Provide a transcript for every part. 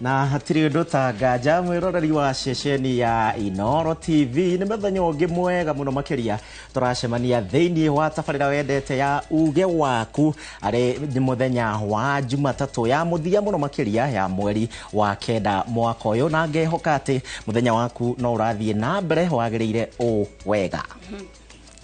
na hatiri undu ta nganja mwiroreri wa ceceni ya Inooro TV ni muthenya ungi mwega muno makiria turacemania thiini wa tabarira wendete ya uge waku ari ni muthenya wa Jumatatu ya muthia muno makiria ya mweri wa kenda mwaka uyu na ngehoka ati muthenya waku no urathie na mbere wagirire o wega.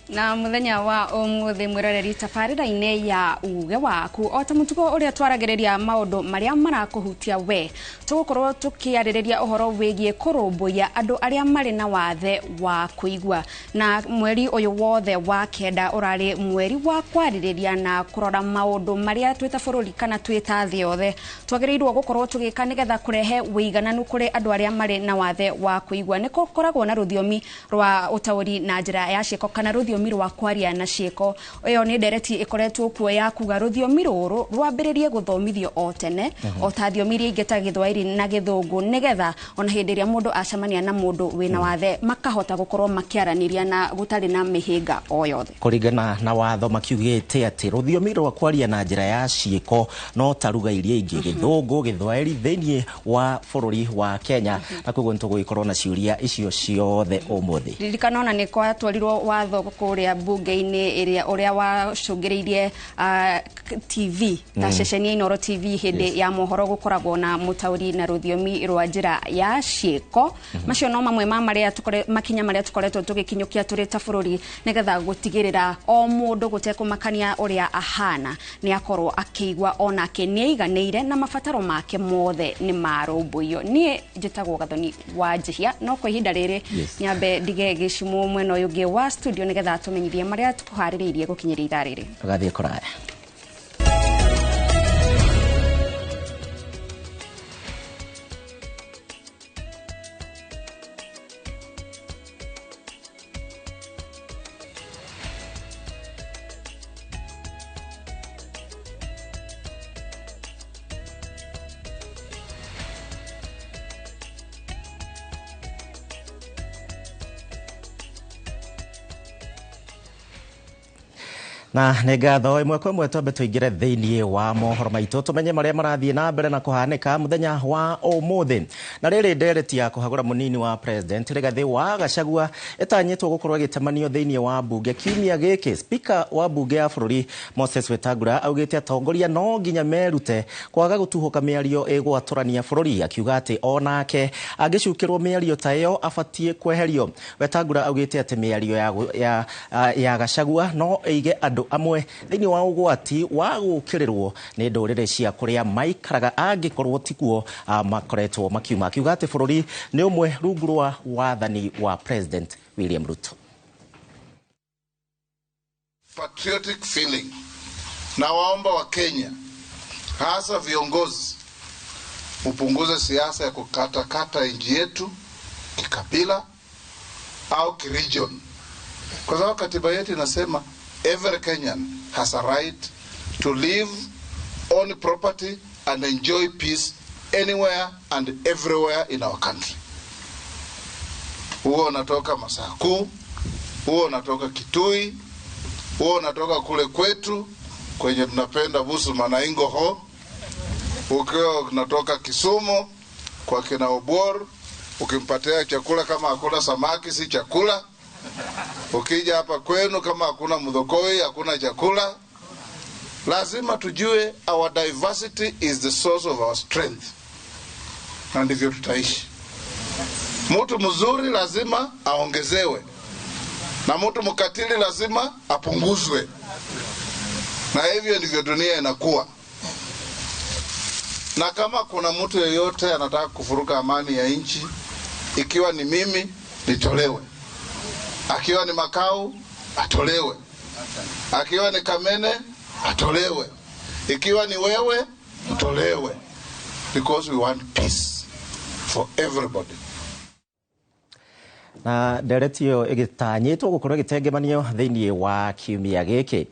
Na muthenya wa umuthi mwiroreri tabarira-ini ya uge waku o ta mutugo uria twaragiriria maundu maria marakuhutia we tugukorwo tukiaririria uhoro wigie kurumbuya andu aria mari na wathe wa kuigwa na mweri uyu wothe wa kenda urari mweri wa kwaririria na kurora maundu maria twita bururi kana twita thi yothe twagirirwo gukorwo tugika nigetha kurehe wigananu kuri andu aria mari na wathe wa kuigwa niko koragwo na ruthiomi rwa utauri na njira ya cieko kana ruthiomi rwa kwaria na cieko iyo ni ndereti ikoretwo kuo ya kuga ruthiomi ruru rwambiririe guthomithio o tene o ta thiomi iria ingeta Githwairi na Githungu nigetha ona hindi ria mundu acemania na mundu wina wathe makahota gukorwo makiaraniria na gutari na mihinga o yothe kuringana na watho makiugite ati ruthiomi rwa kwaria na njira ya cieko no taruga iria ingi Githungu Githwairi thiini wa bururi wa Kenya na koguo ntuguikorwo na ciuria icio ciothe umuthi ririkana ona ni kwatwarirwo watho kuria bunge-ini iria uria wacungiriirie TV ta ceceni Inooro TV hindi ya mohoro gukoragwo na mutauri na ruthiomi rwa njira ya cieko macio no mamwe ma maria makinya maria tukoretwo tugikinyukia turi ta bururi nigetha gutigirira o mundu gutekumakania uria ahana ni akorwo akiigwa onake ni aiganire na mabataro make mothe ni marumbuyo ni njitagwo Gathoni wa Njihia no kwa ihinda riri nyambe ndige gicimu mwena uyu ngi wa studio nigetha tumenyithie maria tukuhaririirie gukinyiria ithaa riri agathie kuraya. Na negatho imwe kwa imwe twambe tuingire thiini wa mohoro maitu tumenye maria marathie na mbere na kuhanika muthenya wa umuthi na riri ndereti ya kuhagura munini wa president Rigathi wa Gachagua etanyitwo gukorwo gitemanio thiini wa bunge kiumia giki speaker wa bunge ya bururi Moses Wetangula augite atongoria no nginya merute kwaga gutuhuka miario igwaturania bururi akiuga ati onake angicukirwo miario ta iyo afatie kweherio. Wetangula augite ati miario ya Gachagua no ige andu amwe thiini wa ugwati wa gukirirwo ni ndurire cia kuria maikaraga angikorwo tikuo makoretwo makiuma akiuga ati bururi ni umwe rungu rwa wathani wa President William Ruto. Patriotic feeling na waomba wa Kenya hasa viongozi upunguze siasa ya kukata nchi yetu kikabila au kiregion, kwa sababu katiba yetu inasema every Kenyan has a right to live on property and enjoy peace anywhere and everywhere in our country. Huo unatoka Masaku, huo unatoka Kitui, huo unatoka kule kwetu kwenye tunapenda Busuma na Ingoho, ukiwa unatoka Kisumu kwa kina Obor, ukimpatia chakula kama hakuna samaki si chakula. Ukija hapa kwenu kama hakuna mudhokoi hakuna chakula. Lazima tujue our diversity is the source of our strength, na ndivyo tutaishi. Mtu mzuri lazima aongezewe na mtu mkatili lazima apunguzwe, na hivyo ndivyo dunia inakuwa. Na kama kuna mtu yeyote anataka kufuruka amani ya nchi, ikiwa ni mimi nitolewe, akiwa ni Makau atolewe, akiwa ni Kamene atolewe, ikiwa ni wewe mtolewe, because we want peace for everybody. Na ndereti yo igitanyitwo gukorwo gitengemanio thiini wa kiumia giki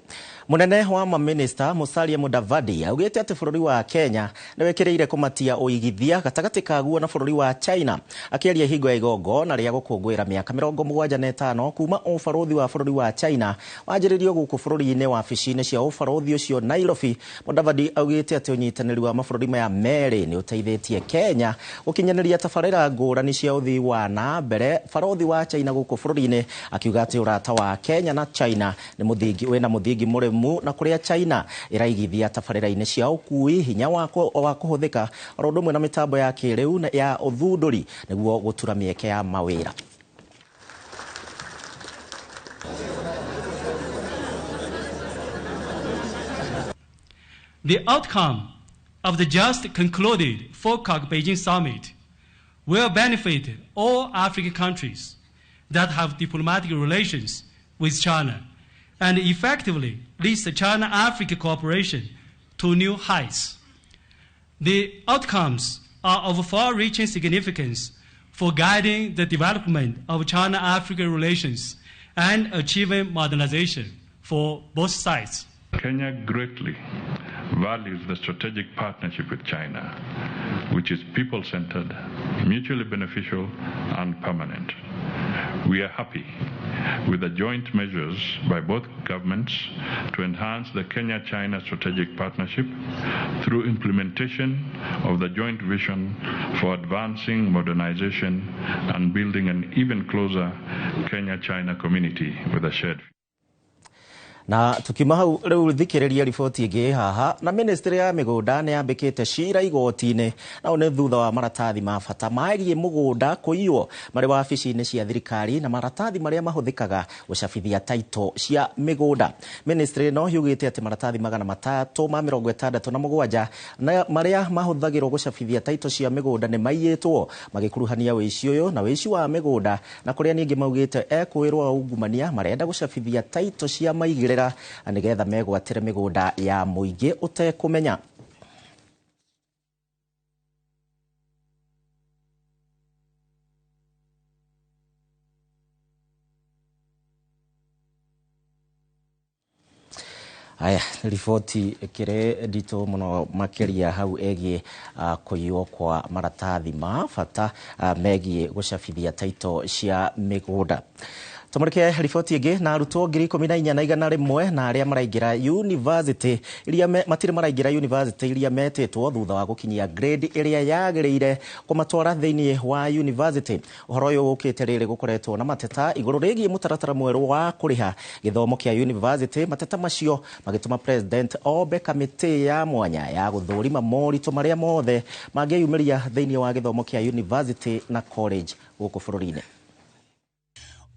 Munene wa maminista Musalia Mudavadi augite ati bururi wa Kenya ni wekireire kumatia uigithia gatagati kaguo na bururi wa China akiaria hingo ya igongona ria gukungwira miaka 75 kuma ubarothi wa bururi wa China wanjiririo guku bururi-ini wa wabici-ini cia ubarothi ucio Nairobi. Mudavadi augite ati unyitaniri wa mabururi maya meri ni uteithitie Kenya gukinyaniria tabarira ngurani cia uthii wa na mbere barothi wa China guku bururi-ini, akiuga ati urata wa Kenya na China ni muthingi wina muthingi na kuria China iraigithia tabarira-ini cia ukui hinya wa kuhuthika rondomwe na mitambo ya kiriu na ya uthunduri niguo gutura mieke ya mawira. The outcome of the just concluded FOCAC Beijing summit will benefit all African countries that have diplomatic relations with China and effectively leads the China-Africa cooperation to new heights. The outcomes are of far-reaching significance for guiding the development of China-Africa relations and achieving modernization for both sides. Kenya greatly values the strategic partnership with China, which is people-centered, mutually beneficial, and permanent. We are happy with the joint measures by both governments to enhance the Kenya-China strategic partnership through implementation of the joint vision for advancing modernization and building an even closer Kenya-China community with a shared future. Na tukima hau riu thikiriria riboti ingi haha na ministry ya migunda ni yambikite cira igoti-ini na one thutha wa maratathi ma bata maigie mugunda kuiyo mari wa wabici-ini cia thirikari na maratathi maria mahuthikaga gucabithia title cia migunda. Ministry no yugite ati maratathi 367 na maria mahuthagirwo gucabithia title cia migunda ni maiyitwo magikuruhania wici uyu na wici wa migunda na kuria ningi maugite ekwirwo ungumania marenda gucabithia title cia maigire anigetha megwatire migunda ya muingi utekumenya. Aya rifoti kire dito muno makeria hau egie kuiyo kwa maratathi ma bata megie gucabithia title cia migunda. Tumurike rifoti ingi na arutwo 14,101 na aria maraingira university iria matire maraingira university iria metitwo thutha wa gukinyia grade iria yagirire kumatwara thiini wa university. Uhoro uyu ukite riri gukoretwo na mateta iguru rigi mutaratara mweru wa kuriha githomo kia university. Mateta macio magituma president obe kamiti ya mwanya ya guthurima morito maria mothe mangiyumiria thiini wa githomo kia university na college guku bururi-ini.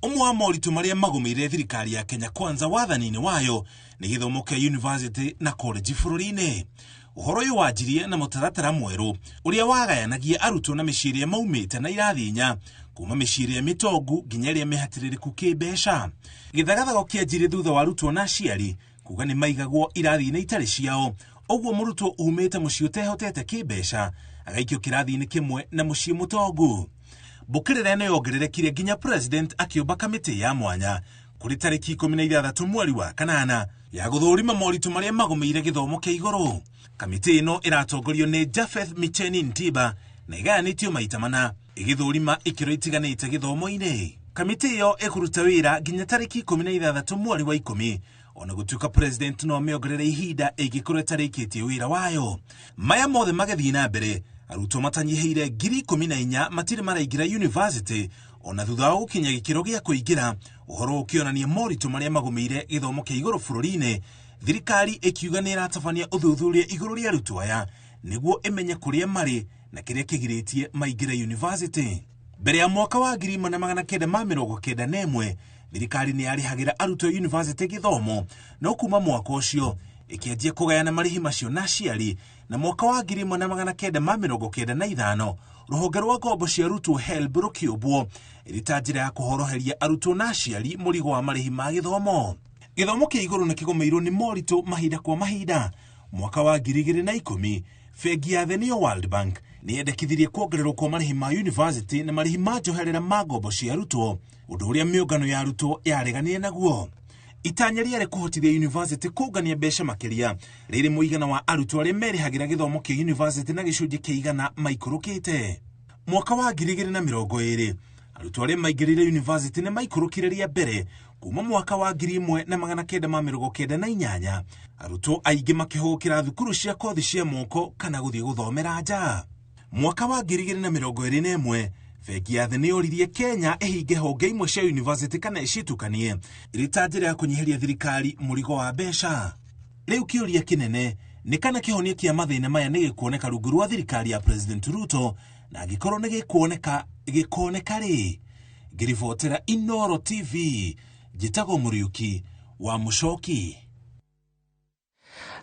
Umwe wa moritu maria magumeire thirikari ya Kenya Kwanza wathani-ini wayo ni githomo kia university na college bururi-ini. Uhoro uyu wanjirie na mutaratara mweru uria wagayanagia arutwo na micirie maumite na irathi inya kuma micirie mitongu nginya ria mihatiririku kimbeca. Githagathago kianjirie thutha wa arutwo na aciari kuga ni maigagwo irathi-ini itari ciao, uguo murutwo umite mucii utehotete kimbeca agaikio kirathi-ini kimwe na mucii mutongu. Bukirira ne yongererekire nginya president akiumba kamiti ya mwanya kuri tariki 16 mweri wa kanana ya guthurima moritu maria magumeire githomo kia iguru. Kamiti ino iratongorio ni Japheth Micheni Ntiba na igayanitio maita mana igithurima ikiro itiganite githomo-ini. Kamiti iyo ikuruta wira nginya tariki 16 mweri wa 10 ona gutuka president no meongerere ihinda igikorwo tarikitie wira wayo. Maya mothe magethii na mbere arutwo matanyiheire 14,000 matire maraingira university ona thutha wa gukinya gikiro gia kuingira. Uhoro ukionania moritu maria magumeire githomo kia iguru bururi-ini, thirikari ikiuga ni iratabania uthuthuria iguru ria arutwo aya niguo imenye kuria mari na kiria kigiritie maingira university. Mbere ya mwaka wa 1991 thirikari ni yarihagira arutwo university githomo no kuma mwaka ucio ikianjia kugayana marihi macio na aciari, na mwaka wa 1995 ruhonge rwa ngombo cia arutwo HELB rukiumbwo irita njira ya kuhoroheria arutwo na aciari murigo wa marihi ma githomo. Githomo kia iguru ni kigomeirwo ni morito mahinda kwa mahinda. Mwaka wa 2010 bengi ya The New World Bank ni yendekithirie kuongererwo kwa marihi ma university na marihi ma njoherera ma ngombo cia arutwo, undu uria miungano ya arutwo yareganire naguo. itanya rĩarĩ kũhotithia university kũngania mbeca makĩria rĩrĩ mũigana wa arutwo arĩa merĩhagĩra gĩthomo kĩa university na gĩcunjĩ kĩa igana maikũrũkĩte. Mwaka wa 2020 arutwo arĩa maingĩrire university nĩ maikũrũkire rĩa mbere kuma mwaka wa 1998 arutwo aingĩ makĩhũgũkĩra thukuru cia kothi cia moko kana gũthiĩ gũthomera nja. Mwaka wa 2021 bengi ya thĩ nĩyoririe Kenya ĩhinge honge imwe cia university kana icitukanie ĩrĩ ta njĩra ya kũnyihiria thirikari mũrigo wa mbeca. Rĩu kĩũria kĩnene nĩ kana kĩhonia kĩa mathĩna maya nĩ gĩkuoneka rungu rwa thirikari ya President Ruto, na angĩkorwo nĩ gĩkuoneka rĩ. Ngĩribotera Inooro TV, njĩtagwo Mũriũki wa Mũchoki.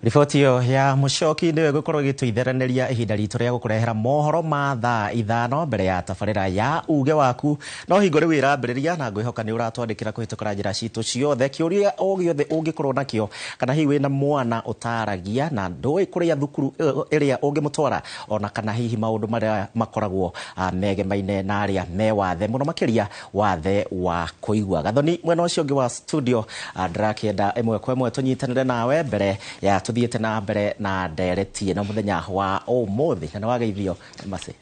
Riboti yo ya Mũchoki nĩwe gũkorwo gĩtũitheranĩria ihinda ritũ rĩa gũkũrehera mohoro ma thaa 5 mbere ya tabarĩra ya uge waku. No hingo rĩu ĩrambĩrĩria na ngwĩhoka nĩ ũratwandĩkĩra kũhĩtũkĩra njĩra citũ ciothe. Kĩũria o gĩothe ũngĩkorwo nakĩo, kana hihi wĩna mwana ũtaragia na ndũĩ kũrĩa thukuru ĩrĩa ũngĩmũtwara, ona kana hihi maũndũ marĩa makoragwo megemaine na arĩa me wathe, mũno makĩria wathe wa kũigua. Gathoni mwena ũcio ũngĩ wa studio, ndĩrakĩenda ĩmwe kwa ĩmwe tũnyitanĩre nawe mbere ya tuthiĩte na mbere na ndereti na mũthenya wa ũmũthĩ. Na nĩwageithio Mase.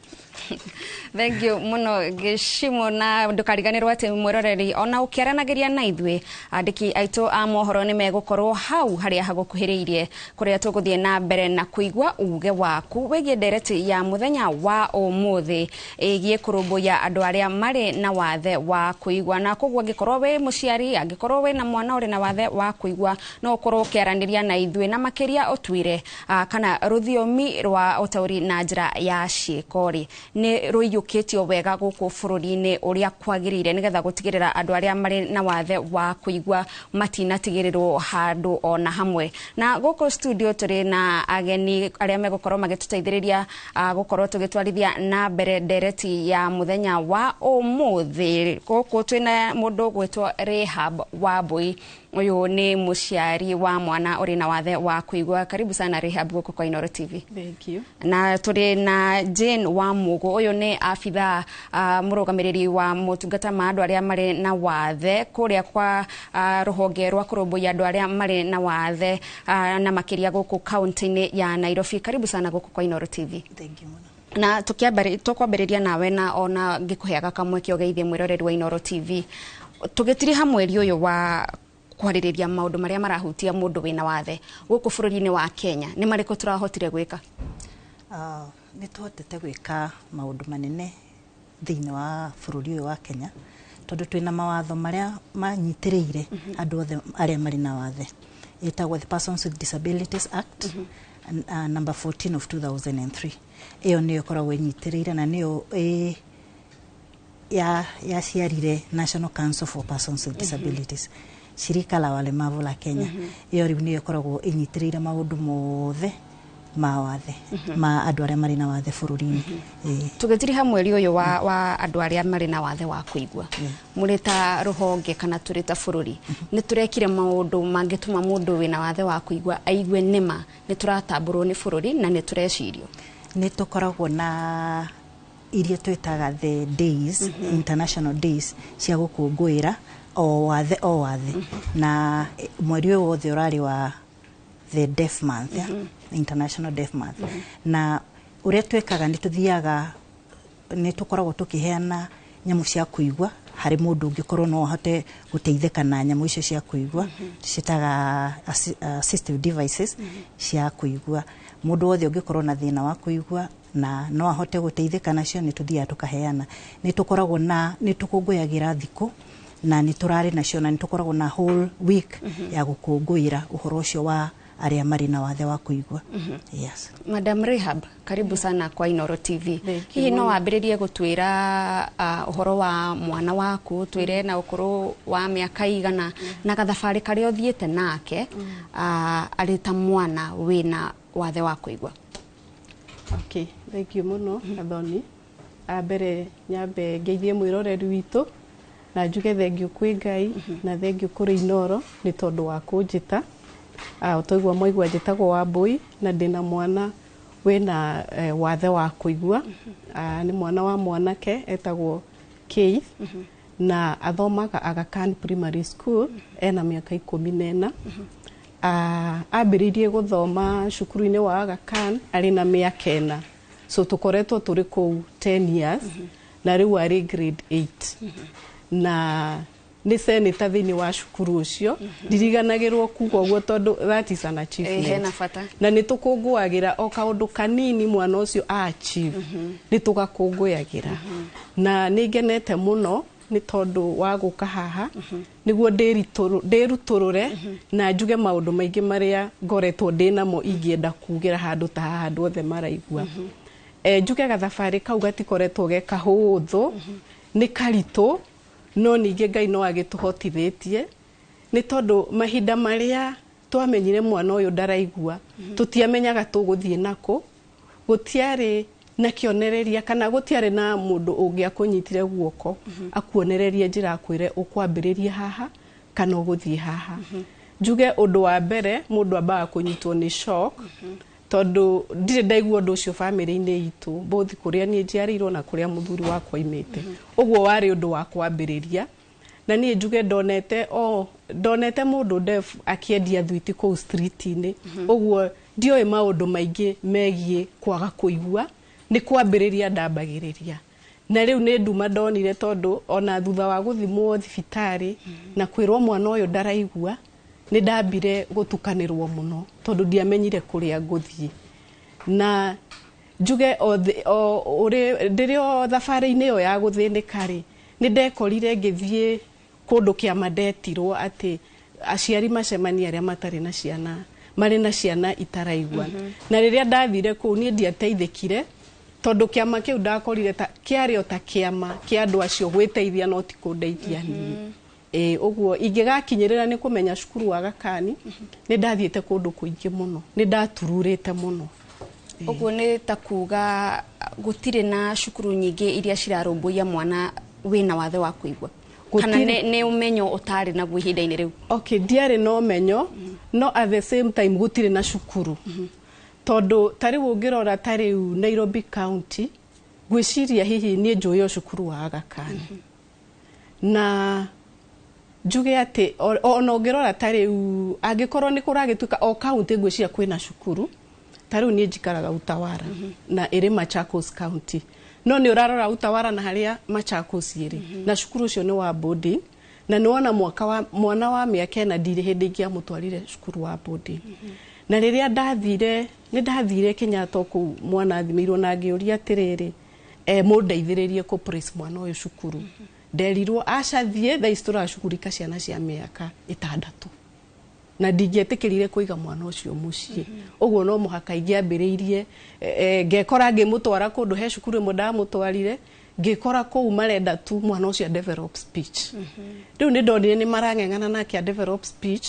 Thank you muno Gĩchimo, na ndũkariganĩrwo atĩ mwĩroreri ona ũkĩaranagĩria na ithuĩ andĩki aitũ a mohoro nĩ megũkorwo hau harĩa hagũkuhĩrĩirie kũrĩa tũgũthiĩ na mbere na kũigua uge waku wĩgiĩ ndereti ya mũthenya wa ũmũthĩ ĩgiĩ kũrũmbũiya andũ arĩa marĩ na wathe wa kũigua. Na koguo angĩkorwo wĩ mũciari, angĩkorwo wĩ na mwana ũrĩ na wathe wa kũigua, no ũkorwo ũkĩaranĩria na ithuĩ na makĩria ũtwĩre kana rũthiomi rwa ũtaũri na njĩra ya ciĩko nĩ rũiyũkĩtio wega gũkũ bũrũri-inĩ ũrĩa kwagĩrĩire, nĩgetha gũtigĩrĩra andũ arĩa marĩ na wathe wa kũigua matinatigĩrĩrwo handũ ona hamwe. Na gũkũ studio tũrĩ na ageni arĩa megũkorwo magĩtũteithĩrĩria gũkorwo tũgĩtwarithia na mbere ndereti ya mũthenya wa ũmũthĩ. Gũkũ twĩna mũndũ gwĩtwo Rehab Wambui, ũyũ nĩ mũciari wa mwana ũrĩ na wathe wa kũigua. Karibu sana Rehab gũkũ kwa Inooro TV. Thank you. Na tũrĩ na Jane wa Mugo, ũyũ nĩ abitha mũrũgamĩrĩri wa motungata ma andũ arĩa marĩ na wathe kũrĩa kwa rũhonge rwa kũrũmbũiya andũ arĩa marĩ na wathe na makĩria gũkũ kaunti-inĩ ya Nairobi. Karibu sana gũkũ kwa Inooro TV. Thank you. Na tũkwambĩrĩria nawe na ona ngĩkũheaga kamweke ũgeithie mwĩroreri wa Inooro TV. Tũgĩtiriha mweri ũyũ wa kwarĩrĩria maũndũ marĩa marahutia mũndũ wĩna wathe gũkũ bũrũri-inĩ wa Kenya, nĩ marĩkũ tũrahotire gwĩka? Nĩ tuhotete gwĩka maũndũ manene thĩinĩ wa bũrũri ũyũ wa Kenya, tondũ twĩna mawatho marĩa manyitĩrĩire andũ othe arĩa marĩ na wathe. Ĩtagwo the Persons with Disabilities Act number 14 of 2003. Ĩyo nĩyo ĩkoragwo ĩnyitĩrĩire na nĩyo yaciarire National Council for Persons with Disabilities, shirika la walemavu la Kenya. Ĩyo rĩu nĩyo ĩkoragwo ĩnyitĩrĩire maũndũ mothe ma wathe ma andũ arĩa marĩ na wathe bũrũri-inĩ. Tũgĩtiriha mweri ũyũ wa andũ arĩa marĩ na wathe wa kũigua, mũrĩ ta rũhonge kana tũrĩ ta bũrũri nĩ tũrekire maũndũ mangĩtũma mũndũ wĩna wathe wa kũigua aigue nĩma nĩ tũratambũrwo nĩ bũrũri na nĩ tũrecirio? Nĩ tũkoragwo na iria twĩtaga the days, international days cia gũkũngũĩra o wathe na mweri ũyũ wothe ũrarĩ wa the Deaf Month, International Deaf Month. Na ũrĩa twĩkaga nĩ tũthiaga, nĩ tũkoragwo tũkĩheana nyamũ cia kũigua harĩ mũndũ ũngĩkorwo no ahote gũteithĩka na nyamũ icio cia kũigua, citaga assistive devices cia kũigua. Mũndũ wothe ũngĩkorwo na thĩna wa kũigua na no ahote gũteithĩka nacio, nĩ tũthiaga tũkaheana. Nĩ tũkoragwo na nĩ tũkũngũyagĩra thikũ na nĩ tũrarĩ nacio, na nĩ tũkoragwo na whole week ya gũkũngũĩra ũhoro ũcio wa arĩa marĩ na wathe wa kũigua. Yes. Madam Rehab, karibu sana kwa Inooro TV. Hihi no wambĩrĩrie gũtwĩra ũhoro wa mwana waku, twĩre na ũkũrũ wa mĩaka igana na gathabarĩ karĩa ũthiĩte nake arĩ ta mwana wĩna wathe wa kũigua? Okay, thank you muno Gathoni. Mbere nyambe ngeithie mwĩroreri witũ na njuge thengiũ kwĩ Ngai na thengiũ kũrĩ Inooro nĩ tondũ wa kũnjĩta. Ũtoigua mwaigua njĩtagwo Wambui na ndĩna mwana wĩna wathe wa kũigua. Nĩ mwana wa mwanake etagwo Keith na athomaga Aga Khan Primary School ena miaka 14 ambĩrĩirie gũthoma cukuru-inĩ wa Aga Khan arĩ na mĩaka 4 so tukoretwo tũrĩ kũu 10 years na rĩu arĩ grade 8 na nĩ senator thĩinĩ wa cukuru ũcio ndiriganagĩrwo kuga ũguo tondũ that is an achievement na nĩ tũkũngũagĩra o kaũndũ kanini mwana ũcio achieve nĩ tũgakũngũyagĩra na nĩ ngenete mũno nĩ tondũ wa gũka haha nĩguo ndĩrutũrũre na njuge maũndũ maingĩ marĩa ngoretwo ndĩnamo ingĩenda kugĩra handũ ta haha andũ othe maraigua njuge gathabarĩ kau gatikoretwo ge kahũthũ nĩ karitũ no ningĩ Ngai no agĩtũhotithĩtie nĩ tondũ mahinda marĩa twamenyire mwana ũyũ ndaraigua tũtiamenyaga tũgũthiĩ nako gũtiarĩ na kĩonereria kana gũtiarĩ na mũndũ ũngĩakũnyitire guoko akuonereria njĩra akwĩre ũkwambĩrĩria haha kana ũgũthiĩ haha njuge ũndũ wa mbere mũndũ ambaga kũnyitwo nĩ shock tondũ ndirĩ ndaigua ũndũ ũcio family-inĩ itũ both kũrĩa niĩ njiarĩirwo na kũrĩa mũthuri wakwa oimĩte ũguo warĩ ũndũ wa kwambĩrĩria na niĩ njuge ndonete mũndũ deaf akĩendia thwiti kũu street-inĩ ũguo ndioĩ maũndũ maingĩ megiĩ kwaga kũigua nĩ kwambĩrĩria ndambagĩrĩria na rĩu nĩ nduma ndonire tondũ ona thutha wa gũthimwo thibitarĩ na kwĩrwo mwana ũyũ ndaraigua nĩ ndambire gũtukanĩrwo mũno tondũ ndiamenyire kũrĩa ngũthiĩ na njuge ndĩrĩ o thabarĩ-inĩ ĩyo ya gũthĩnĩka rĩ nĩ ndekorire ngĩthiĩ kũndũ kĩama ndetirwo atĩ aciari macemania arĩa matarĩ na ciana marĩ na ciana itaraigua na rĩrĩa ndathire kũu niĩ ndiateithĩkire tondũ kĩama kĩu ndakorire kĩarĩ o ta kĩama kĩa andũ acio gwĩteithia no ti kũndeithia niĩ ũguo ingĩgakinyĩrĩra nĩ kũmenya cukuru wa Aga Khan nĩ ndathiĩte kũndũ kũingĩ mũno nĩ ndatururĩte mũno ũguo nĩ ta kuga gũtirĩ na cukuru nyingĩ iria cirarũmbũiya mwana wĩna wathe wa kũigua kana nĩ ũmenyo ũtarĩ naguo ihinda-inĩ rĩu okay ndiarĩ na ũmenyo no at the same time gũtirĩ na cukuru tondũ tarĩu ũngĩrora tarĩu Nairobi County gwĩciria hihi niĩ njũĩ o cukuru wa Aga Khan na njuge atĩ ona ũngĩrora tarĩu angĩkorwo nĩ kũragĩtuĩka o county ngwĩciria kwĩna cukuru tarĩu niĩ njikaraga Utawara na ĩrĩ Machakos County no nĩ ũrarora Utawara na harĩa Machakos ĩrĩ na cukuru ũcio nĩ wa boarding na nĩ wona mwana wa mĩaka 4 ndirĩ hĩndĩ ingĩamũtwarire cukuru wa boarding na rĩrĩa nĩ ndathire Kenyatta kũu mwana athimĩirwo na ngĩũria atĩrĩrĩ mũndeithĩrĩrie kũ place mwana ũyũ cukuru nderirwo acathiĩ thaa ici tũracugurika ciana cia mĩaka 6 na ndingĩetĩkĩrire kũiga mwana ũcio mũciĩ ũguo no mũhaka ingĩambĩrĩirie ngekora ngĩmũtwara kũndũ he cukuru ĩmwe ndamũtwarire ngĩkora kũu marenda tu mwana ũcio develop speech rĩu nĩ ndonire nĩ marang'eng'ana nake develop speech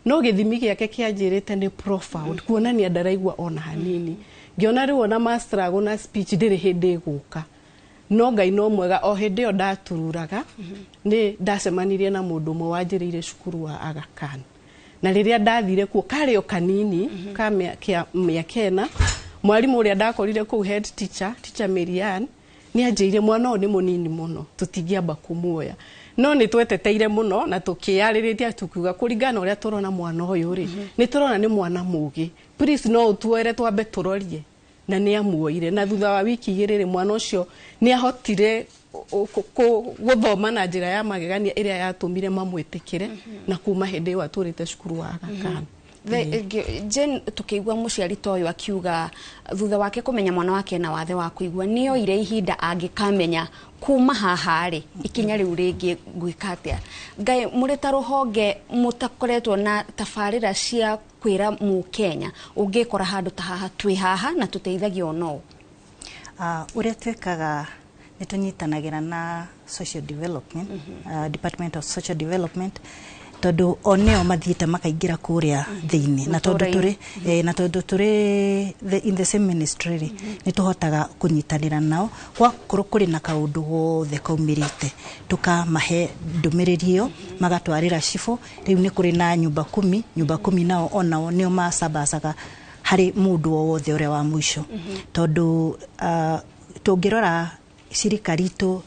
no gĩthimi gĩake kĩanjĩrĩte nĩ profound kuonania ndaraigua ona hanini ngĩona rĩu ona master na speech ndĩrĩ hĩndĩ ĩgũka no Ngai no mwega o hĩndĩ ĩyo ndatururaga nĩ ndacemanirie na mũndũ ũmwe wanjĩrĩire cukuru wa Aga Khan na rĩrĩa ndathire kuo karĩ o kanini ka mĩaka 4 mwarimũ ũrĩa ndakorire kũu head teacher Marian nĩ anjĩire mwana ũyũ nĩ mũnini mũno tũtingĩamba kũmuoya no nĩ tweteteire mũno na tũkĩarĩrĩria tukiuga kũringana ũrĩa tũrona mwana ũyũ rĩ nĩ tũrona nĩ mwana mũgĩ please no ũtuoere twambe tũrorie na nĩ amuoire na thutha wa wiki 2 mwana ũcio nĩ ahotire gũthoma na njĩra ya magegania ĩrĩa yatũmire mamwĩtĩkĩre na kuma hĩndĩ ĩyo atũrĩte cukuru wa Aga Khan Jen tukĩigua mũciari ta ũyũ akiuga thutha wake kũmenya mwana wake na wathe wa kũigua nĩ oire ihinda angĩkamenya kuma haha rĩ ikinya rĩu rĩngĩ gwĩka atĩa Ngai mũrĩ ta rũhonge mũtakoretwo na tabarĩra cia kwĩra mũkenya ũngĩkora handũ ta haha twĩ haha na tũteithagio no ũrĩa twĩkaga nĩ tũnyitanagĩra na social development Department of Social Development tondũ oneo mathiĩte makaingĩra kũrĩa thĩinĩ na tondũ tũrĩ in the same ministry nĩ tũhotaga kũnyitanĩra nao gwakorwo kũrĩ na kaũndũ gothe kaumĩrĩte tũkamahe ndũmĩrĩri ĩyo magatwarĩra cibũ rĩu nĩ kũrĩ na nyumba 10 nao onao nĩo macabacaga harĩ mũndũ o wothe ũrĩa wa mũico tondũ tũngĩrora thirikari itũ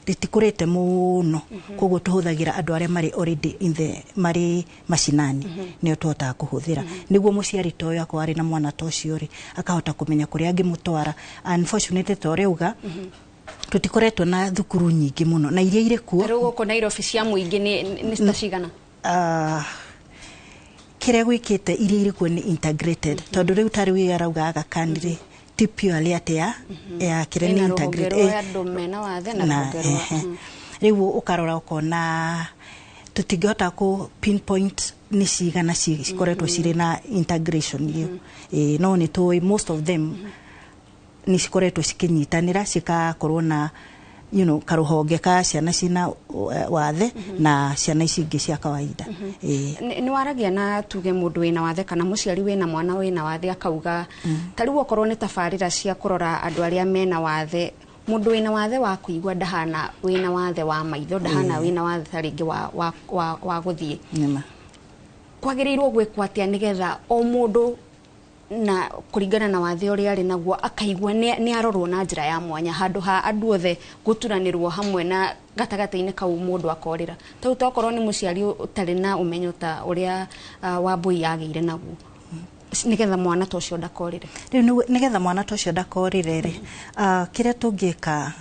ritikurite muno koguo tuhuthagira andu aria mari already in the mari mashinani nio tuhota kuhuthira niguo muciari toyo akwa ari na mwana tocio ri akahota kumenya kuria angimutwara. Unfortunately toreuga tutikoretwo na thukuru nyingi muno na iria ire kuo riu guko Nairobi cia muingi ni citacigana kiria gwikite iria ire kuo ni integrated tondu riu tari wi arauga aga kandire tipio aliatea ya kireni integrated mena wathe na riu ukarora ukona tutingihota ku pinpoint ni cigana cikoretwo ciri na integration iyo no ni toy most of them ni cikoretwo cikinyitanira cikakorwo na karuhonge ka ciana cina wathe na ciana ici ingi cia kawaida. Ni waragia na tuge mundu wina wathe kana muciari wina mwana wina wathe akauga tariu okorwo ni tabarira cia kurora andu aria mena wathe mundu wina wathe wa kuigwa ndahana wina wathe wa maitho ndahana wina wathe taringi wa guthie kwagirirwo gwikwa atia nigetha o mundu na kuringana na wathe uri ari naguo akaigwa ni arorwo na njira ya mwanya handu ha andu othe guturanirwo hamwe na gatagataine kau mundu akorira tau tokorwo ni muciari utari na umenyo ta uria Wambui yagiire naguo nigetha mwana tocio ndakorire nigetha mwana tocio ndakorire ri kiria tungika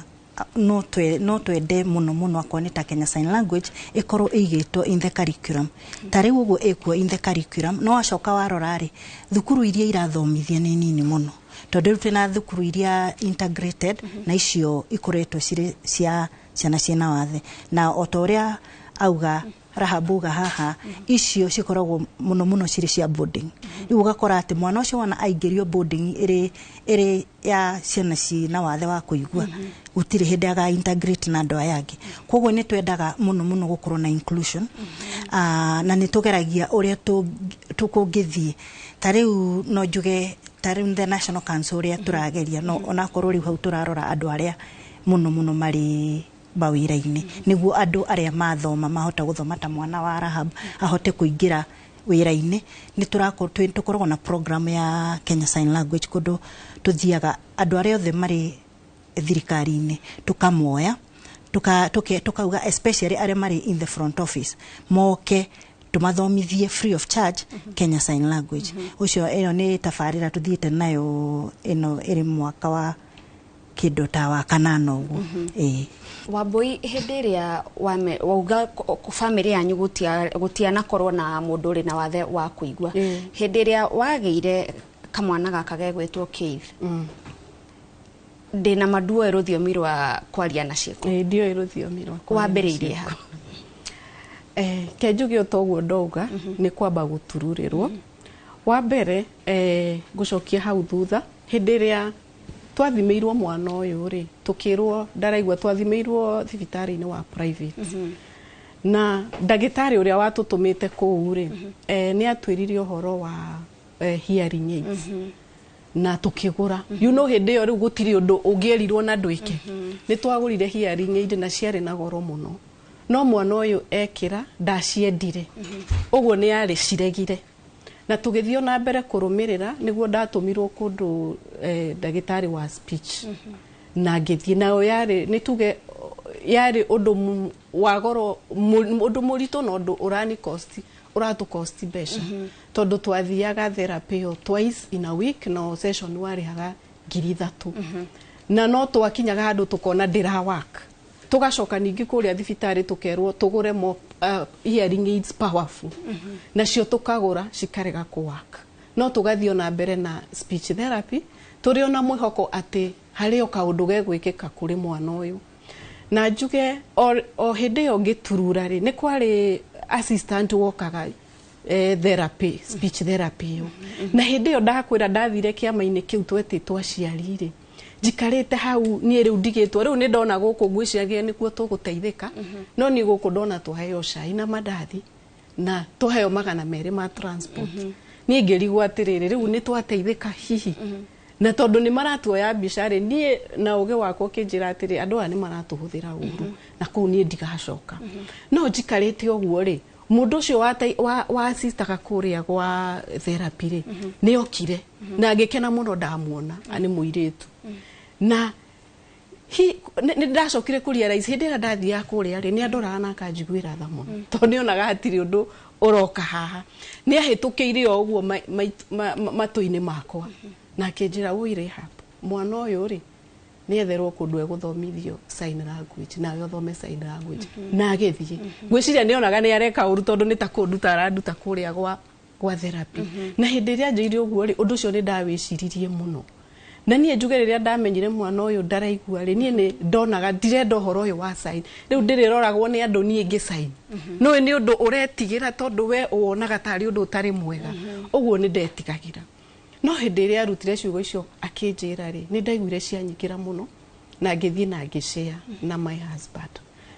no twende muno akoni ta Kenya Sign Language ikorwo igitwo in the curriculum tari uguo ekuo in the curriculum no acoka warora ri thukuru iria irathomithia ni nini muno tondu rute na thukuru iria integrated na icio ikuretwo ciri cia ciana ciana wathe na otoria auga Rahabuga haha icio cikoragwo muno ciri cia boarding riu ugakora ati mwana ucio wana aingirio boarding iri ya ciana cina wathe wa kuigua gutiri hindi aga integrate na andu aya angi koguo ni twendaga muno gukorwo na inclusion na ni tugeragia uria tukungithie tariu no njuge tariu the National Council uria turageria no ona korwo riu hau turarora andu aria muno mari bawira-ini niguo andu aria mathoma mahota guthoma ta mwana wa Rahab ahote kuingira wira-ini ni tukoragwo na program ya Kenya Sign Language kundu tuthiaga andu aria othe mari thirikari-ini tukamoya tukauga especially aria mari in the front office moke tumathomithie free of charge Kenya Sign Language ucio eno ni tafarira tuthiite nayo eno iri mwaka wa kido ta wa kanano uguo Wambui hindi ria wauga family yanyu gutiana korwo na mundu ri na wathe wa kuigwa hindi ria wageire kamwana gaka gegwetwo Keith ndina maduo rũthiomi rwa kwaria na cieko ndio rũthiomi rwa wambiriirie ha kenjuge otoguo ndauga ni kwamba gutururirwo wa mbere gucokia hau thutha hindi ria twathimeirwo mwana uyu ri tukirwo ndaraigwa twathimeirwo thibitari-ini wa private na ndagitari uria watutumite kuu ri ni atwirire uhoro wa hearing aids na tukigura hindi yo riu gutiri undu ungierirwo na ndwike ni twagurire hearing aid na ciari na goro muno no mwana uyu ekira ndaciendire uguo ni ari ciregire na tugithio na mbere kurumirira niguo ndatumirwo kundu ndagitari wa speech na ngithie nayo yari ni tuge yari undu wa goro undu murito no undu uratu cost besha tondu twathiaga therapy twice in a week no session wari haga 3,000 na no twakinyaga handu tukona ndira work tugacoka ningi kuria thibitari tukerwo tugure mo hearing aids powerful nacio tukagura cikarega kuwaka no tugathio na mbere na speech therapy turi ona mwihoko ati hario kaundu gegwikika kuri mwana uyu na njuge o hindi yo ngiturura ri ni kwari assistant wokaga therapy speech therapy yo na hindi yo ndakwira ndathire kiama-ini kiu twetitwa ciari ri jikarite hau ni riu ndigitwo riu ni ndona guku gwiciagie nikuo tuguteithika no ni guku ndona tuheo cai na mandathi na tuheo 200 ma transport ni ngirigwa atiriri riu ni twateithika hihi na tondu ni maratuoya bicari ni na uge wako kinjira atiri andu ani maratuhuthira uru na kuu ni ndigacoka no jikarite oguo ri mundu ucio wa assistaka kuria gwa therapy ri ni okire na ngikena muno ndamuona ani muiritu na nä ndacokire kå ria rais hä ndä ä rä a ndathiaga kå rä a rä nä andoraga na akanjiguä ra tha må no tondå nä onaga hatirä å ndå å roka haha nä ahä tå kä ire o å guo matå-inä makwa na akä njä ra wä mwana å yå rä nä etherwo kå ndå egå thomithio sign language nawe å thome sign language na agä thiä ngwä ciria nä onaga nä areka å ru tondå nä ta kå nduta aranduta kå rä a gwa therapy na hä ndä ä rä a njä ire å guo rä å ndå å cio nä ndawä ciririe må no na niä njuge rä rä a ndamenyire mwana å yå ndaraigua rä niä nä ndonaga ndirenda å horo å yå wa sign rä u ndä rä roragwo nä andå niä ngä sign nä nä å ndå å retigä ra tondå we å wonaga tarä å ndå å tarä mwega å guo nä ndetigagä ra no hä ndä ä rä a arutire ciugo icio akä njä ra rä nä ndaiguire cianyingä ra må no na ngä thiä na ngä share na my husband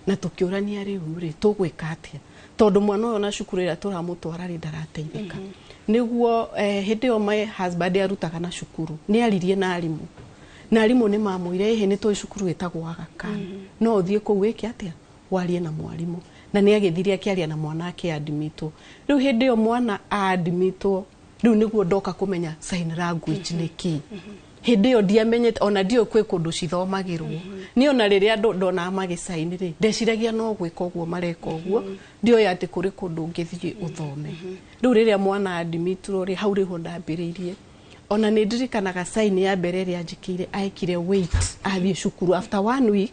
na tå kä å rania rä u rä tå gwä ka atä tondå mwana å yå na cukuru ä rä a tå ramå twara rä ndarateithä ka niguo hä ndä ä yo my husband arutaga na cukuru nä aririe na arimå nä mamå ire hä nä tå cukuru ä tagwo Aga Khan no å thiä kå u wä ke atä warie na mwarimå na nä agä thire akä aria na mwana akä admitwo rä u hä ndä ä yo mwana admitwo rä u nä guo ndoka kå menya sign language nä kä hä ndä ä yo ndiamenyete ona ndiå kwä kå ndå cithomagä rwo nä ona rä rä a ndonaga magä cain rä ndeciragia no gwä ka å guo mareka å guo ndioä atä kå rä kå ndå å ngä thiä å thome rä u rä rä a mwana admitwo rä hau rä ho ndambä rä irie ona nä ndirikanaga sign ya mbere ä rä a njä aikire wait athiä cukuru after 1 week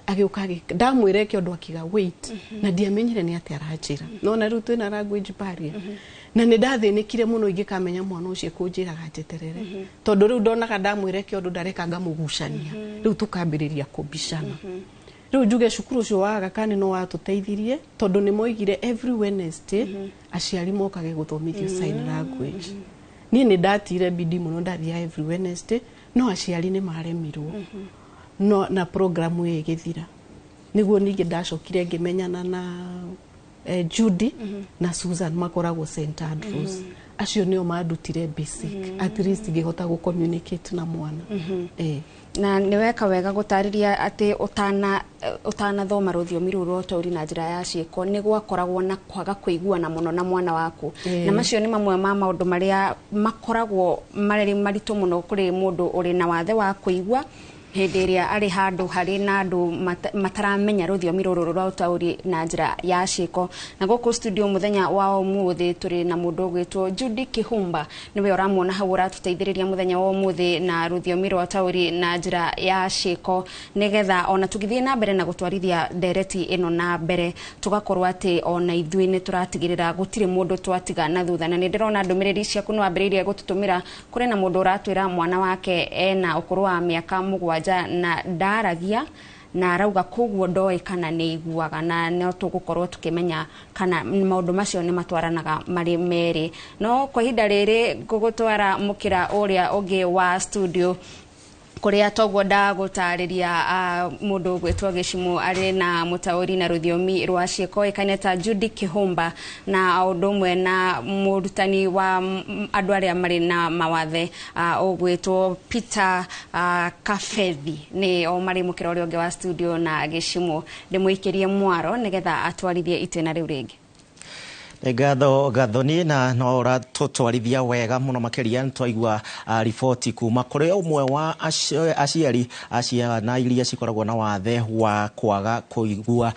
agä å ka ndamwä re ke å ndå akiga wait na ndiamenyire nä atä aranjä ra nona rä u twä na language barrier na nä ndathä nä kire må no ingä kamenya mwana å cio kå njä raga njeterere tondå rä u ndonaga ndamwä re ke å ndå ndareka ngamå gucania rä u tå kambä rä ria kå mbicana rä u njuge cukuru å cio wa Aga Khan no watå teithirie tondå nä moigire every Wednesday aciari mokage gå thomithio sign language niä nä ndatire bidi må no ndathiaga every Wednesday no aciari nä maremirwo no na programu ä gä thira nä guo ningä ndacokire ngä menyana na Judy na Susan makoragwo St Andrews acio nio mandutire basic at least ngihota gå communicate na mwana na nä weka wega gå tarä ria atä å tanathoma rå thiomi rå rå taåri na njä ra ya ciäko nä gwakoragwo na kwaga kå iguana må no na mwana waku na macio nä mamwe ma maå ndå marä a makoragwo marä maritå må no kå rä må ndå å rä na wathe wa kå igua hä ndä ä rä a arä handå harä na andå mataramenya rå thiomi rå rå rwa å taåri na njä ra ya ciäko na gå kå studio må thenya wa å thä tå rä na må ndå å gwä two Judy Kihumba nä we å ramuona hau å ratå teithä rä ria må thenya wa å thä na rå thiomi rwa taåri na njä ra ya ciäko nä getha ona tå githiä na mbere na gå twarithia ndereti ä no na mbere tå gakorwo atä ona ithuä nä tå ratigä rä ra gå tirä må ndå twatiga na thutha na nä ndä rona ndå mä rä ri ciaku nä wambä rä irie gå tå tå mä ra kå rä na må ndå å ratwä ra mwana wake ena å kå rå wa mä aka må na ndaragia na arauga koguo ndoe kana nä iguaga na no tå gå korwo tå kä menya kana maå macio nä matwaranaga marä merä no kwa ihinda rä rä ngå gå twara må kä ra å rä a å ngä wa studio kuria toguo ndagutaariria mundu gwitwo Gicimu ari na mutauri na rũthiomi rwa ciĩko ĩkaine ta Judy Kihumba na ũndũ ũmwe na mũrutani wa andũ arĩa marĩ na mawathe ũgwĩtwo Peter Kafethi ni o marĩ mũkĩra ũrĩa ũngĩ wa studio na Gicimu ndĩmũikĩrie mwaro nĩgetha atwarithie itĩna rĩu rĩngĩ. Ngatho gathoni na no ratutwarithia wega muno makiria ntwaigua ripoti kuma kuri umwe wa aciari na iria cikoragwo na wathe wa kwaga kuigua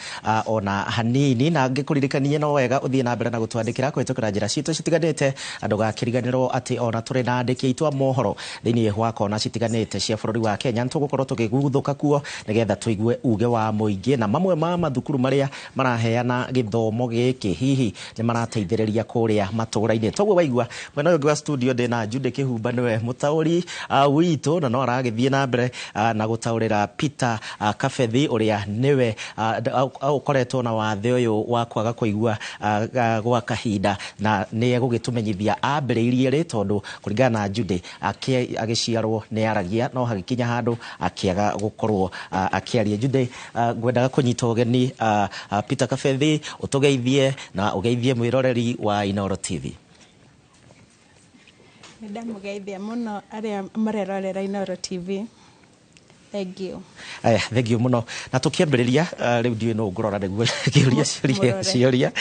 ona hanini na ngikuririkania no wega uthie na mbere na gutwandikira kwitukira njira citu citiganite andu gakiriganiro ati ona turi na andiki aitu a mohoro thiini wa kona citiganite cia bururi wa Kenya ntugukorwo tukiguthuka kuo nigetha tuigue uge wa muingi na mamwe ma mathukuru maria maraheana githomo giki hihi marateithĩrĩria kũrĩa matũra-inĩ toguo waigua mwena ũyũ wa studio ndĩna Judy Kihumba niwe mũtaũri witũ na no aragĩthiĩ na mbere na gũtaũrĩra Peter Kafethi ũrĩa nĩwe ũkoretwo na wathe ũyũ wa kwaga kũigua gwa kahinda na nĩ egũgĩtũmenyithia ambĩrĩirie rĩ tondũ kũringana na Judy agĩciarwo nĩ aragia no hagĩkinya handũ akĩaga gũkorwo akĩaria. Judy ngwendaga kũnyita ũgeni Peter Kafethi ũtũgeithie na ũgeithie mwiroreri wa Inooro TV. Ndamugeithia muno aria marerorera Inooro TV. Thank you. Aya, thank you muno. Na tukiambiriria riu ndiwe no ngurora niguo kiuria ciuria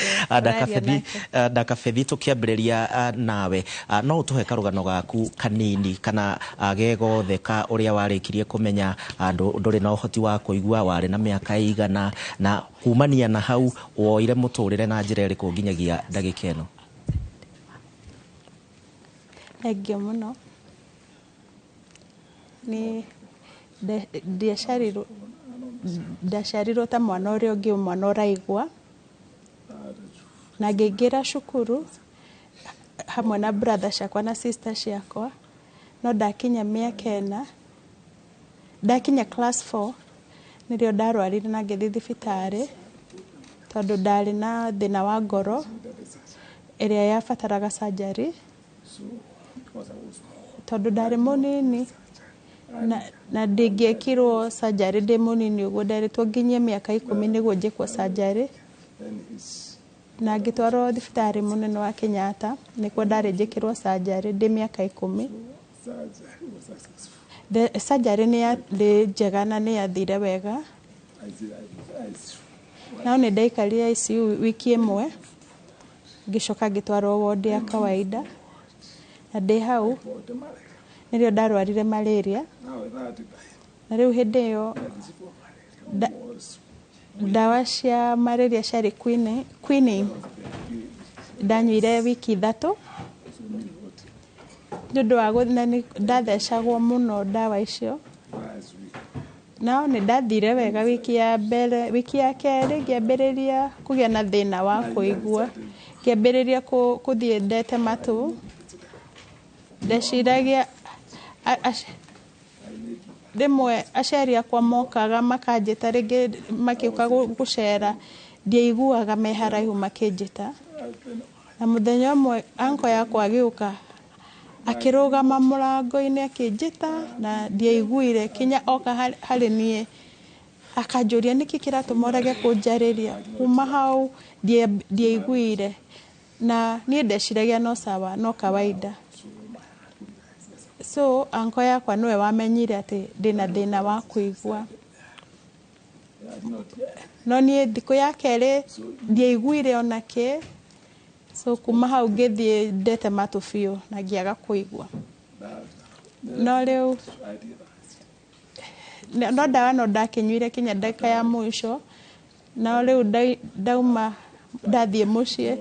ndakafethi tukiambiriria nawe no utuhe karugano gaku kanini kana gegothe ka uria warikirie kumenya nduri na uhoti wa kuigua wari na miaka igana na kumania na hau woire muturire na njira iriku nginyagia ndagika eno. Thank you muno. Ni ndaciarirwo ta mwana ũrĩa ũngĩ mwana ũraigua na ngĩingĩra cukuru hamwe na brother ciakwa na sister ciakwa no ndakinya mĩaka ĩna ndakinya class 4 nĩrĩo ndarwarire na ngĩthiĩ thibitarĩ tondũ ndarĩ na thĩna wa ngoro ĩrĩa yabataraga surgery tondũ ndarĩ mũnini na ndingĩekirwo surgery ndĩ mũnini ũguo nderitwo nginyie mĩaka 10 nĩguo njĩkwo surgery na ngĩtwarwo thibitarĩ mũnene wa Kenyatta nĩkuo ndarĩ njĩkirwo surgery ndĩ mĩaka 10. Surgery nĩ njega na nĩ yathire wega no nĩ ndaikarire ICU wiki ĩmwe ngĩcoka ngĩtwarwo ward ya kawaida na ndĩ hau nĩrĩo ndarwarire malaria na rĩu hĩndĩ ĩyo ndawa cia malaria ciarĩ quinine ndanyuire wiki 3 nĩũndũ wa ndathecagwo mũno ndawa icio no nĩ ndathire wega wiki ya mbere. Wiki ya kerĩ ngĩambĩrĩria kũgĩa na thĩna wa kũigua ngĩambĩrĩria gũthiĩ ndete matũ ndeciragia rĩmwe aciari akwa mokaga makanjĩta rĩngĩ makĩũka gũcera ndiaiguaga me haraihu makĩnjĩta na mũthenya ũmwe anko yakwa agĩũka akĩrũgama mũrango-inĩ akĩnjĩta na ndiaiguire kinya oka harĩ niĩ akanjũria nĩkĩ kĩratũma ũrege kũnjarĩria kuma hau ndiaiguire na niĩ ndeciragia no sawa no kawaida. So anko yakwa nĩwe wamenyire atĩ ndĩna thĩna wa kũigua no niĩ thikũ ya kerĩ ndiaiguire ona kĩ so kuma hau ngĩthiĩ ndete matũ biũ na ngĩaga kũigua no rĩu no ndawa no ndakĩnyuire kinya ndagĩka ya mũico no rĩu ndauma ndathiĩ mũciĩ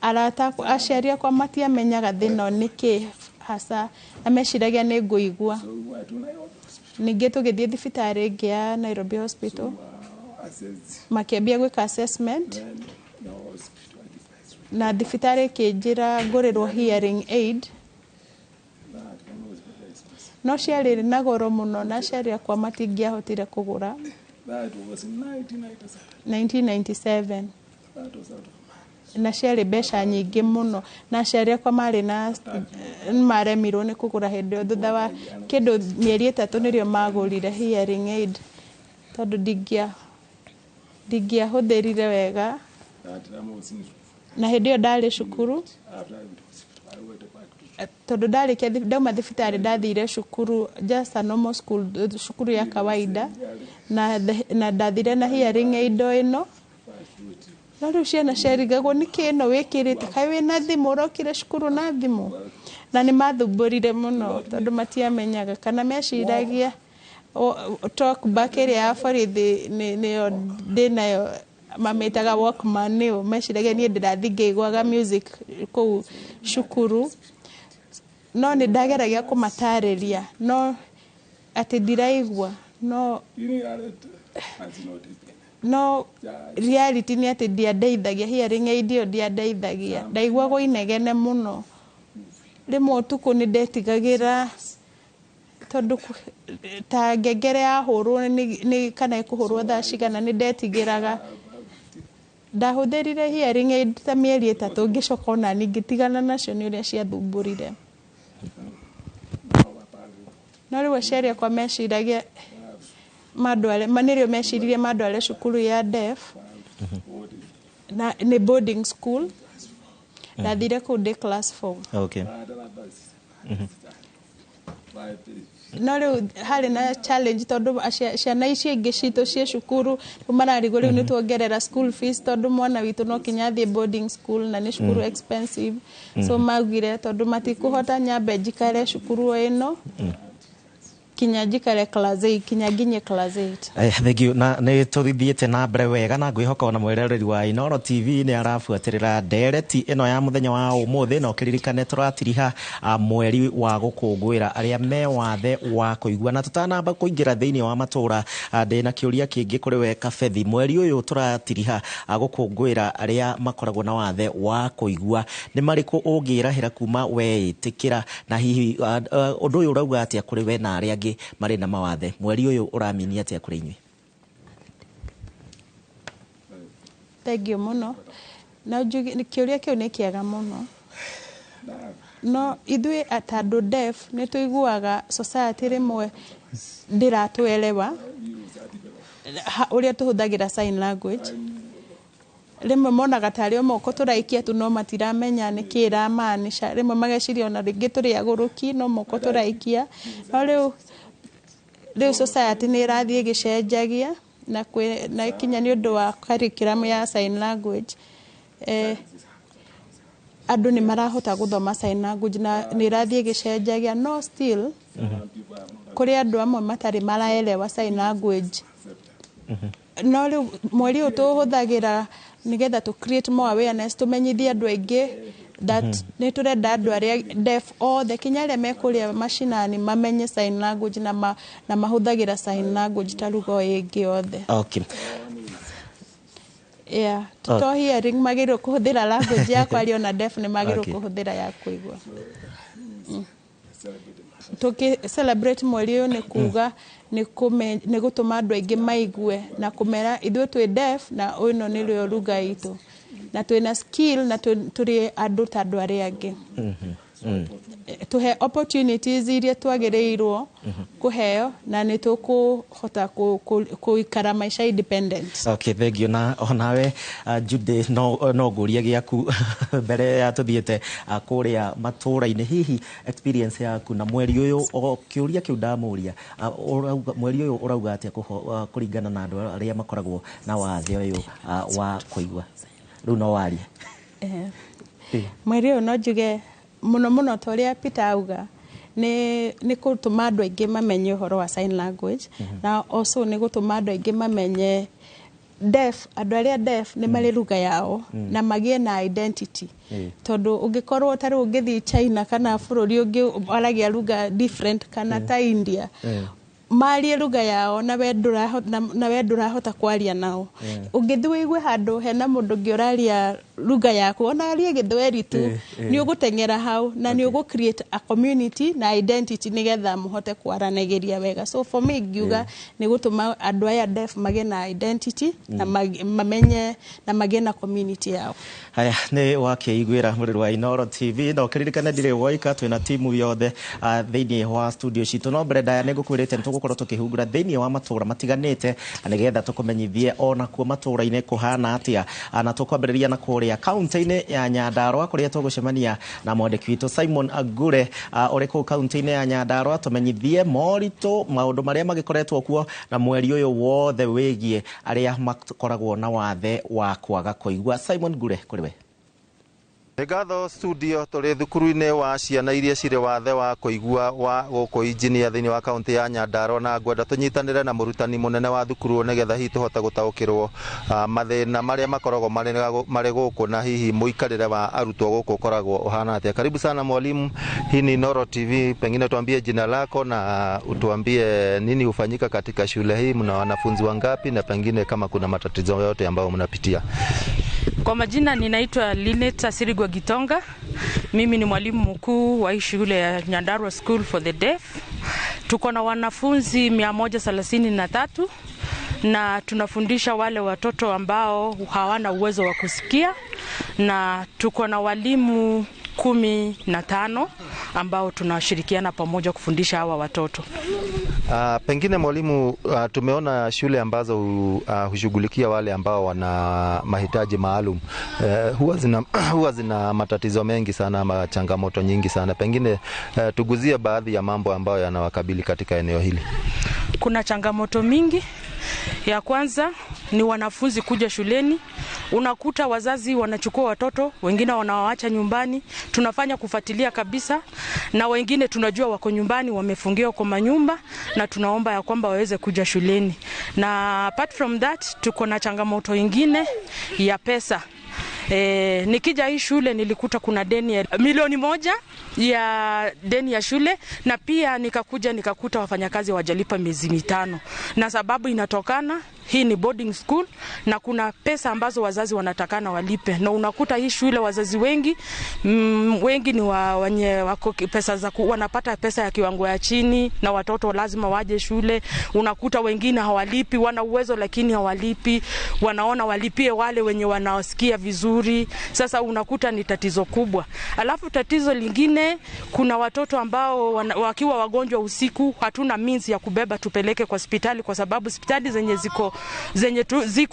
arata aciari akwa matiamenyaga thĩna nĩkĩ hasa ameciragia nĩ ngũigua ningĩ tũgĩthiĩ thibitarĩ ĩngĩ ya Nairobi Hospital makĩambia gwĩka assessment na thibitarĩ ĩkĩnjĩra ngũrĩrwo hearing aid no ciarĩ na goro mũno na aciari akwa matingĩahotire kũgũra. 1997 na ciarĩ mbeca nyingĩ mũno na aciari akwa maremirwo nĩ kũgũra hĩndĩ ĩyo thutha wa kĩndũ mĩeri 3 nĩrĩo magũrire hearing aid tondũ ndingĩahũthĩrire wega na hĩndĩ ĩyo ndarĩ cukuru tondũ ndarĩkia ndauma thibitarĩ ndathire cukuru just a normal school cukuru ya kawaida na ndathire na hearing aid ĩno no rĩu ciana ciarigagwo nĩkĩ ĩno wĩkĩrĩte kaĩ wĩna thimũ ũrokire cukuru na thimũ na nĩ mathumbũrire mũno tondũ matiamenyaga kana meciragia talk back ĩrĩa ya borithi nĩyo ndĩnayo mamĩtaga Walkman nĩyo meciragia niĩ ndĩrathiĩ ngĩiguaga music kũu cukuru no nĩ ndageragia kũmatarĩria no atĩ ndiraigua no reality nĩ atĩ ndiandeithagia hearing aid ĩyo ndiandeithagia ndaiguagwo inegene mũno rĩmwe ũtukũ nĩ ndetigagĩra tondũ ta ngengere yahũrwo nĩ kana ĩkũhũrwo thaa cigana nĩ ndetigĩraga ndahũthĩrire hearing aid ta mĩeri 3 ngĩcoka ona ngĩtigana nacio nĩ ũrĩa ciathumbũrire no rĩu aciari akwa meciragia nĩrĩo meciririe mandware cukuru ya deaf na nĩ boarding school ndathire kũu ndĩ class 4. Okay. no rĩu harĩ na challenge tondũ ciana ici ingĩ citũ cia cukuru mararigwo rĩu nĩ tuongerera school fees tondũ mwana witũ no kinya thiĩ boarding school na nĩ cukuru expensive so maugire tondũ matikũhota nyambe njikare cukuru ĩno kinya njikare class 8 kinya nginye class 8. Thank you. Na nĩ tũthiĩte na mbere wega na ngwĩhoka na mwĩroreri wa Inooro TV nĩ arabuatĩrĩra ndereti ĩno ya mũthenya wa ũmũthĩ na ũkĩririkane tũratiriha mweri wa gũkũngũĩra arĩa me wathe wa kũigua na tũtanamba kũingĩra thĩinĩ wa matũra ndĩ na kĩũria kĩngĩ kũrĩ we Kabethi. Mweri ũyũ tũratiriha gũkũngũĩra arĩa makoragwo na wathe wa kũigua nĩ marĩkũ ũngĩrahĩra kuma weĩtĩkĩra na hihi ũndũ ũyũ ũrauga atĩa kũrĩ we na arĩa angĩ marĩ na mawathe mweri ũyũ ũraminia atĩa kũrĩ inyuĩ? Thank you muno. Na kĩũria kĩu nĩ kĩega mũno. No ithuĩ atandũ deaf nĩ tũiguaga society rĩmwe ndiratũelewa ũrĩa tũhũthagĩra sign language. Rĩmwe monaga tarĩ o moko tũraikia tu no matiramenya nĩ kĩ ĩramaanisha. Rĩmwe mageciria ona rĩngĩ tũrĩ agũrũki no moko tũraikia. No rĩu society nĩ ĩrathiĩ gĩcenjagia na kinya nĩ ũndũ wa curriculum ya sign language. Andũ nĩ marahota gũthoma sign language na nĩ ĩrathiĩ gĩcenjagia no still kũrĩ andũ amwe matarĩ maraelewa sign language. No rĩu mweri ũyũ tũhũthagĩra nigetha to create more awareness tumenyithie andũ aingĩ that nĩ tũrenda andũ arĩa deaf othe kinya arĩa mekũrĩa mashinani mamenye sign language na mahũthagĩra sign language ta lugha ĩngĩ othe. Okay. Yeah, to hearing magĩrĩirwo kũhũthĩra language ya kwaria na deaf nĩ magĩrĩirwo kũhũthĩra ya kũigua. Tũkĩ celebrate mweri ũyũ nĩ kuga nĩ gũtũma andũ aingĩ maigue na kũmera ithuĩ twĩ deaf na ĩno nĩ rĩo lugha itũ na twĩna skill na tũrĩ andũ ta andũ arĩa angĩ. Tuhe opportunities iria twagĩrĩirwo kuheo na nĩ tũkũhota kuikara maisha independent. Okay, thank you. Na onawe Judy no ngũria gĩaku mbere ya tũthiĩte kũrĩa matũra-inĩ hihi experience yaku na mweri ũyũ o kĩũria kĩu ndamũria mweri ũyũ ũrauga atĩa kũringana na andũ arĩa makoragwo na wathe ũyũ wa kũigua rĩu no warie? Mweri ũyũ no njuge mũno ta ũrĩa Peter auga nĩ gũtũma andũ aingĩ mamenye ũhoro wa sign language na also nĩ gũtũma andũ aingĩ mamenye deaf andũ arĩa deaf nĩ marĩ lugha yao na magĩe na identity. Tondũ ũngĩkorwo tarĩ ũngĩthiĩ China kana bũrũri ũngĩ aragia lugha different kana ta India marie lugha yao na we ndũrahota kwaria nao. Ũngĩthiĩ wĩigue handũ hena mũndũ ũngĩ ũraria lugha yaku ona arie Gĩthweri tu nĩ ũgũteng'era hau na nĩ ũgũ create a community na identity nigetha mũhote kwaranagĩria wega. So for me ngiuga nĩ gũtũma andũ aya deaf magĩe na identity na mamenye na magĩe na community yao. Haya nĩ wakĩiguĩra mũrĩru wa Inooro TV na ũkĩririkane ndirĩ woika twĩna timu yothe thĩinĩ wa studio citũ no mbere ndaya nĩ ngũkwĩrĩte nĩ tũgũkorwo tũkĩhungura thĩinĩ wa matũra matiganĩte nĩgetha tũkũmenyithie ona kuo matũra-inĩ kũhana atĩa na tũkwambĩrĩria na kũrĩa kaunti-inĩ ya Nyandarua kũrĩa tũgũcemania na mwandĩki witũ Simon Agure ũrĩ kũu kaunti-inĩ ya Nyandarua tũmenyithie moritũ maũndũ marĩa magĩkoretwo kuo na mweri ũyũ wothe wĩgiĩ arĩa makoragwo na wathe wa kwaga kũigua. Simon Agure kũrĩ we. Ngatho studio tũrĩ thukuru-inĩ wa ciana iria cirĩ wathe wa kũigua wa gũkũ injinia thĩinĩ wa kaunti ya Nyandarua na ngwenda tũnyitanĩre na mũrutani mũnene wa thukuru nĩgetha hihi tũhote gũtaũkĩrwo mathĩna marĩa makoragwo marĩ gũkũ na hihi mũikarĩre wa arutwo gũkũ ũkoragwo ũhana atĩa. Karibu sana mwalimu, hii ni Inooro TV, pengine tuambie jina lako na utuambie nini hufanyika katika shule hii, mna wanafunzi wangapi na pengine kama kuna matatizo yote ambayo mnapitia. Kwa majina ninaitwa Linet Asirigwa Gitonga. Mimi ni mwalimu mkuu wa shule ya Nyandarua School for the Deaf. Tuko na wanafunzi 133 na tunafundisha wale watoto ambao hawana uwezo wa kusikia na tuko na walimu 15 ambao tunashirikiana pamoja kufundisha hawa watoto. Pengine mwalimu, tumeona shule ambazo hushughulikia wale ambao wana mahitaji maalum huwa zina matatizo mengi sana ama changamoto nyingi sana. Pengine tuguzie baadhi ya mambo ambayo yanawakabili katika eneo hili. Kuna changamoto mingi. Ya kwanza ni wanafunzi kuja shuleni. Unakuta wazazi wanachukua watoto, wengine wanawaacha nyumbani. Tunafanya kufuatilia kabisa, na wengine tunajua wako nyumbani wamefungiwa kwa manyumba, na tunaomba ya kwamba waweze kuja shuleni. Na apart from that, tuko na changamoto ingine ya pesa. Nikija hii shule nilikuta kuna deni ya milioni 1 ya deni ya shule, na pia nikakuta wafanyakazi wajalipa miezi 5, na sababu inatokana hii ni boarding school na kuna pesa ambazo wazazi wanatakana walipe, na unakuta hii shule wazazi wengi ni wenye wako pesa za wanapata pesa ya kiwango ya chini, na watoto lazima waje shule. Unakuta wengine hawalipi, wana uwezo lakini hawalipi, wanaona walipie wale wenye wanaosikia vizuri. Sasa unakuta ni tatizo kubwa. Alafu tatizo lingine, kuna watoto ambao wakiwa wagonjwa usiku hatuna means ya kubeba tupeleke kwa hospitali, kwa sababu hospitali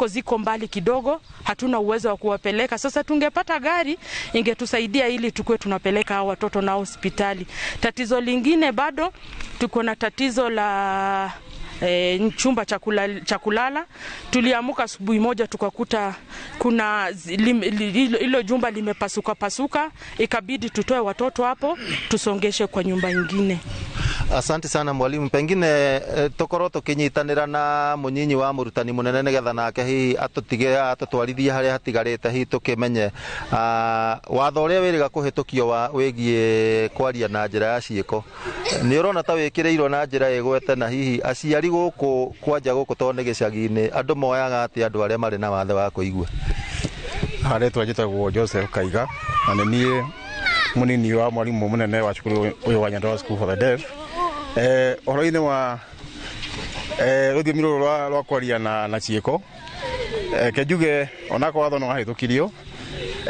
ziko mbali kidogo, hatuna uwezo wa kuwapeleka. Sasa tungepata gari ingetusaidia ili tukue tunapeleka hao watoto na hospitali. Tatizo lingine bado tuko na tatizo la chumba cha kulala. Tuliamuka asubuhi moja tukakuta kuna hilo jumba limepasuka, ikabidi tutoe watoto hapo tusongeshe kwa nyumba nyingine. Asante sana mwalimu. Pengine tokoro tukinyitanira na munyinyi wa murutani munene nigetha nake hi atutwarithia haria hatigarite hi tukimenye watho uria wiriga kuhitukio wigie kwaria na njira ya ciiko. Ni urona ta wikireirwo na njira igwete, na hihi aciari guku kwanja guku tone gicagi-ini andu moyaga ati andu aria mari na wathe wa kuigua. Haretwa njitagwo Joseph Kaiga, na nie munini wa mwalimu munene wa cukuru uyu wa Nyandarua School for the Deaf. Horo-ini wa rũthiomi rũrũ rwa kwaria na ciĩko, kenjuge onako watho no wahĩtũkirio,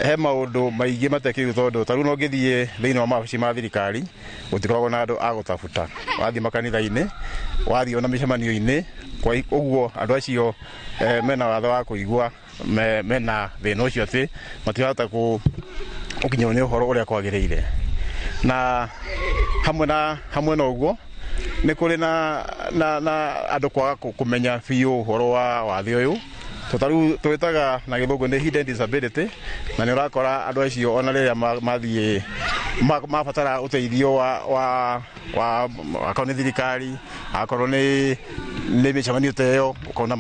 he maũndũ maingĩ matekĩrĩu, tondũ tarĩu no ngĩthiĩ thĩinĩ wa mawabici ma thirikari gũtikoragwo na andũ a gũtabuta. Wathiĩ makanitha-inĩ, wathiĩ ona mĩcemanio-inĩ, kwa ũguo andũ acio mena watho wa kũigua mena thĩna ũcio atĩ matirahota gũkinyĩrwo nĩ ũhoro ũrĩa kwagĩrĩire. Na hamwe na ũguo nĩ kũrĩ na andũ kwaga kũmenya biũ ũhoro wa wathe ũyũ. Tũtarĩu twĩtaga na gĩthũngũ nĩ hidden disability, na nĩ ũrakora andũ acio ona rĩrĩa mathiĩ mabatara ũteithio wa akorwo nĩ thirikari, akorwo nĩ mĩcemanio ta ĩyo, ũkona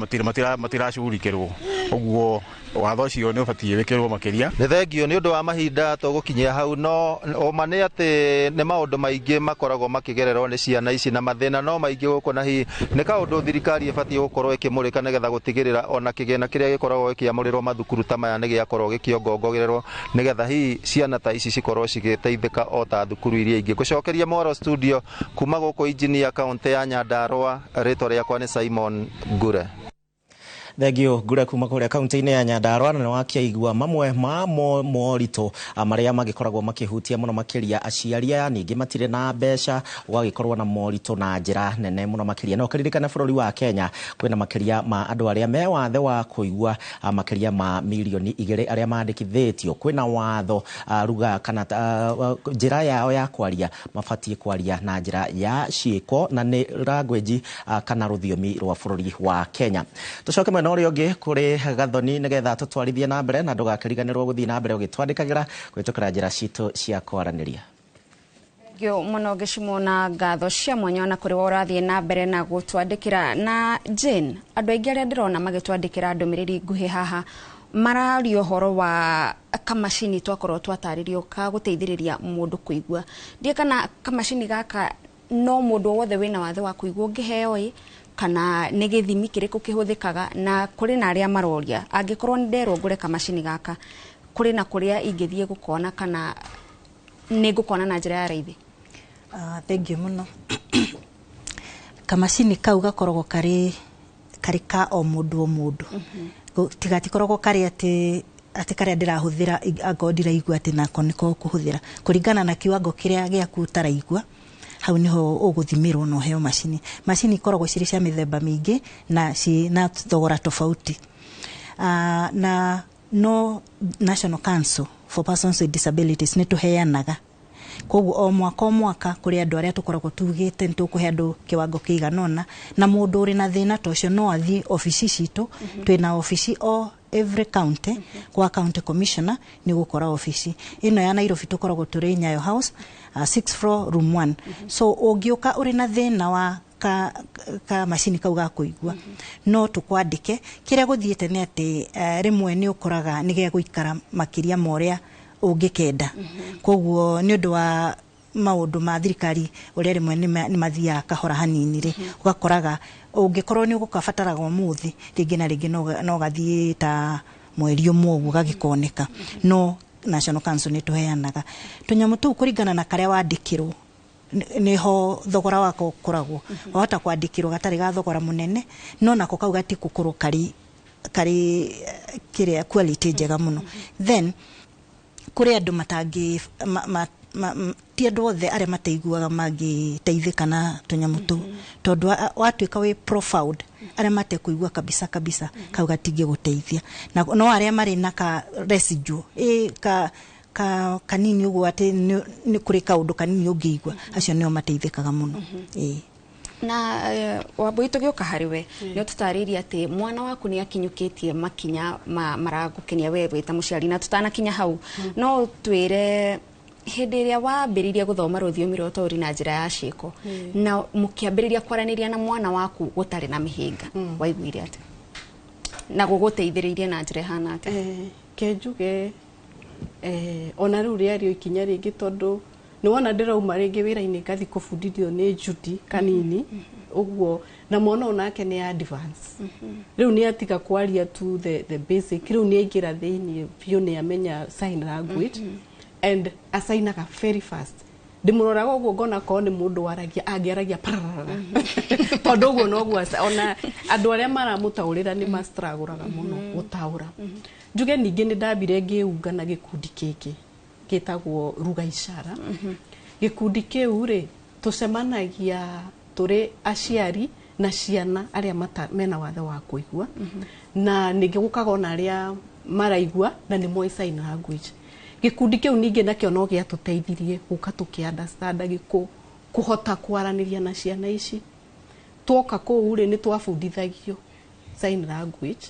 matiracugurikĩrwo. Ũguo watho ũcio nĩ ũbatiĩ wĩkĩrwo makĩria. Nĩ thengio nĩ ũndũ wa mahinda tũgũkinyia hau, no oma nĩ atĩ nĩ maũndũ maingĩ makoragwo makĩgererwo nĩ ciana ici, na mathĩna no maingĩ gũkũ, na hihi nĩ kaũndũ thirikari ĩbatiĩ gũkorwo ĩkĩmũrĩka nĩgetha gũtigĩrĩra ona kĩgĩna kĩrĩa gĩkoragwo gĩkĩamũrĩrwo mathukuru ta maya nĩ gĩakorwo gĩkĩongongererwo nĩgetha hihi ciana ta ici cikorwo cigĩteithĩka o ta thukuru iria ingĩ. Gũcokeria Moro Studio kuma gũkũ Injinia kaunti ya Nyandarua, rĩtwa rĩakwa nĩ Simon Ngure. Thegio Ngure kuma kuria kaunti-ini ya Nyandarua, na wakiaigua mamwe ma moritũ maria magikoragwo makihutia muno makiria aciari aya ningi matire na mbeca, ugagikorwo na moritũ na njira nene muno makiria. No karirikana bũrũri wa Kenya kwina makiria ma andu aria me wathe wa kuigua makiria ma milioni 2 aria mandikithitio. Kwina watho ruga kana njira yao ya kwaria mabatie kwaria na njira ya ciĩko na ni language kana rũthiomi rwa bũrũri wa Kenya. Tucoke mwena ũrĩa ũngĩ kũrĩ Gathoni nĩgetha tũtwarithie na mbere na ndũgakĩriganĩrwo gũthiĩ na mbere ũgĩtwandĩkagĩra kũhĩtũkĩra njĩra citũ cia kwaranĩria. Gyo muno gĩcimo na ngatho cia mwanya na kũrĩ ũrathiĩ na mbere na gũtwandĩkĩra. Na Jane, andũ aingĩ arĩa ndĩrona magĩtwandĩkĩra ndũmĩrĩri nguhĩ haha marario horo wa kamacini twakorwo twatarĩrio ka gũteithĩrĩria mũndũ kũigua. Ndiye kana kamacini gaka no mũndũ wothe wĩna wathe wa kũigua ũngĩheo kana nĩ gĩthimi kĩrĩkũ kĩhũthĩkaga, na kũrĩ na arĩa maroria angĩkorwo nderwo ngũre kamacini gaka kũrĩ na kũrĩa ingĩthiĩ gũkona kana nĩ ngũkona na njĩra ya raithi? Thank you muno. Kamacini kau gakoragwo karĩ ka o mũndũ o mũndũ. Tigatikoragwo karĩ atĩ karĩa ndĩrahũthĩra angĩkorwo ndiraigua atĩ nako nĩko kũhũthĩra kũringana na kiwango kĩrĩa gĩaku ũtaraigua. hau niho ũgũthimirwo no heo macini ikoragwo cirĩ cia mĩthemba mĩingĩ na na thogora tofauti. Na no National Council for Persons with Disabilities nĩ tũheanaga. Koguo o mwaka kũrĩ andũ arĩa tũkoragwo tugĩte nĩ tũkũhe andũ kĩwango kĩiganona, na mũndũ ũrĩ na thĩna ta ũcio no athiĩ ofici citũ. Twĩna ofici o every county, kwa county commissioner ni gukora ofici. Ino ya Nairobi tukoragwo turi Nyayo House, 6th floor room 1. So ũngĩũka ũrĩ na thĩna wa ka macini kau ga kũigua no tukwandike. Kĩrĩa gũthiĩte nĩ atĩ rĩmwe nĩ ũkoraga nĩ gĩa gũikara makĩria moria ũngĩkenda. Koguo nĩ ũndũ wa maũndũ ma thirikari ũrĩa rĩmwe nĩ mathiaga kahora hanini rĩ, ũgakoraga ũngĩkorwo nĩ ũgũkabataraga ũmũthĩ rĩngĩ na rĩngĩ no gathiĩ ta mweri ũmwe ũguo gagĩkoneka. No National Council nĩ tũheanaga tũnyamũ tũu kũringana na karĩa wandĩkĩrwo niho thogora wako ũkoragwo. Wahota kwandĩkĩrwo gatarĩ ga thogora mũnene, no nako kau gatigũkorwo kari kĩrĩa quality njega mũno. Then kũrĩ andũ matangi ti andũ othe arĩa mateiguaga mangĩteithĩka na tũnyamũ tũu, tondũ watuĩka wĩ profound arĩa matekũigua kabisa kau gatingĩgũteithia. Na no arĩa marĩ na ka residue kanini ũguo atĩ nĩ kũrĩ kaũndũ kanini ũngĩigua, acio nĩo mateithĩkaga mũno. Na Wambui tũgĩũka harĩ we nĩ ũtũtarĩirie atĩ mwana waku nĩ akinyũkĩtie makinya maragũkenia we wĩ ta mũciari, na tũtanakinya hau no twĩre hĩndĩ ĩrĩa wambĩrĩirie gũthoma rũthiomi rwa ũtaũri na njĩra ya ciĩko na mũkĩambĩrĩria kwaranĩria na mwana waku gũtarĩ na mĩhĩnga, waiguire atĩ na gũgũteithĩrĩirie na njĩra hana atĩ? Kenjuge ona rĩu rĩarĩ ikinya rĩngĩ, tondũ nĩ wona ndĩrauma rĩngĩ wĩra-inĩ ngathi kũbundithio nĩ Judy kanini ũguo, na mwana onake nĩ advance. Rĩu nĩ atiga kwaria tu the basic, rĩu nĩ aingĩra thĩiniĩ biũ nĩ amenya sign language and asainaga very fast. Ndĩmũroraga ũguo ngona ko nĩ mũndũ waragia angĩaragia pararara tondũ ũguo noguo ona andũ arĩa maramũtaũrĩra nĩ mastragũraga mũno gũtaũra. Njuge ningĩ nĩ ndambire ngĩunga na gĩkundi kĩngĩ gĩtagwo Ruga Ishara. Gĩkundi kĩu rĩ tũcemanagia tũrĩ aciari na ciana arĩa mena wathe wa kũigua, na ningĩ gũkaga ona arĩa maraigua na nĩ moĩ sign language. Gĩkundi kĩu ningĩ nakĩo no gĩatũteithirie gũka tũkĩunderstand kũhota kwaranĩria na ciana ici. Tuoka kũu rĩ nĩ twabundithagio sign language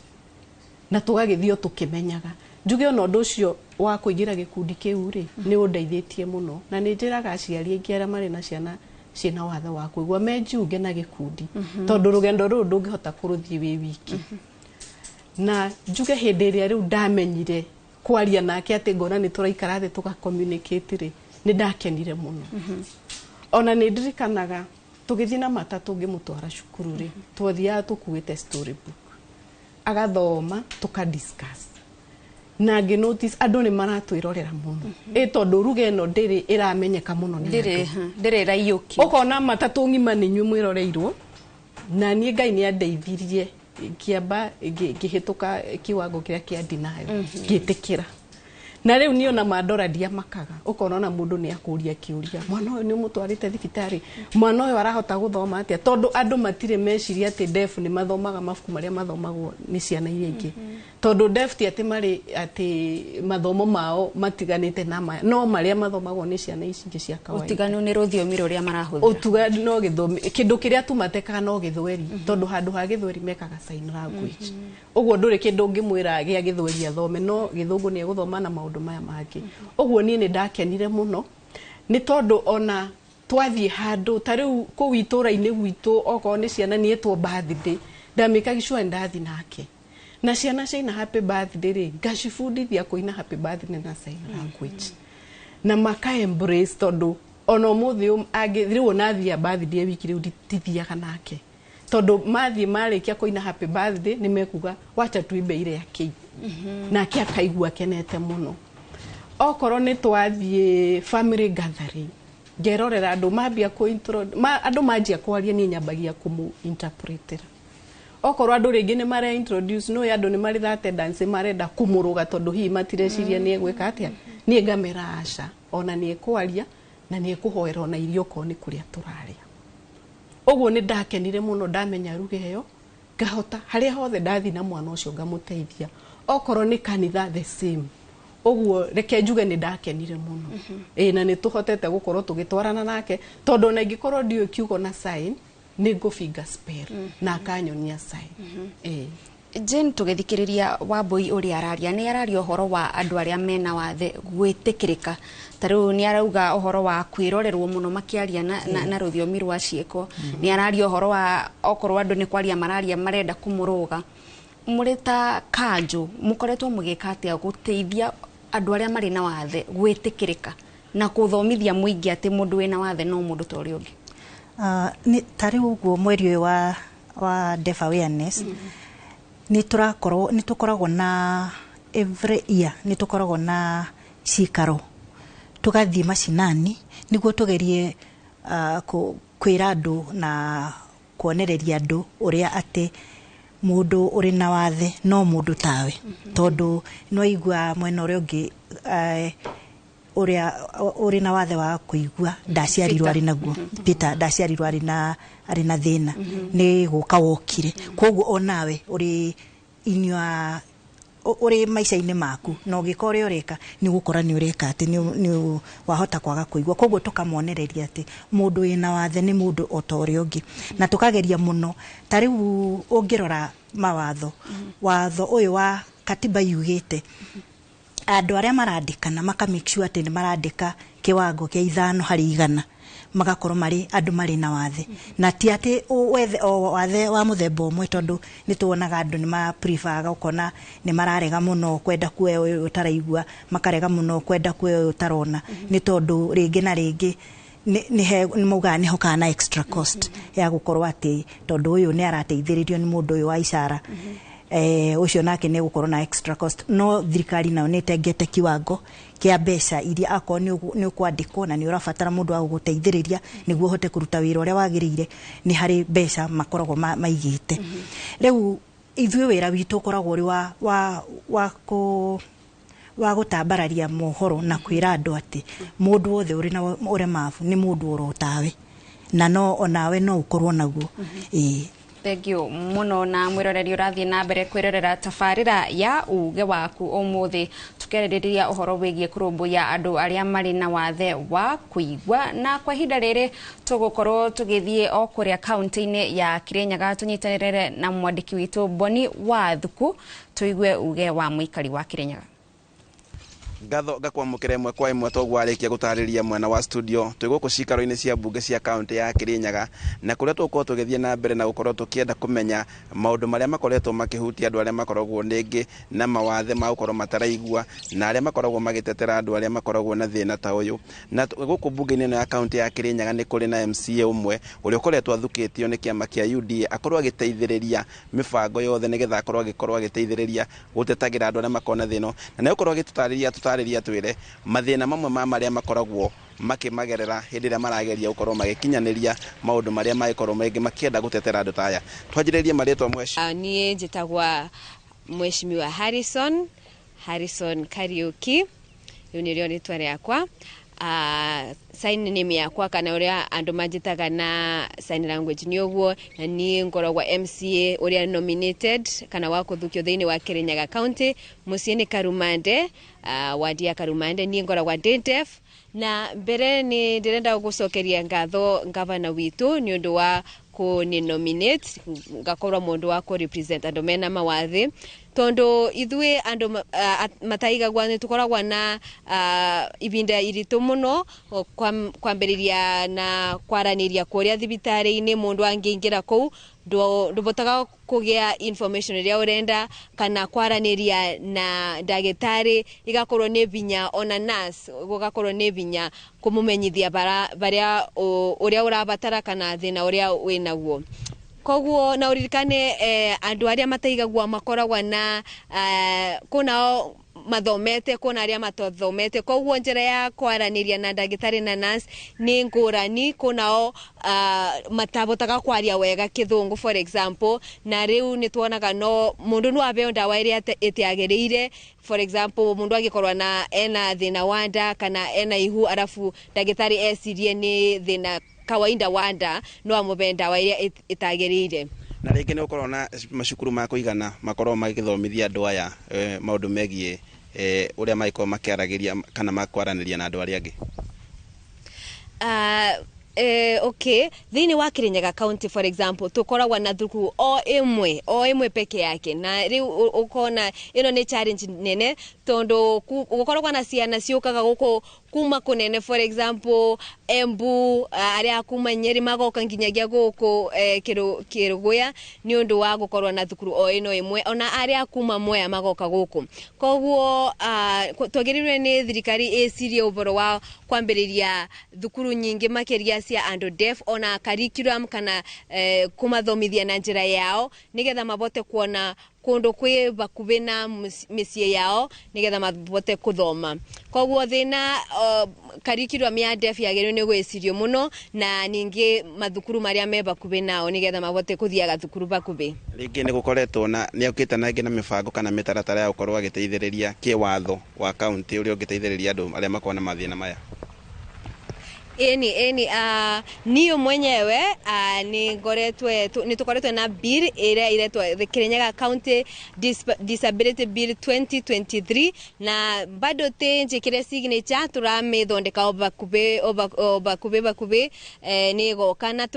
na tũgagĩthio tũkĩmenyaga. Njuge ona ũndũ ũcio wa kũingĩra gĩkundi kĩu rĩ nĩ ũndeithĩtie mũno, na nĩ njĩraga aciari aingĩ arĩa marĩ na ciana ciĩna wathe wa kũigua menjiunge na gĩkundi, tondũ rũgendo rũrũ ndũngĩhota kũrũthiĩ wĩ wiki. Na njuge hĩndĩ ĩrĩa rĩu ndamenyire kwaria nake atĩ ngona nĩ tũraikara thĩ tũga-communicate rĩ nĩ ndakenire mũno. Ona nĩ ndirikanaga tũgĩthiĩ na matatũ ngĩmũtwara cukuru rĩ twathiaga tũkuĩte storybook agathoma tũka-discuss, na ngĩ notice andũ nĩ maratwĩrorera mũno tondũ ruga ĩno ndĩrĩ ĩramenyeka mũno nĩ andũ, ndĩrĩ raiyũki. Ũkona matatũ ng'ima nĩ inyuĩ mwĩroreirwo, na niĩ Ngai nĩ andeithirie ngĩamba ngĩhĩtũka kiwango kĩrĩa kĩa denial ngĩtĩkĩra. Na rĩu niĩ ona mandora ndiamakaga, ũkona ona mũndũ nĩ akũria kĩũria, mwana ũyũ nĩ mũtwarĩte thibitarĩ, mwana ũyũ arahota gũthoma atĩa, tondũ andũ matirĩ meciria atĩ deaf nĩ mathomaga mabuku marĩa mathomagwo nĩ ciana iria ingĩ, tondũ deaf ti atĩ marĩ atĩ mathomo mao matiganĩte na maya, no marĩa mathomagwo nĩ ciana ici ingĩ cia kawaida. Ũtiganu nĩ rũthiomi rũrĩa marahũthĩra. Ũtiganu no gĩthomi, kĩndũ kĩrĩa tu matekaga no gĩthweri, tondũ handũ ha gĩthweri mekaga sign language. Ũguo ndũrĩ kĩndũ ũngĩmwĩra gĩa gĩthweri athome, no gĩthũngũ nĩ egũthoma na maũndũ maya mangĩ. Ũguo niĩ nĩ ndakenire mũno, nĩ tondũ ona twathiĩ handũ ta rĩu kũu itũũra-inĩ gwitũ okorwo nĩ ciana nĩ etwo birthday, ndamĩkaga sure ndathi nake, na ciana ciina happy birthday rĩ ngacibundithia kũina happy birthday na sign language, na maka embrace, tondũ ona ũmũthĩ angĩthirwo nathia birthday wiki rĩu ndithiaga nake, tondũ mathiĩ marĩkia kũina happy birthday nĩ mekuga wacha tuimbe ile ya kei, nake akaigua akenete mũno. Okorwo nĩ twathiĩ family gathering ngerorera andũ mambia andũ manjia kwaria niĩ nyambagia kũmũ-interpretera. Okorwo andũ rĩngĩ nĩ mare-introduce no andũ nĩ marĩ attendance marenda kũmũrũga tondũ hihi matireciria nĩ egwĩka atĩa, niĩ ngamera aca ona nĩ ekwaria na nĩ ekuhoera na irio ko nĩ kuria turaria. Oguo nĩ ndakenire muno ndamenya ruga ĩyo, ngahota haria hothe ndathi na mwana ũcio ngamuteithia. Okorwo nĩ kanitha the same. Oguo reke njuge nĩ ndakenire muno. Na nĩ tuhotete gukorwo tugitwarana nake tondu na ingĩkorwo ndio kiugo na sign nĩ ngũbinga spell na akanyonia sign. Jane tugithikiriria Wambui uria araria ni araria uhoro wa andu aria mena wathe gwitikirika. Taru ni arauga uhoro wa kwirorerwo muno makiaria na ruthiomi rwa cieko. Ni araria uhoro wa okorwo andu ni kwaria mararia marenda kumuruga. Murita kanju mukoretwo mugika atia guteithia andu aria mari na wathe gwitikirika na kuthomithia muingi ati mundu wina wathe no mundu tori ungi? Ni tari uguo mweri wa deaf awareness ni tukoragwo na every year ni tukoragwo na cikaro tugathie macinani niguo tugerie kwira andu na kuonereria andu uria ati mundu uri na wathe no mundu tawe tondu no igua mwena uria ungi uria uri na wathe wa kuigua ndaciarirwo ari naguo Peter ndaciarirwo ari na thina ni guka wokire koguo onawe uri inywa uri maica-ini maku no gikore ureka ni gukora ni ureka ati ni wahota kwaga kuigua koguo tukamonereria ati mundu ina wathe ni mundu otori ungi na tukageria muno tariu ungirora mawatho watho uyu wa katiba yugite andu aria marandikana maka make sure ati ni marandika kiwango kia 5 hari 100 magakorwo mari andu mari na wathe na ti ati wathe wa muthemba umwe tondu ni tuonaga andu ni ma prefer ukona ni mararega muno kwenda kuoya uyu utaraigua makarega muno kwenda kuoya uyu utarona ni tondu ringi na ringi ni muga ni hokana extra cost ya gukorwo ati tondu uyu ni arateithiririo ni mundu uyu wa ishara ucio nake ne gukorwo na extra cost no thirikari nao ni tengete kiwango kia mbeca iria akoo ni ukwandikwo na ni urabatara mundu wa guteithiriria niguo hote kuruta wira uria wagirire ni hari mbeca makoragwo maigite riu ithuĩ wira witu koragwo ri wa gutambararia mohoro na kwira andu ati mundu wothe uri na uremavu ni mundu urotawe na no onawe no ukorwo naguo. Thank you muno na mwiroreri urathie na mbere kwirorera tafarira ya uge waku umuthi tukereriria uhoro wigie kurumbuya andu aria mari na wathe wa kuigua na kwa hinda riri tugukorwo tugithie o kuria county-ini ya Kirinyaga tunyitanirire na mwandiki witu Boni Wathuku tuigue uge wa muikari wa Kirinyaga. Ngatho ngakwamukire imwe kwa imwe toguo arikia gutariria mwena wa studio twiguku cikaro-ini cia bunge cia county ya Kirinyaga na kuria tukorwo tugithie na mbere na gukorwo tukienda kumenya maundu maria makoretwo makihutia andu aria makoragwo ningi na mawathe ma gukorwo mataraigua na aria makoragwo magitetera andu aria makoragwo na thina ta uyu na guku bunge-ini ya county ya Kirinyaga ni kuri na MCA umwe uria ukoretwo athukitio ni kiama kia UDA akorwo agiteithiriria mibango yothe nigetha akorwo agiteithiriria gutetagira andu aria makona thino na ni gukorwo agitutariria twire mathina mamwe ma maria makoragwo makimagerera hindi ria marageria gukorwo magikinyaniria maundu maria magikorwo makienda gutetera andu taya twanjiririe maritwa mweshi nie njitagwa Mheshimiwa Harrison Kariuki yunirio ritwa riakwa sign name yakwa kana uria andu manjitaga na sign language ni uguo na ni ngoragwa MCA uria nominated kana wa kuthukio thiini wa Kirinyaga County muciini Karumande wadi ya Karumande ni ngoragwa DEF na mbere ni ndirenda gucokeria ngatho ngavana witu ni undu wa ni nominate ngakorwa mundu wa ku represent andu mena mawathi tondu ithue andu mataigagwa ni tukoragwa na ibinda iritu muno kwambiriria na kwaraniria kuria thibitari-ini mundu angiingira kou ndubotaga kugia information iria urenda kana kwaraniria na ndagitari igakorwo ni binya ona nurse gugakorwo ni binya kumumenyithia baria uria urabatara kana thina uria winaguo koguo na uririkane andu aria mataigagwa makoragwa na kuna mathomete kuna aria matathomete koguo njira ya kwaraniria na ndagitari na nurse ni ngurani kunao matabotaga kwaria wega kithungu for example na riu ni tuonaga no mundu no abeo ndawa iria itiagirire for example mundu agikorwa na ena thina wanda kana ena ihu arafu ndagitari esirie ni thina kawaida wanda no amube ndawa iria itagirire na rĩngĩ nĩ ũkorwo na macukuru ma kũigana makorwo magĩthomithia andũ aya maũndũ megiĩ ũrĩa maiko makĩaragĩria kana makwaranĩria na andũ arĩa angĩ. Okay, thini wa Kirinyaga County for example tukoragwa na thukuru o imwe peke yake na riu ukona ino ni challenge nene tondo gukoragwa na ciana ciukaga guko kuma kunene for example Embu aria kuma Nyeri magoka nginyagia guko Kiruguya ni undu wa gukorwa na thukuru o ino imwe ona aria kuma Mwea magoka guko koguo twagirirwe ni thirikari ecirie uboro wa kwambiriria thukuru nyingi makeria cia andu deaf ona curriculum kana kumathomithia na njira yao nigetha mabote kuona kundu kwi bakuve na misie yao nigetha mabote kuthoma koguo thina curriculum ya deaf yagerio ni gwicirio muno na ningi mathukuru maria me bakuve nao nigetha mabote kuthiaga thukuru bakuve ringi ni gukoretwo na ni ukita na ingi na mibango kana mitaratara ya gukorwo agiteithiriria kiwatho wa county uri ugiteithiriria andu aria makona mathina maya niyo mwenyewe ni tukoretwe na bill area iletwa the Kirinyaga County Disability Bill 2023 na bado tenje kile signature turamithondeka obakuve ni goka na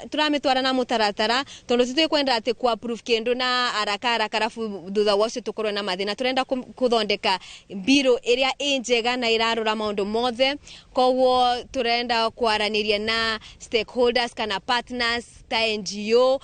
turamitwara na mutaratara tondo tutikwenda ati ku approve kendo na haraka rafu thutha wacio tukorwe na mathina turenda kuthondeka bill area injega na irarora maundu mothe koguo turenda kwaraniria na stakeholders kana partners ta NGO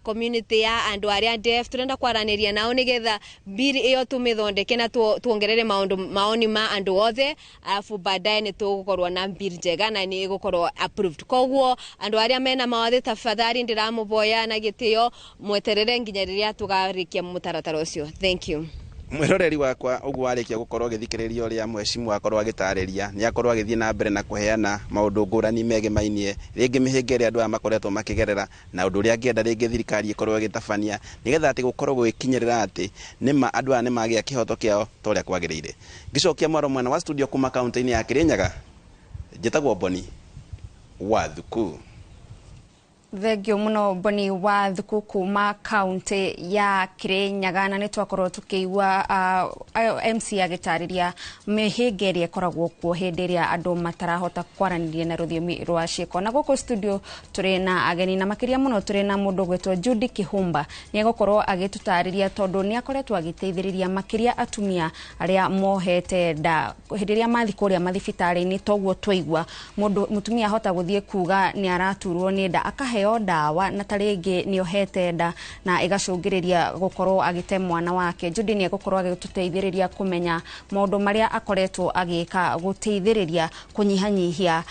community ya andu aria deaf turenda kwaraniria nao nigetha bill iyo tumithondeke na tuongerere maoni ma andu othe alafu baadaye ni tugukorwa na bill njega na ni gukorwa approved koguo andu aria mena mawathe tafadhali ndiramuboya na gitio mweterere nginya riria tugarikia mutaratara ucio. Thank you. Mwiroreri wakwa ugu warikia gukorwo githikiriria uria mwecimu akorwo agitariria ni akorwo agithie na mbere na kuheana maundu ngurani megemainie ringi mihingere andu makoretwo makigerera na undu uria angienda ringi thirikari ikorwo igitabania nigetha ati gukorwo gwikinyirira ati nima andu ane magia kihoto kiao toria kwagirire ngicokia mwaro mwena wa studio kuma county-ini ya Kirinyaga njitagwo Boni wa Thuku. Thegio muno Boni wa Thuku kuma county ya Kirinyaga na nitwakorwo tukiigua MC agitariria mihingeria koragwo kuo hindiria andu matarahota kwaraniria na ruthiomi rwa cieko na goko studio turi na ageni na makiria muno turi na mundu gwetwo Judy Kihumba ni gukorwo agitutariria tondu ni akoretwo agiteithiriria makiria atumia aria mohete nda hindiria mathi kuria mathibitari-ini toguo twaigua mundu mutumia hota guthie kuga ni araturwo ni nda akaheo dawa na taringi ni ohete nda na igacungiriria gukorwo agite mwana wake. Judy ni gukorwo agituteithiriria kumenya maundu maria akoretwo agika guteithiriria kunyihanyihia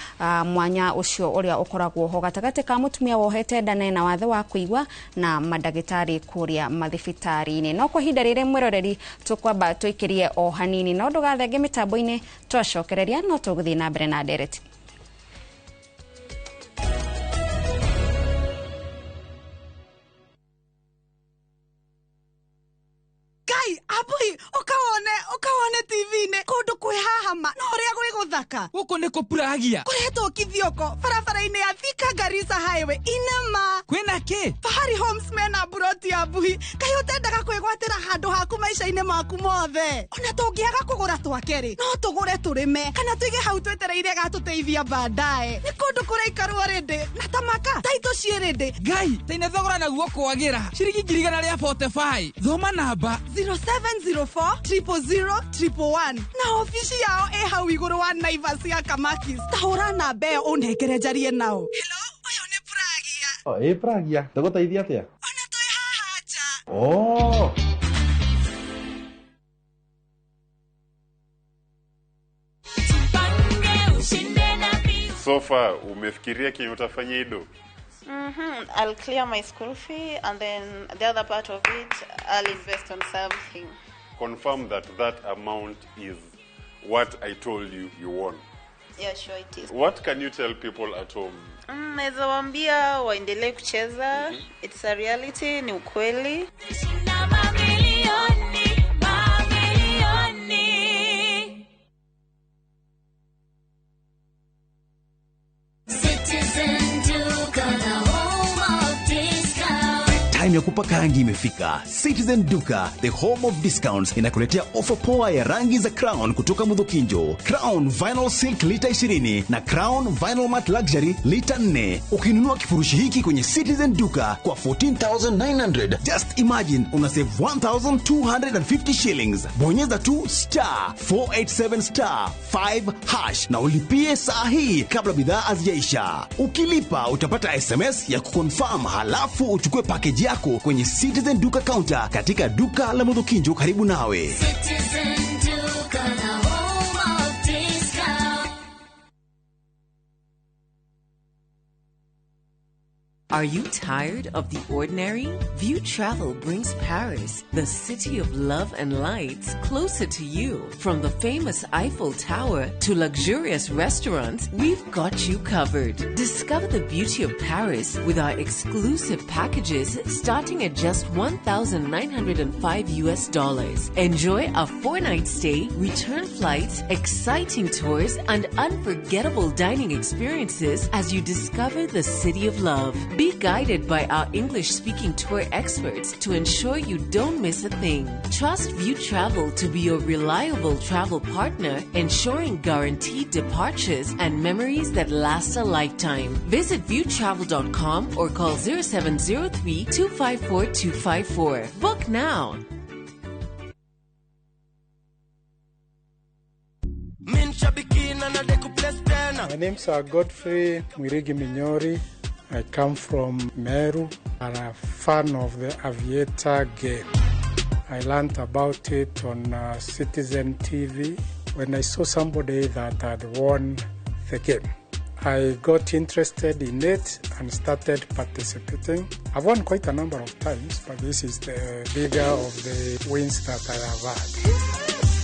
mwanya ucio uria ukoragwo ho gatagati ka mutumia wohete nda na wathe wa kuigwa na madagitari kuria mathibitari-ini. No kwa hinda rire mwiroreri tukwamba twikirie o hanini no ndugathenge mitambo-ini twacokereria no tuguthie na mbere na ndereti. Abui ukaone TV-ini kundu kwihahama no uria gwi guthaka guku ni kupuragia kuretwo kithioko barabara-ini ya Thika Garissa Highway inema kwina ki Fahari Homes mena buroti Abui kai utendaga kwigwatira handu haku maisha-ini maku mothe ona tungiaga kugura twakeri no tugure turime kana tuige hau twetereire gatuteithia baadaye ni kundu kuraikarwo rindi na tamaka taito ciirindi ngai taine thogora naguo kwagira ciringi 145 thoma namba 0704 000 111 na ofisi yao hau iguru wa Naivas ya Kamakis tahura namba ĩyo unengere njarie nao. Hello, uyu ni Pragia. Pragia ndaguteithia atia ona twi haha nja. Oh so far umefikiria kenye utafanya Ido? I'll clear my school fee and then the other part of it I'll invest on something. confirm that that amount is what I told you you won? Yeah, sure it is. What can you tell people at home? Naweza waambia waendelee kucheza. It's a reality, ni ukweli. Time ya kupaka rangi imefika. Citizen Duka, the home of discounts, inakuletea ofa poa ya rangi za Crown kutoka Mudhokinjo. Crown Vinyl Silk lita 20 na Crown Vinyl Matte Luxury lita 4. Ukinunua kifurushi hiki kwenye Citizen Duka kwa 14,900, just imagine una save 1,250 shillings. Bonyeza tu *487*5# na ulipie saa hii kabla bidhaa hazijaisha. Ukilipa utapata SMS ya kuconfirm, halafu uchukue package yako kwenye Citizen Duka counter katika duka la Mudhokinjo karibu nawe. Citizen Duka, the home of discount. Are you tired of the ordinary? View Travel brings Paris, the city of love and lights, closer to you. From the famous Eiffel Tower to luxurious restaurants, we've got you covered. Discover the beauty of Paris with our exclusive packages starting at just $1,905. Enjoy a 4-night stay, return flights, exciting tours, and unforgettable dining experiences as you discover the city of love. Be guided by our English-speaking tour experts to ensure you don't miss a thing. Trust View Travel to be your reliable travel partner, ensuring guaranteed departures and memories that last a lifetime. Visit viewtravel.com or call 0703-254-254. Book now. My name's Godfrey Mwirigi Minyori. I come from Meru. I'm a fan of the Aviator game. I learned about it on Citizen TV when I saw somebody that had won the game. I got interested in it and started participating. I've won quite a number of times, but this is the bigger of the wins that I have had.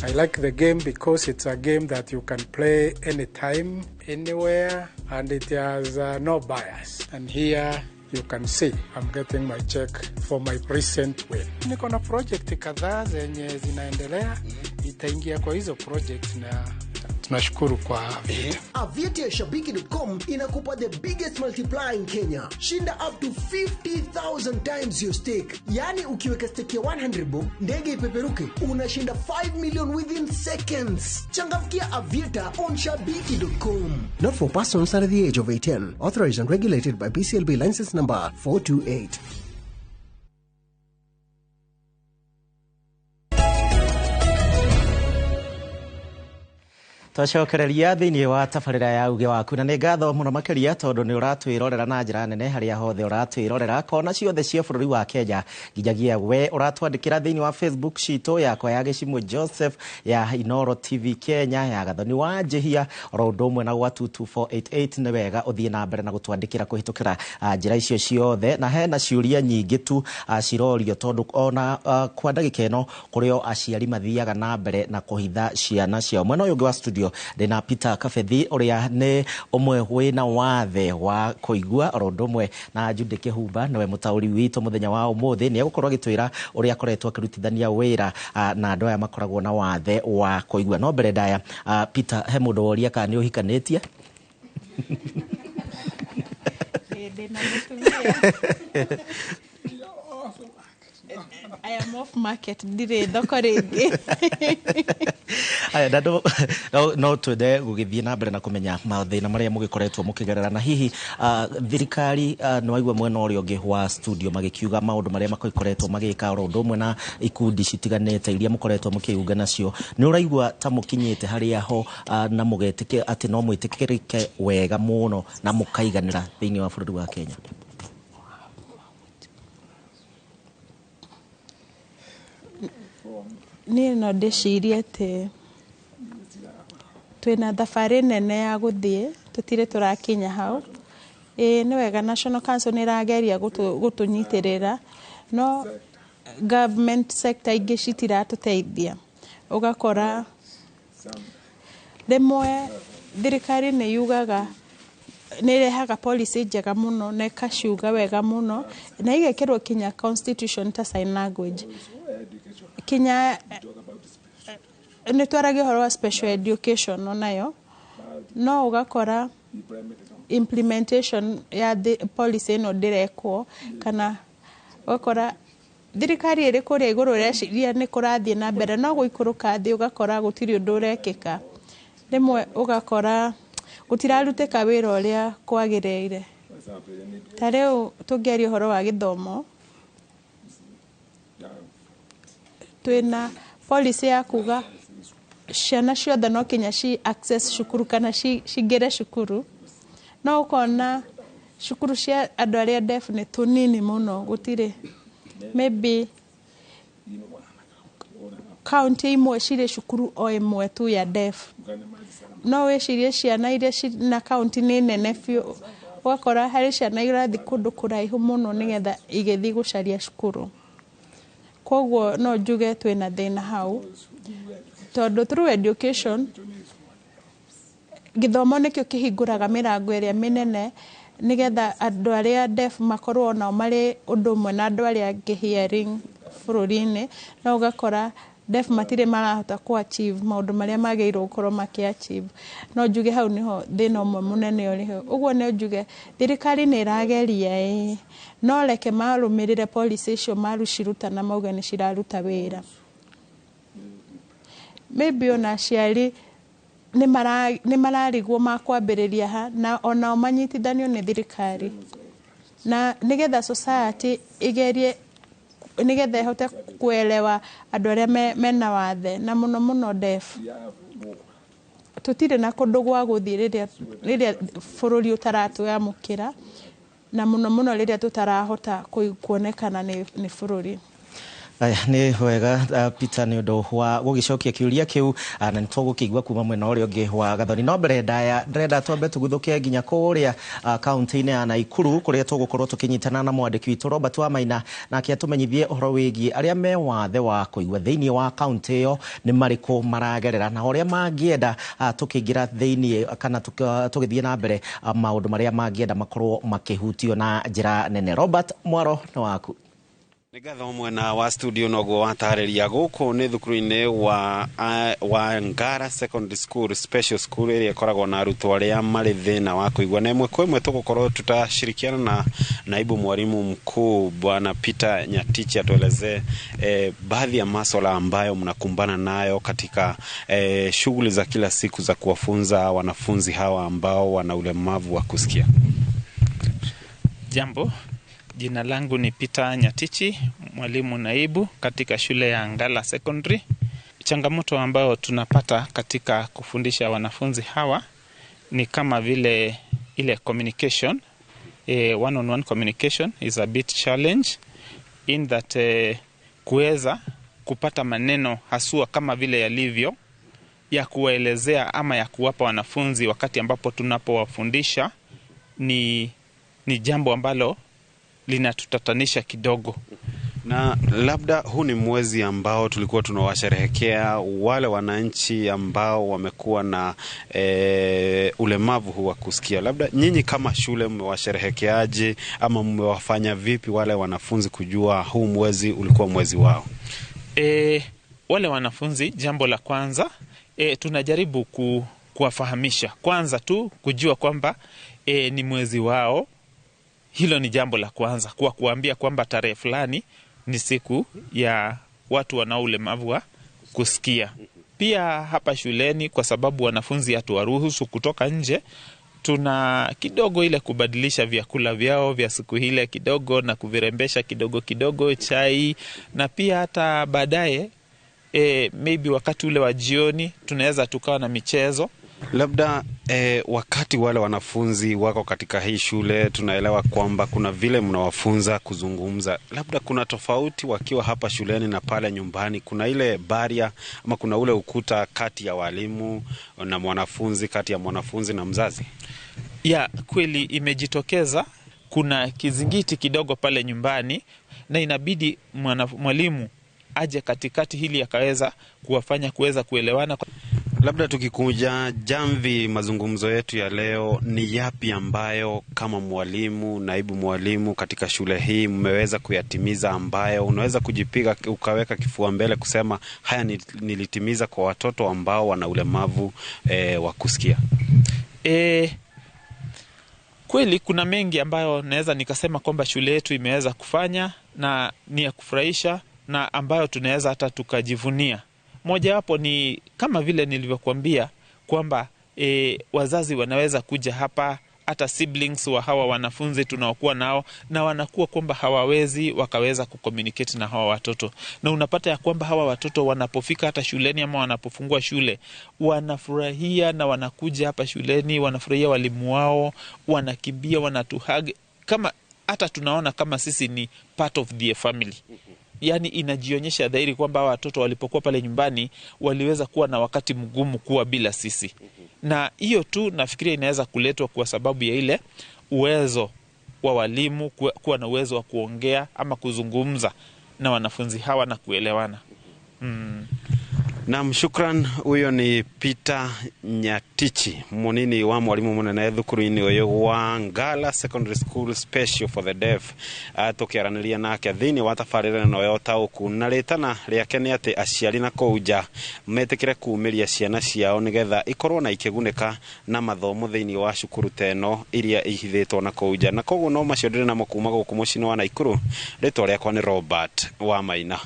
I like the game because it's a game that you can play anytime, anywhere, and it has no bias. And here you can see I'm getting my check for my recent win. Niko na project kadhaa zenye zinaendelea, itaingia kwa hizo project na tunashukuru kwa Aviator. Aviator ya Shabiki.com inakupa the biggest multiplier in Kenya. Shinda up to 50,000 times your stake. Yani ukiweka stake ya 100 bob, ndege ipeperuke, unashinda 5 million within seconds. Changamkia Aviator on Shabiki.com. Not for persons under the age of 18. Authorized and regulated by BCLB license number 428. Twacokereria thiini wa tabarira ya uge waku na nĩ ngatho mũno makĩria tondũ nĩ ũratwĩrorera na njĩra nene harĩa hothe ũratwĩrorera kona ciothe cia bũrũri wa Kenya nginyagia we ũratwandĩkĩra thiini wa Facebook citũ yakwa ya Gĩcimũ Joseph, ya Inoro TV Kenya, ya Gathoni wa Njĩhia, oro ũndũ ũmwe na gwa 22488. nĩ wega ũthiĩ na mbere na gũtwandĩkĩra kũhĩtũkĩra njĩra icio ciothe, na hena ciũria nyingĩ tu cirorio tondũ ona kwa ndagĩka ĩno kũrĩo aciari mathiaga na mbere na kũhitha ciana ciao. Mwena ũyũ ũngĩ wa studio ndina Peter Kafethi uria nĩ ũmwe wĩna wathe wa kũigua, oro ũndũ ũmwe na Judy Kĩhumba niwe mũtaũri witũ mũthenya wa ũmũthĩ. Nĩ egũkorwo agĩtwĩra ũrĩa akoretwo akĩrutithania wĩra na andũ aya makoragwo na wathe wa kũigua. No mbere ndaya Peter, he mũndũ woria kana nĩ ũhikanĩtie? I am off market dire thoko ringi. Aya no twende gũgĩthiĩ na mbere na kũmenya mathĩna marĩa mũgĩkoretwo mũkĩgerera, na hihi thirikari nĩ waigua mwena ũrĩa ũngĩ wa studio magĩkiuga maũndũ marĩa makoretwo magĩka, oro ũndũ ũmwe na ikundi citiganĩte iria mũkoretwo mũkĩunga nacio. Nĩ ũraigua ta mũkinyĩte harĩa ho na mũgetĩkia atĩ no mwĩtĩkĩrĩke wega mũno na mũkaiganĩra thĩinĩ wa bũrũri wa Kenya? Niĩ no ndĩcirie atĩ twĩna thabarĩ nene ya gũthiĩ, tũtirĩ tũrakinya hau. Nĩ wega National Council nĩ ĩrageria gũtũnyitĩrĩra, no government sector ingĩ citiratũteithia. Ũgakora rĩmwe thirikari nĩ yugaga nĩ irehaga policy njega mũno na ĩkaciuga wega mũno na igekĩrwo kinya constitution ta sign language. Kinya nĩ twaragia ũhoro wa special education onayo, no ũgakora implementation ya policy ĩno ndĩrekwo, kana ũgakora thirikari ĩrĩ kũrĩa igũrũ rĩciria nĩ kũrathiĩ na mbere, no gũikũrũka thĩ ũgakora gũtirĩ ũndũ ũrekĩka. Rĩmwe ũgakora gũtirarutĩka wĩra ũrĩa kwagĩrĩire. Ta rĩu tũngĩaria ũhoro wa gĩthomo, twĩna policy ya kuga ciana ciothe no kinya access cukuru kana cingĩre cukuru, no ũkona cukuru cia andũ arĩa deaf nĩ tũnini mũno, gũtirĩ maybe county imwe cirĩ cukuru o ĩmwe tu ya deaf. No wĩcirie ciana iria na county nĩ nene biũ, ũgakora harĩ ciana irathiĩ kũndũ kũraihu mũno nĩgetha igĩthiĩ gũcaria cukuru. Koguo no njuge twĩna thĩna hau, tondũ through education gĩthomo nĩkĩo kĩhingũraga mĩrango ĩrĩa mĩnene nĩgetha andũ arĩa deaf makorwo nao marĩ ũndũ ũmwe na andũ arĩa angĩ hearing bũrũri-inĩ, no ũgakora deaf matirĩ marahota achieve maũndũ marĩa magĩrĩirwo gũkorwo achieve. No njuge hau niho thĩna ũmwe mũnene ũrĩ. Ũguo no njuge thirikari nĩ ĩrageria, no reke marũmĩrĩre policy icio maruciruta na mauge nĩ ciraruta wĩra. Maybe ona aciari nĩ mararigwo makwambĩrĩria ha, na onao manyitithanio nĩ thirikari, na nĩgetha society igerie nĩgetha ĩhote kuelewa andũ arĩa mena wathe na mũno mũno deaf. Tũtirĩ na kũndũ gwa gũthiĩ rĩrĩa bũrũri ũtaratwamũkĩra, na mũno mũno rĩrĩa tũtarahota kuonekana nĩ bũrũri. Aya nĩ wega Peter, nĩ ũndũ wa gũgĩcokia kĩũria kĩu, na nĩ tũgũkĩigua kuma mwena ũrĩa ũngĩ wa Gathoni. No mbere ndĩrenda twambe tũguthũke nginya kũrĩa kaunti-inĩ ya Naikuru, kũrĩa tũgũkorwo tũkĩnyitana na mwandĩki witũ Robert Wamaina, nake atũmenyithie ũhoro wĩgiĩ arĩa me wathe wa kũigua thĩinĩ wa kaunti ĩyo nĩ marĩkũ maragerera na ũrĩa mangĩenda tũkĩingĩra thĩinĩ kana tũgĩthiĩ na mbere maũndũ marĩa mangĩenda makorwo makĩhutio na njĩra nene. Robert, mwaro nĩ waku. Nĩgatho mwena wa studio noguo watarĩria gũkũ nĩ thukuru-inĩ wa Ngara Secondary School Special School ĩrĩa ĩkoragwo na arutwo arĩa marĩ thĩna wa kũigua, na ĩmwe kwa ĩmwe tũgũkorwo tutashirikiana na naibu mwalimu mkuu Bwana Peter Nyatichi atuelezee baadhi ya masuala ambayo mnakumbana nayo katika shughuli za kila siku za kuwafunza wanafunzi hawa ambao wana ulemavu wa kusikia. Jambo, jina langu ni Peter Nyatichi, mwalimu naibu katika shule ya Ngara Secondary. Changamoto ambayo tunapata katika kufundisha wanafunzi hawa ni kama vile ile communication, one-on-one communication is a bit challenge in that kuweza kupata maneno hasua kama vile yalivyo ya kuwaelezea ama ya kuwapa wanafunzi wakati ambapo tunapowafundisha ni jambo ambalo linatutatanisha kidogo. Na labda huu ni mwezi ambao tulikuwa tunawasherehekea wale wananchi ambao wamekuwa na ulemavu huu wa kusikia. Labda nyinyi kama shule mmewasherehekeaje ama mmewafanya vipi wale wanafunzi kujua huu mwezi ulikuwa mwezi wao? Wale wanafunzi, jambo la kwanza tunajaribu kuwafahamisha kwanza tu kujua kwamba ni mwezi wao. Hilo ni jambo la kwanza, kwa kuambia kwamba tarehe fulani ni siku ya watu wanao ulemavu wa kusikia. Pia hapa shuleni, kwa sababu wanafunzi hatuwaruhusu kutoka nje, tuna kidogo ile kubadilisha vyakula vyao vya siku ile kidogo na kuvirembesha kidogo kidogo, chai, na pia hata baadaye maybe wakati ule wa jioni tunaweza tukawa na michezo. Labda wakati wale wanafunzi wako katika hii shule, tunaelewa kwamba kuna vile mnawafunza kuzungumza. Labda kuna tofauti wakiwa hapa shuleni na pale nyumbani? Kuna ile baria ama kuna ule ukuta kati ya walimu na mwanafunzi, kati ya mwanafunzi na mzazi? Ya kweli imejitokeza kuna kizingiti kidogo pale nyumbani, na inabidi mwalimu aje katikati hili akaweza kuwafanya kuweza kuelewana. Labda tukikuja jamvi mazungumzo yetu ya leo, ni yapi ambayo kama mwalimu, naibu mwalimu katika shule hii mmeweza kuyatimiza, ambayo unaweza kujipiga ukaweka kifua mbele kusema haya nilitimiza kwa watoto ambao wana ulemavu wa kusikia? Kweli kuna mengi ambayo naweza nikasema kwamba shule yetu imeweza kufanya na ni ya kufurahisha na ambayo tunaweza hata tukajivunia. Moja wapo ni kama vile nilivyokuambia kwamba wazazi wanaweza kuja hapa, hata siblings wa hawa wanafunzi tunaokuwa nao, na wanakuwa kwamba hawawezi wakaweza kucommunicate na hawa watoto, na unapata ya kwamba hawa watoto wanapofika hata shuleni ama wanapofungua shule wanafurahia na wanakuja hapa shuleni, wanafurahia walimu wao, wanakimbia, wanatuhug, kama hata tunaona kama sisi ni part of the family. Yani inajionyesha dhahiri kwamba watoto walipokuwa pale nyumbani waliweza kuwa na wakati mgumu kuwa bila sisi. Na hiyo tu nafikiria inaweza kuletwa kwa sababu ya ile uwezo wa walimu kuwa na uwezo wa kuongea ama kuzungumza na wanafunzi hawa na kuelewana. Na shukran. Huyo ni Peter Nyatichi, munini wa mwalimu munene thukuru-ini uyu wa Ngala Secondary School Special for the Deaf. Tukiaraniria nake thini wa tafarire no yo tauku na ritana riake ni ati aciari na kuja metikire kuumiria ciana ciao nigetha ikorwo na ikigunika na mathomo thini wa cukuru teno iria ihithitwo na kuja, na koguo no macio ndire na mukuma guku mucini wa Naikuru. Ritwa riakwa ni Robert wa Maina.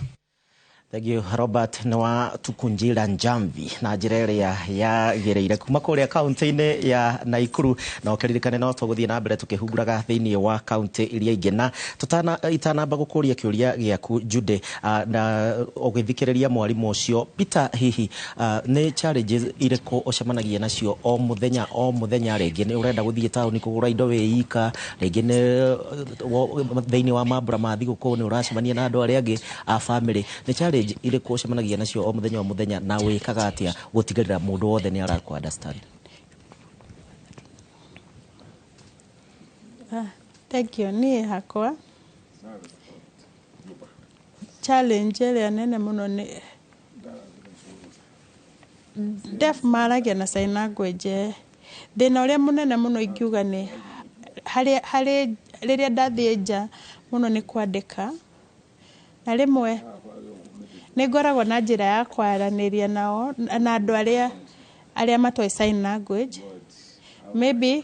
Thank you, Robert. Nwa tukunjira njamvi na njira ya gereire kuma kuria kaunti-ini ya Naikuru, na ukiririkane no tuguthie na mbere tukihunguraga thiini wa kaunti iria ingi, na itanamba gukuria kiuria giaku Jude, na ugithikiriria mwalimu ucio Peter, hihi ni challenges iriko ucemanagia nacio o muthenya ringi ni urenda guthie tauni kugura indo wiika, ringi ni thiini wa mambura ma thiguku ni uracemania na andu aria angi a family, ni challenge ile kucemanagia nacio o muthenya na wikaga atia gutigarira mundu wothe ni araku understand? Thank you. Ni hakwa challenge ile nene muno ni deaf maragia na sign language. Thina uria munene muno ingiuga ni hari riria ndathie nja muno ni kwandika, na rimwe nigoragwo na njira ya kwaraniria nao na andu aria matoi sign language. Maybe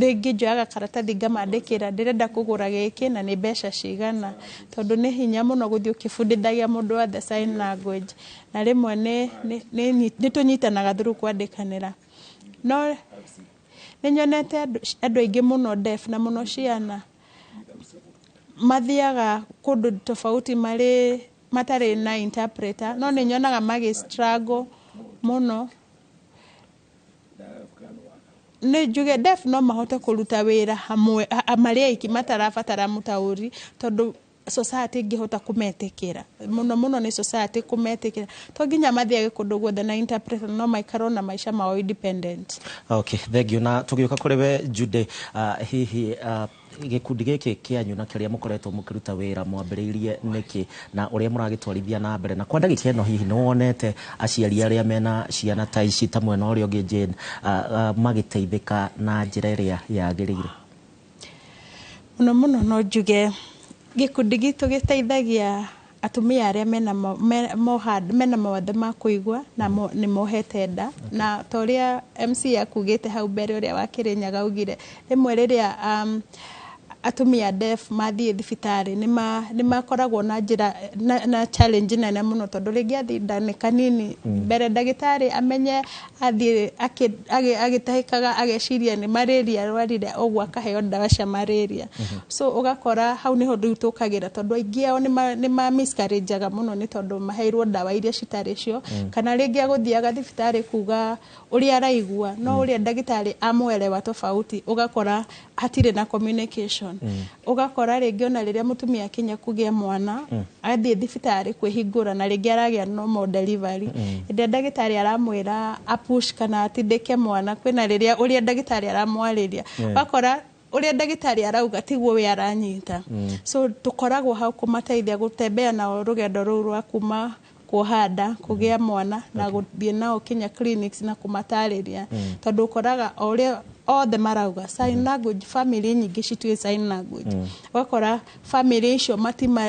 ringi njoyaga karatathi ngamandikira ndirenda kugura giki na ni mbeca cigana, tondu ni hinya muno guthii ukibundithagia mundu wa the sign language, na rimwe ni tunyitanaga through kwandikanira. No ni nyonete andu aingi muno deaf na muno ciana mathiaga kundu tofauti matari na interpreter, no ni nyonaga magi struggle muno. Ni juge deaf no mahote kuruta wira hamwe amaria iki matarabatara mutauri, tondu society ngihota kumetekera muno ni society kumetekera to ginya mathia kundu guothe na interpreter no maikaro na maisha mao independent. Okay, thank you. Na tugiuka kuri we Jude, hihi gikundi giki kianyu na kiria mukoretwo mukiruta wira mwambiriirie niki na uria muragitwarithia na mbere, na kwa ndagika ino hihi no wonete aciari aria mena ciana ta ici ta mwena uria ungi Jane magiteithika na njira iria yagirire? Muno no njuge gikundi gitu giteithagia atumia aria mena mawathe ma kuigua na ni mohete nda, na toria MC akugite hau mbere uria wa Kirinyaga ugire rimwe riria atumia deaf mathie thibitari ni makoragwo na njira na challenge nene muno, tondu ringi athi ndani kanini mbere ndagitari amenye athie agitahikaga ageciria ni malaria arwarire ogwa kaheo ndawa cia malaria. So ugakora hau niho tukagira, tondu aingi ao ni ma miscarriageaga muno ni tondu maheirwo ndawa iria citari cio, kana ringi aguthiaga thibitari kuga uria araigua no uria ndagitari amwelewa tofauti, ugakora hatire na communication. Ugakora ringi ona riria mutumia akinya kugia mwana athie thibitari kwihingura na ringi aragia normal delivery, inde ndagitari aramwira apush kana atindike mwana kwina riria uria ndagitari aramwariria, bakora uria ndagitari arauga tiguo we aranyita so tukoragwo hau kumateithia gutembea na rugendo ruru rwa kuma kuhanda kugia mwana na guthie nao kinya clinics na kumatariria tondu ukoraga uria othe marauga sign language family nyingi citue sign language wakora family icio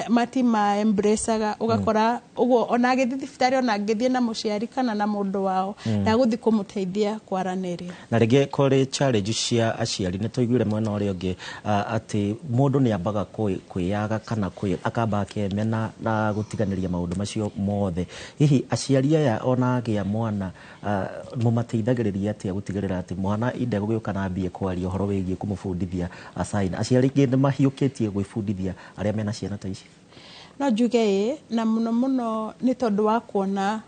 matima embraceaga ugakora ugo ona githi thibitari ona ngithie na muciari kana na mundu wao na guthi kumuteithia kwaraniria na rege kore challenge cia aciari ne toiguire mwena uri ungi ati mundu ni ambaga kwiyaga kana akamba akemena na gutiganiria maundu macio mothe hihi aciari aya ona agia mwana mumateithagiriria atia gutigirira ati mwana inde gugiuka na mbie kwaria uhoro wigie kumufundithia asaina aciari ngi mahiukitie gwifundithia aria mena ciana ta ici no njuge na muno ni tondu wa kuona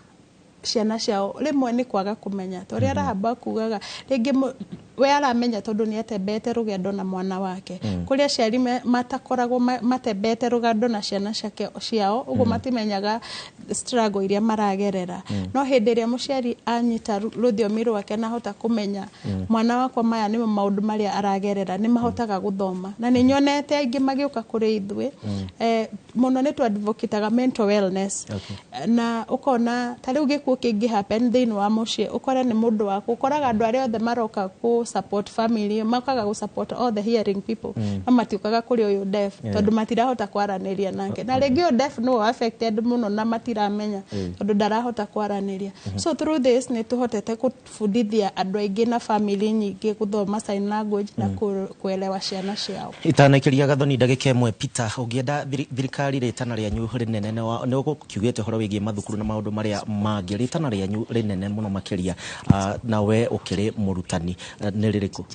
ciana ciao rimwe ni kwaga kumenya to ria arahamba kugaga ringi we aramenya tondu ni atembete rugendo na mwana wake kuria ciari matakoragwo matembete rugendo na ciana ciao ugo matimenyaga struggle iria maragerera no hindi ria muciari anyita ruthiomi rwake na hota kumenya mwana wakwa maya ni maundu maria aragerera ni mahotaga guthoma na ni nyonete aingi magiuka kuri ithwe muno ni tu advocateaga mental wellness na ukona tariu gikuo kingi happen thini wa mucie ukora ni mundu wako ukoraga andu aria othe maroka ku support family makaga ku support all the hearing people amatiukaga kuri uyu deaf tondu matirahota kwaraniria nake na ringi uyu deaf no affected muno na matiramenya tondu ndarahota kwaraniria so through this ni tuhotete kufundithia andu aingi na family nyingi guthoma sign language na kuelewa ciana ciao itanakiria gathoni ndagika imwe Peter ungienda thirikari ritana rianyu rinene ni ukiugite horo wigie mathukuru na maundu maria mangi ritana rianyu rinene muno makiria na we ukiri murutani ni ririku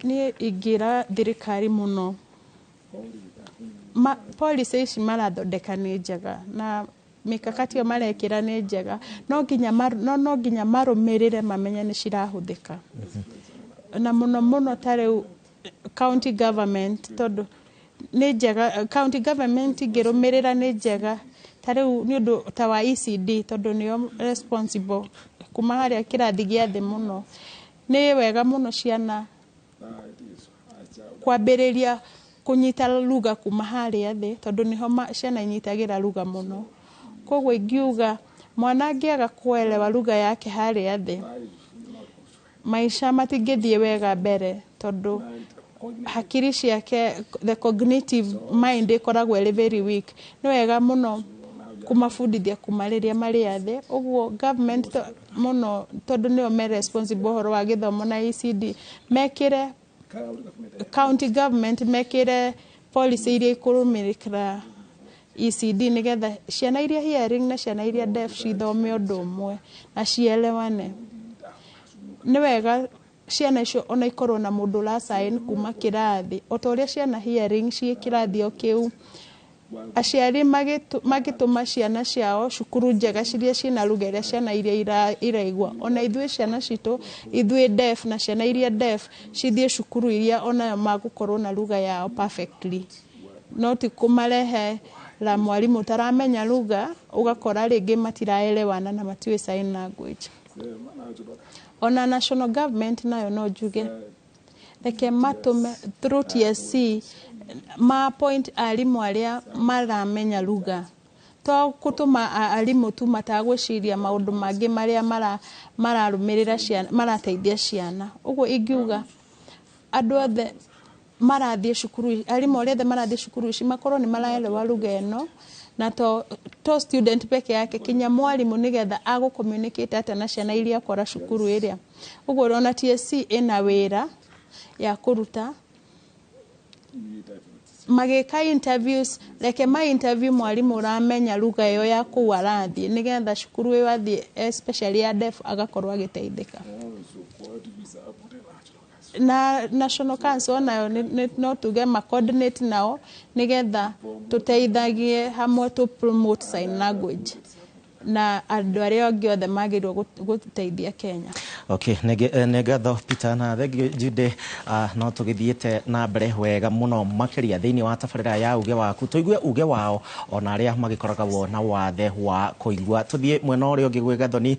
ni igira thirikari muno policy ici marathondeka ni njega na mikakati o marekira ni njega no nginya marumirire mamenye ni cirahuthika na muno tare county government tondu ni njega county government girumirira ni njega tare ni undu ta wa ECD tondu nio responsible kuma haria kirathi gia thi muno ni wega muno ciana kwambiriria kunyita lugha kuma haria thi tondu niho ciana inyitagira lugha muno kogwo ingiuga mwana angiaga kuelewa lugha yake haria thi maisha matingithie wega mbere tondu hakiri ciake the cognitive mind ikoragwo iri very weak no wega muno kumafundithia kumariria maria thi ugwo government muno tondu nio me responsible horo wa githomo na ECD mekire county government mekire policy iria ikurumirikira ECD nigetha ciana iria hearing na ciana iria deaf cithome undu umwe na cielewane ni wega ciana icio ona ikorwo na mundu la sign kuma kirathi otoria ciana hearing cie kirathi o kiu aciari magituma ciana ciao cukuru njega ciria cina lugha iria ciana iria iraigua ona ithue ciana citu ithue deaf na ciana iria deaf cithie cukuru iria ona magukorwo na lugha yao perfectly not kumarehe la mwalimu taramenya lugha ugakora ringi matiraelewana na matiwe sign language ona national government nayo no juge reke matume through TSC ma point alimu aria maramenya lugha to kutuma alimu tu matagwiciria maundu mangi maria mararumirira ciana marateithia ciana ugo ingiuga andu othe marathie cukuru alimu othe marathie cukuru ici makorwo ni maraelewa lugha eno na to student peke yake kinya mwalimu nigetha ago communicate ata na ciana iria kora cukuru iria ugo rona TSC ina wira ya kuruta mageka interviews reke ma interview mwalimu uramenya lugha yo ya kuwarathi nigetha cukuru iyo athie especially ya deaf agakorwa giteithika na national council nayo no tuge ma coordinate nao nigetha tuteithagie hamwe to promote sign language na andå arä a angä othe magä rwo gå teithia Kenya. Okay, nä ngatho Peter na thengio Jude, no tå gä thiä na mbere wega må no makä ria thä inä wa tabarä ra ya uge waku tå igue uge wao ona arä a magä koragwo na wathe wa kå igua. Tå thiä mwena å rä a å ngä gwä Gathoni,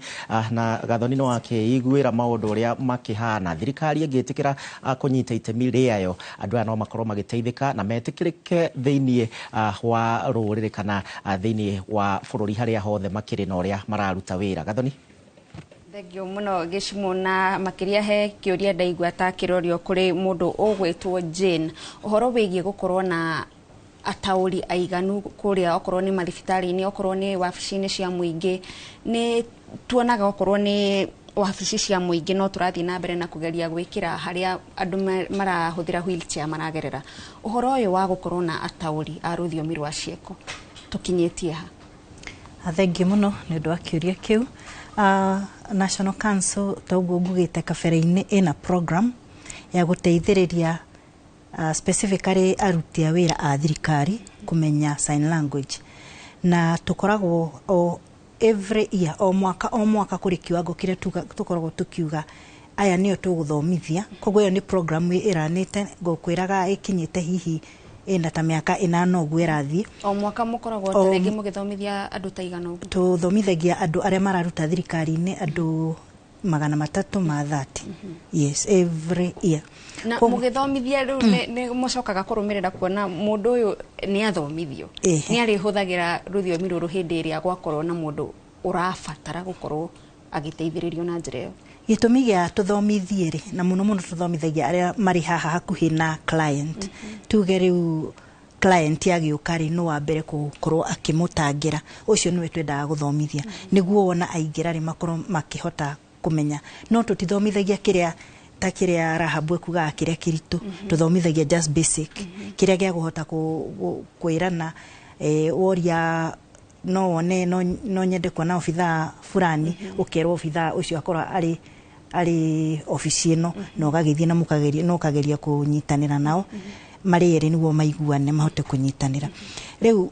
na Gathoni no akä iguä ra maå ndå å rä a makä hana. Thirikari ĩngä tä kä ra kå nyita itemi rä ayo, andå aya no makorwo magä teithä ka na metä kä rä ke thä inä wa rå rä rä kana thä inä wa bå rå ri harä a hothe makä rä na å rä a mararuta wä ra. Gathoni, thengio muno gicimo na makiria he kiuria ndaigua ta kirorio kuri mundu ugwitwo Jane uhoro wigie gukorwo na atauri aiganu kuria okorwo ni mathibitari-ini okorwo ni wabici-ini cia muingi ni tuonaga okorwo ni wabici cia muingi no turathii na mbere na kugeria gwikira haria andu marahuthira wheelchair maragerera uhoro uyu wa gukorwo na atauri a ruthiomi rwa cieko tukinyitie ha. Thengio muno ni undu wa kiuria kiu. National Council toguo ngugite kabere-ini ina program ya guteithiriria specifically aruti a wira a thirikari kumenya sign language, na tukoragwo o every year o mwaka kuri kiwango kire tukoragwo tukiuga aya nio tuguthomithia. Koguo ni program iranite ngukwiraga ikinyite hihi ina ta miaka 8 ũguo irathi. O mwaka mukoragwo tarĩngĩ mũgĩthomithia andũ ta igana ũguo? Tuthomithagia andũ arĩa mararuta thirikari-inĩ andũ 330. Yes, every year. Na mũgĩthomithia rĩu nĩ mũcokaga kũrũmĩrĩra kuona mũndũ ũyũ nĩ athomithio, nĩ arĩhũthagĩra rũthiomi rũrũ hĩndĩ ĩrĩa gwakorwo na mũndũ ũrabatara gũkorwo agĩteithĩrĩrio na njĩra ĩyo? Gĩtũmi gĩa tũthomithie rĩ, na mũno tũthomithagia arĩa marĩ haha hakuhĩ na client. Tuge rĩu client agĩũka rĩ no wa mbere gũkorwo akĩmũtangĩra, ũcio nĩwe twendaga gũthomithia nĩguo wona aingĩra rĩ makorwo makĩhota kũmenya. No tũtithomithagia kĩrĩa Rahabu ekugaga kĩrĩa kĩritũ, tũthomithagia just basic kĩrĩa gĩa kũhota kwĩrana woria no wone no nyende kuona obithaa fulani ukerwo obithaa ucio akora ari ofici ino no gagithie na mukageria no kageria kunyitanira nao mari eri niguo maiguane mahote kunyitanira. Riu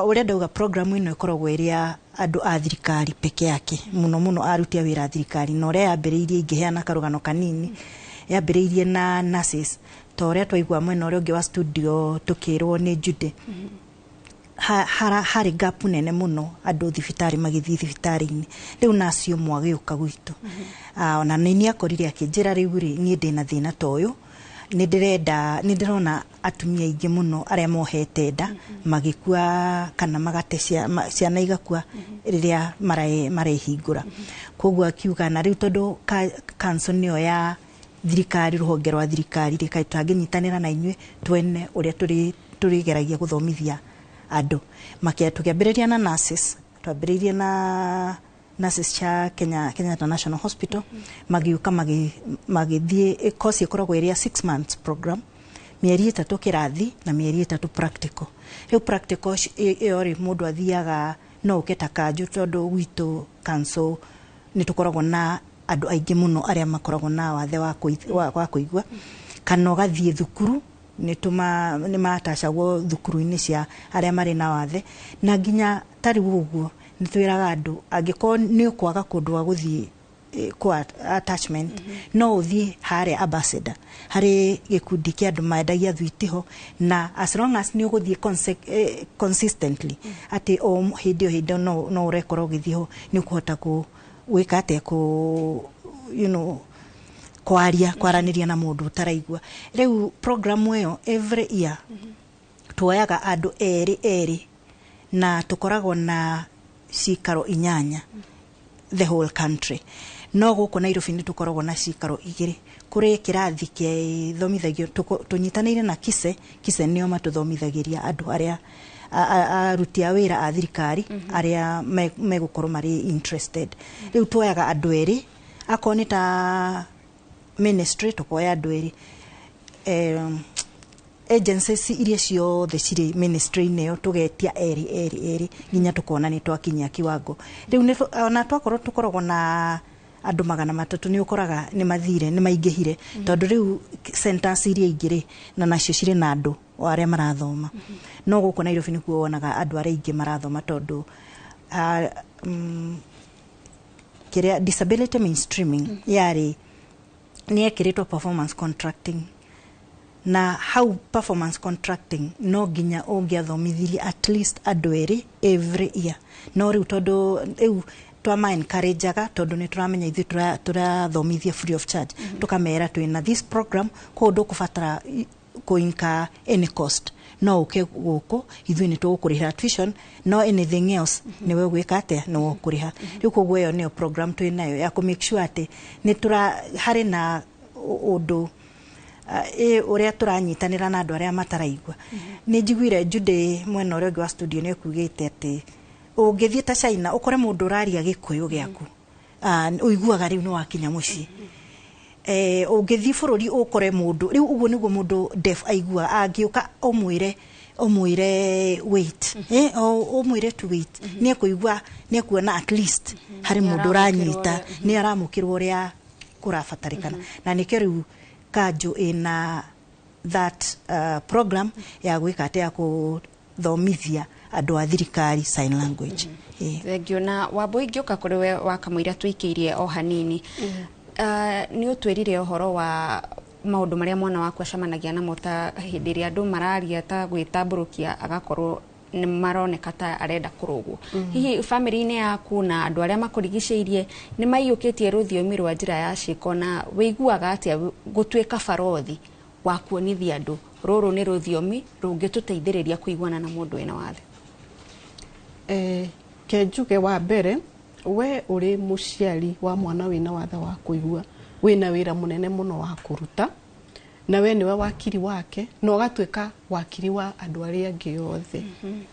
uria ndauga program ino ikoragwo iria andu a thirikari peke yake muno aruti a wira thirikari no ria yambiriirie ingiheana karugano kanini yambiriirie na nurses to ria twaigua mwena uria ungi wa studio tukirwo ni Jude hari gap nene muno andu thibitari magithii thibitari-ini riu nacio mwagiuka gwitu. Ona nini akorire akinjira riu ri nie ndina thina toyo ni ndirona atumia ingi muno aria mohete nda magikua kana magate ciana igakua riria marehingura. Koguo akiuga na riu tondu council niyo ya thirikari ruhonge rwa thirikari rikai twanginyitanira na inyue twene uria turigeragia guthomithia andu tukiambiriria na nurses twambiririe na nurses cha Kenya International Hospital magiuka magithie course ikoragwo iria 6 months program mieri 3 kirathi na mieri 3 practical. Riu practical iyo ri mundu athiaga no uketa kanju tondu gwitu council ni tukoragwo na andu aingi muno aria makoragwo na wathe wa kuigua kana gathie thukuru ni matacagwo thukuru-ini cia aria mari na wathe na nginya tari uguo ni twiraga andu angiko ni ukwaga kundu wa guthie kwa attachment no uthie hare ambassador hari gikundi kia andu maendagia thwitiho na as long as ni uguthie consistently ati o hindi no urekorwo githio ni ukuhota gwika ate kwaraniria na mundu utaraigua. Riu program iyo every year tuoyaga andu eri na tukoragwo na cikaro 8 the whole country. No guku Nairobi ni tukoragwo na cikaro 2 kuri kirathi kia thomithagio tunyitanire na kise nio matuthomithagiria andu aria aruti a wira a thirikari aria megukorwo mari interested. Riu tuoyaga andu eri akonita ministry tukoya andu eri agencies iria ciothe ciri ministry neyo tugetia eri nginya tukona ni twakinya kiwango. Riu ona twakorwo tukoragwo na andu 300 ni ukoraga ni mathire ni maingihire tondu riu centers iria ingire na nacio cire na andu aria marathoma no guku Nairobi ni kuo wonaga andu aria ingi marathoma tondu kiria disability mainstreaming yari ni ekiritwo performance contracting na how performance contracting no ginya ungiathomithirie at least andu eri every year no riu tondu twama encourageaga tondu ni turamenya ithu turathomithia free of charge tukamera twina this program kundu kufatara kuinka any cost no uke guku ithu ni tukurihira tuition no anything else ni we gwika atia no ukuriha riu koguo yo ni program twinayo ya ku make sure ati ni hari na undu uria turanyitanira na andu aria mataraigwa ni njiguire Jude mwena uria wa studio ni kugite ati ungithie ta China ukore mundu uraria gikuyu giaku uiguaga riu no wakinya muci ungithie bururi ukore mundu riu uguo niguo mundu deaf aigua angiuka omwire wait omwire to wait ni kuigua ni kuona at least hari mundu uranyita ni aramukirwo ria kurafatarikana na nikio riu Kaju ina that program ya gwika atia kuthomithia andu a thirikari sign language. Thengio na Wambui ngioka kuri we wakamwira twikirie o hanini. Ni utwirire uhoro wa maundu maria mwana waku acamanagia namo ta hindi ria andu mararia ta gwitamburukia agakorwo ni maroneka ta arenda kurugwo. Hihi family-ini yaku na andu aria makurigiceirie ni maiyukitie ruthiomi rwa njira ya ciko na wiguaga atia gutwika barothi wa kuonithia andu ruru ni ruthiomi rungituteithiriria kuiguana na mundu wina wathe? Kenjuge wa mbere we uri muciari wa mwana wina wathe wa kuigua wina wira munene muno wa kuruta na we niwe wakiri wake no gatwika wakiri wa andu aria angi othe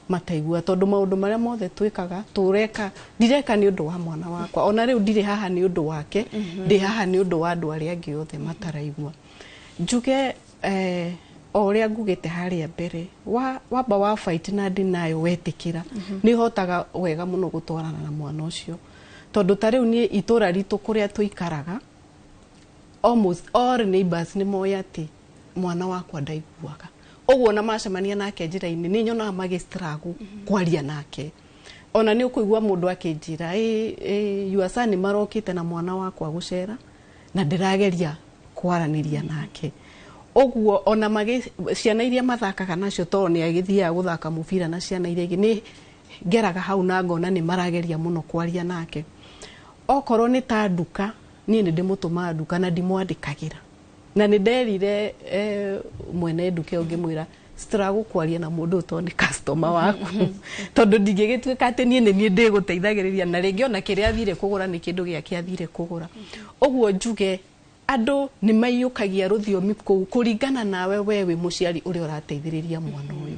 mataigua tondu maundu maria mothe twikaga tureka ndireka ni undu wa mwana wakwa ona riu ndire haha ni undu wake ndi haha ni undu wa andu aria angi othe mataraigua njuge oria ngugite haria mbere wamba wa fight na ndinayo wetikira ni hotaga wega muno gutwarana na mwana ucio tondu ta riu ni itura ritu kuria tuikaraga almost all neighbors ni moya ati mwana wakwa ndaiguaga uguo na macemania nake njira-ini ni nyona magistragu kwaria nake ona ni ukuigua mundu akinjira yuasa ni marokite na mwana wakwa gucera na ndirageria kwaraniria nake uguo ona ciana iria mathakaga nacio to ni agithia guthaka mubira na ciana iria ingi ni ngeraga hau na ngona ni marageria muno kwaria nake okorwo ni ta nduka ni ndimutuma nduka na ndimwandikagira na ni nderire mwene nduke ngimwira struggle kwaria na mundu to ni customer waku tondu ndingigituika ati ni ndiguteithagiriria na ringi ona kiria athire kugura ni kindu giake athire kugura uguo njuge andu ni maiyukagia ruthiomi kuringana nawe wewe muciari uri urateithiriria mwana uyu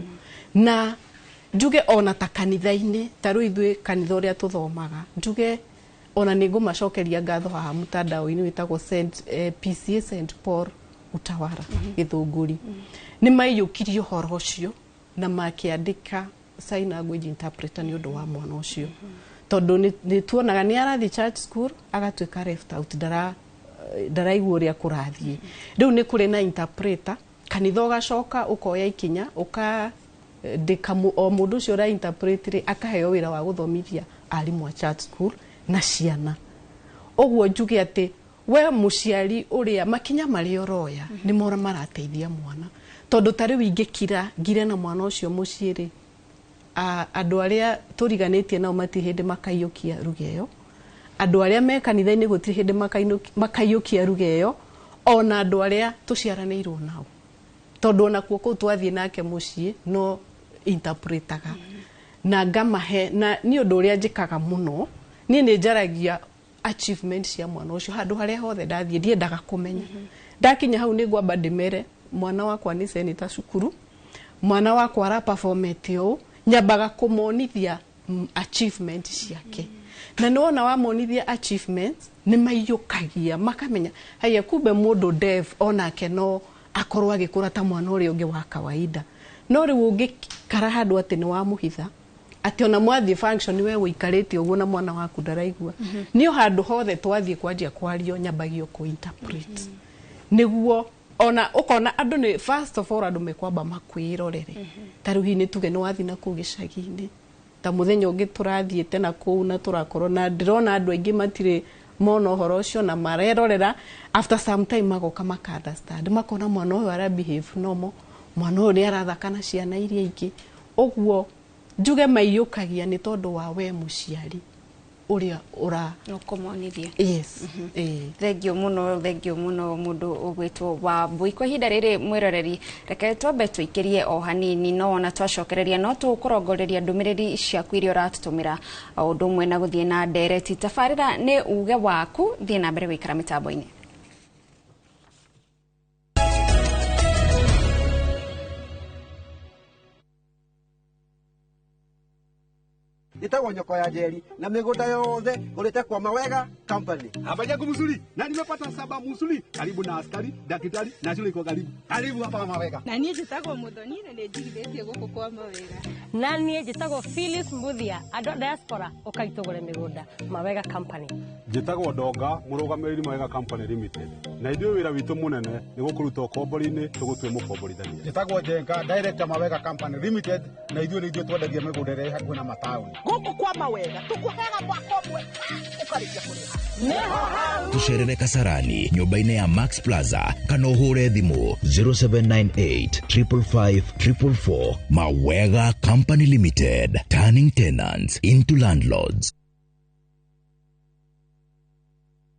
na njuge ona ta kanitha-ini ta ruithwe kanitha uria tuthomaga njuge ona ningu macokeria ngatho haha mutandao-ini witagwo PCA St Paul Utawara Githunguri ni maiyukirie horo ucio na makiandika sign language interpreter ni undu wa mwana ucio tondu ni tuonaga ni arathi church school agatwika left out ndaraigua uria kurathie riu ni kuri na interpreter kanitha ugacoka ukoya ikinya ukandika o mundu ucio ra interpreter akaheo wira wa guthomithia arimu a church school na ciana uguo njuge ati we muciari uria makinya mari oroya ni mora marateithia mwana tondu tari wingikira ngire na mwana ucio muciiri andu aria turiganitie nao matihinde makaiyukia rugeyo andu aria me kanitha-ini gutiri hindi makaiyukia rugeyo ona andu aria tuciaranirwo nao tondu ona kuo kuu twathie nake mucii no interpretaga na ngamahe na ni undu uria njikaga muno ni njaragia achievement cia mwana ucio handu haria hothe ndathie ndiendaga kumenya ndakinya hau ni ngwamba ndimere mwana wakwa ni senator cukuru mwana wakwa ara performete u nyambaga kumonithia achievement ciake na nona wa monithia achievements ni maiyukagia makamenya haya kumbe mundu dev ona keno akorwa agikura ta mwana uri ungi wa kawaida no ri ungi kara handu ati ni wa muhitha ati ona mwathi function we wikarite uguo na mwana waku ndaraigua nio handu hothe twathie kwanjia kwario nyambagio ku interpret niguo ona ukona andu ni first of all andu mekwamba makwirorere taruhi ni tuge no wathi na ku gicagi-ini ta muthenya ungi turathiete na ku na turakorwo na ndirona andu aingi matire mono horo ucio na marerorera after some time magoka maka understand makona mwana uyu ara behave normal mwana uyu ni arathaka na ciana iria ingi uguo njuge maiyukagia ni tondu wa we muciari uria ura ukomonithia yes thengio muno mundu ugwitwo wa Buiko hinda riri mwiroreri reke twambe twikirie o hanini no ona twacokereria no tukurongoreria ndumiriri ciaku iria uratutumira undu mwe na guthie na ndereti tabarira ni uge waku thie na mbere gwikara mitambo-ini. Nitagwo Nyoko ya Njeri na migunda yothe ngurite kwa Mawega Company. Hapa yangu Musuli na nimepata saba Musuli karibu na askari, daktari na shule iko karibu. Karibu hapa Mawega. Na niĩ njĩtagwo Muthoni na nĩ njigithĩtie gũkũ kwa Mawega. Na niĩ njĩtagwo Phyllis Mbuthia andũ diaspora ũkaitũgũre mĩgũnda Mawega Company. Njĩtagwo Ndonga mũrũgamĩrĩri Mawega Company Limited. Na ithuĩ wĩra witũ mũnene nĩ gũkũruta ũkombo-inĩ tũgũtue mũkomborithania. Njĩtagwo Njenga Director Mawega Company Limited na ithuĩ nĩ ithuĩ twendagia mĩgũnda ĩrĩa hakuhĩ na mataũni. Gũkũ kwa Mawega tukuhega mwaka ũmwe ũkarĩkia kũrĩha. Tucerere Kasarani nyũmba-inĩ ya Max Plaza kana ũhũre thimũ 0798 555 444. Mawega Company Limited, turning tenants into landlords.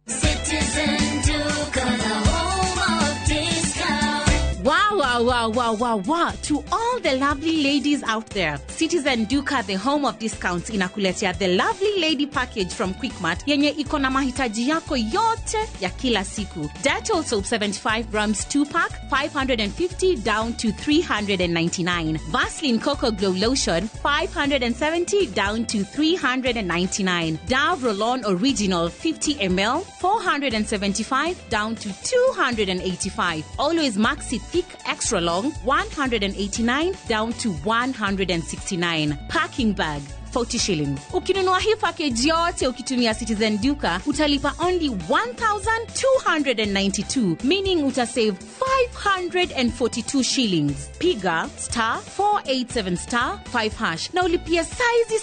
Citizen Duka, the home of discount. Wow. To all the lovely ladies out there, Citizen Duka, the home of discounts, inakuletea the lovely lady package from Quickmart yenye iko na mahitaji yako yote ya kila siku. Dettol soap 75 grams 2-pack 550 down to 399. Vaseline Cocoa Glow lotion 570 down to 399. Dove Roll-On Original 50 ml 475 down to 285. Always Maxi Thick Extra Long 189 down to 169. Packing bag 40 shillings. Ukinunua hii package yote ukitumia Citizen Duka utalipa only 1,292, meaning utasave 542 shillings. Piga *487*5# na ulipia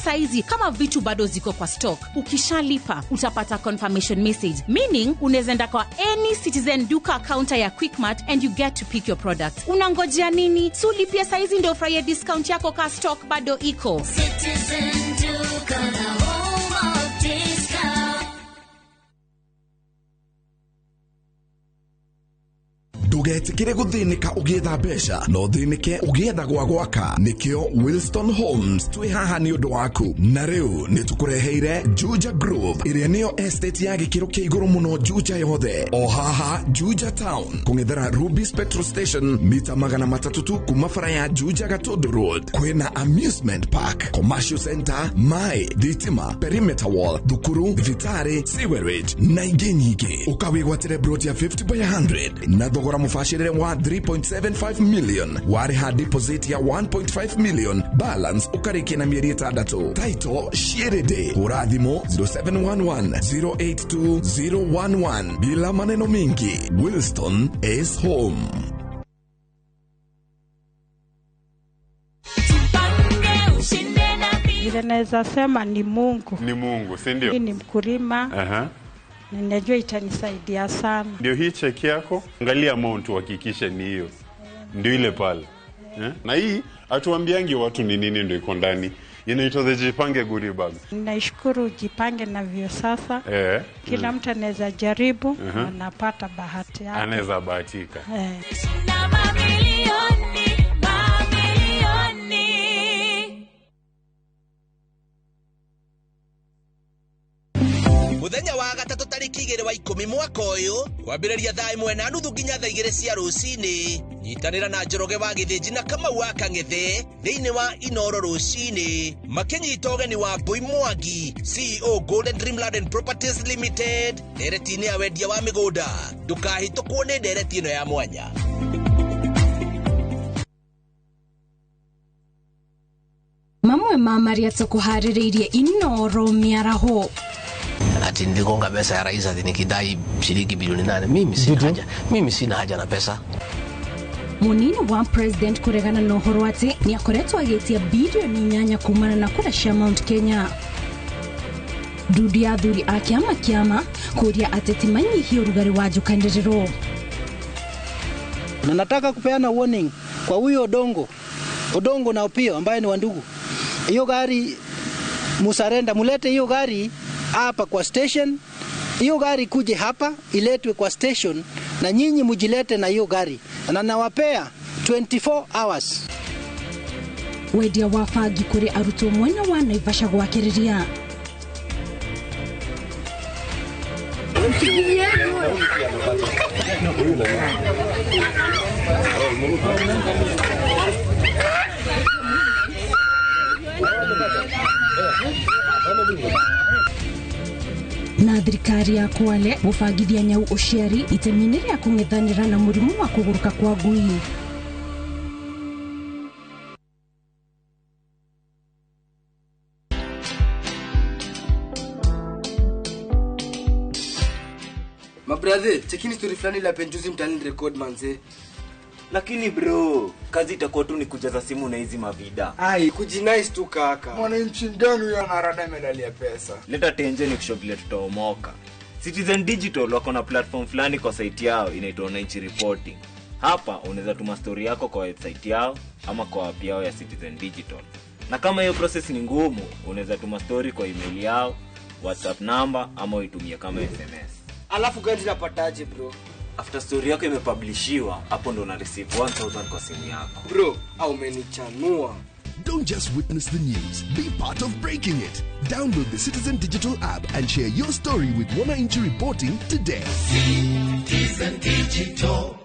saizi kama vitu bado ziko kwa stock. Ukishalipa utapata confirmation message, meaning unaweza kwa any Citizen Duka counter ya Quickmart and you get to pick your product. Unangojea nini? Sulipia saizi ndio ufurahie discount yako ka stock bado iko. Citizen Duka, the home of discount. Ndugetikire guthinika ugietha mbeca no thinike ugietha gwa gwaka nikio Wilston Homes twi haha ni undu waku na riu ni tukureheire Juja Grove iria niyo estate ya gikiro kia iguru muno Juja yothe o haha Juja Town kungethera Ruby's Petrol Station mita 300 kuma bara ya Juja Gatondo Road kwina amusement park, commercial center, mai, thitima, perimeter wall, thukuru, vitari, sewerage na ingĩ nyingĩ. Ukawigwatire broti ya 50 by 100 na thogora mufashirire wa 3.75 million, wariha deposit ya 1.5 million, balance ukarikia na mieri 6. Title Shirede, urathimo 0711-082-011. Bila maneno mingi, Wilston is home. Vile naweza sema ni Mungu. Ni Mungu, si ndio? Ni mkulima. Ninajua itanisaidia sana. Ndio hii cheki yako, angalia amount uhakikishe ni hiyo. Ndio ile pale. Na hii atuambiangi watu ni nini ndio iko ndani. Inaitwa the Jipange Goodie Bag. Nashukuru Jipange na vyo sasa. Kila mtu anaweza jaribu, anapata bahati yake. Anaweza bahatika. Na mamilioni. Muthenya wa gatatu tariki 2 wa 10 mwaka uyu kwambĩrĩria thaa 1:30 nginya thaa 2 cia rũcinĩ. Nyitanĩra na Njoroge wa Gĩthĩnji na Kamau wa Kang'ethe thĩinĩ wa Inoro rũcinĩ makĩnyita ũgeni wa Mbui Mwangi, CEO Golden Dreamland and Properties Limited, ndereti-inĩ ya wendia wa mĩgũnda. Ndũkahĩtũkwo nĩ ndereti ĩno ya mwanya. mamwe ma maria tukuhaririirie Inoro miaraho. Ati ndigonga pesa ya rais ati nikidai shilingi bilioni 8. Mimi sina haja na pesa. Munini wa president kuregana na uhoro ati ni akoretwo agetia bilioni 8 kumana na kura Mount Kenya. Dudi ya thuri a kiama kuria ateti manyihia urugari wa Jukandiriro. Na nataka kupeana warning kwa huyo Odongo na Opio ambaye ni wandugu. Hiyo gari musarenda, mulete hiyo gari hapa kwa station. Hiyo gari kuje hapa iletwe kwa station na nyinyi mujilete na hiyo gari. Na nawapea 24 hours. Wedia wafagi kuri aruto mwena wa Naivasha gwakiriria. Na thirikari ya Kwale gufagithia nyau uciari iteminire ya kung'ethanira na murimu wa kuguruka kwa ngui. Mabrother, chekini story fulani la penjuzi mtani record manze. Lakini bro, kazi itakuwa tu ni kujaza simu na hizi mavida. Ai, kujinice tu kaka. Mwananchi ndani huyo anarada medali ya pesa. Leta tenje ni kushovilia tutaomoka. Citizen Digital wako na platform fulani kwa site yao inaitwa Wananchi Reporting. Hapa unaweza tuma story yako kwa website yao ama kwa app yao ya Citizen Digital. Na kama hiyo process ni ngumu, unaweza tuma story kwa email yao, WhatsApp number ama uitumie kama SMS. Alafu gani napataje bro? After story yako imepublishiwa, hapo ndo una receive 1000 kwa simu yako. Bro, au umenichanua. Don't just witness the news, be part of breaking it. Download the Citizen Digital app and share your story with Wananchi Reporting today. Citizen Digital.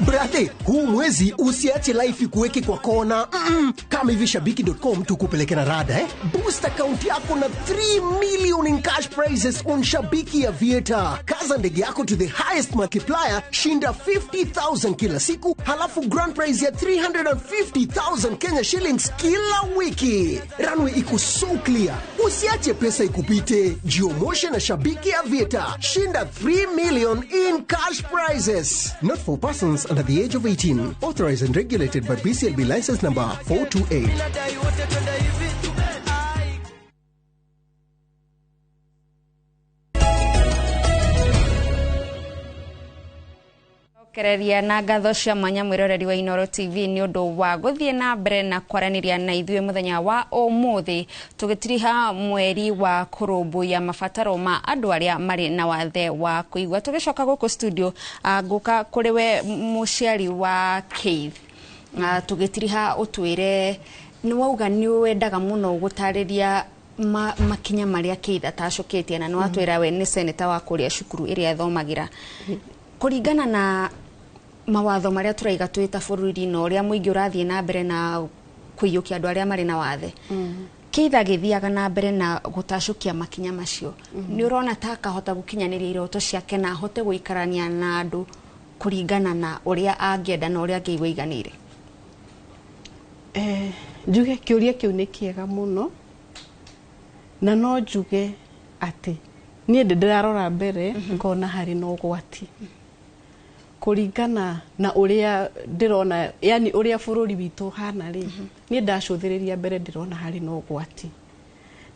Brate, huu mwezi usiache life ikuweke kwa kona. Kama hivi Shabiki.com tukupeleke na rada Boost account yako na 3 million in cash prizes on Shabiki Aviator. Kaza ndege yako to the highest multiplier, shinda 50,000 kila siku, halafu grand prize ya 350,000 Kenya shillings kila wiki. Runway iko so clear. Usiache pesa ikupite. Jiomoshe na Shabiki Aviator. Shinda 3 million in cash prizes. Not for persons under the age of 18. Authorized and regulated by BCLB license number 428. Kereria na ngatho cia mwanya mwiroreri wa Inoro TV ni undu wa guthie na mbere na kwaraniria na ithuĩ muthenya wa umuthi tugitiriha mweri wa kurumbuya mabataro ma andu aria mari na wathe wa kuigwa. Tugicoka guku studio nguka kuri we muciari wa Keith. Tugitiriha utwire ni wauga ni wendaga muno gutariria makinya maria Keith atacoketie na ni watwira we ni senator wa kuria cukuru iria thomagira. Kuringana na mawatho maria turaiga twita bururi no uria muingi urathie na mbere na kuiyukia andu aria mari na wathe. Keith agithiaga na mbere na gutacukia makinya macio. Ni urona ta kahota gukinyaniria iroto ciake na hote guikarania na andu kuringana na uria angienda na uria angiigua iganire. Njuge kiuria kiu ni kiega muno na no njuge ati nie ndirarora mbere ngona hari no gwati kuringana na uria ndirona, yani uria bururi witu hana ri nie ndacuthiriria mbere ndirona hari no gwati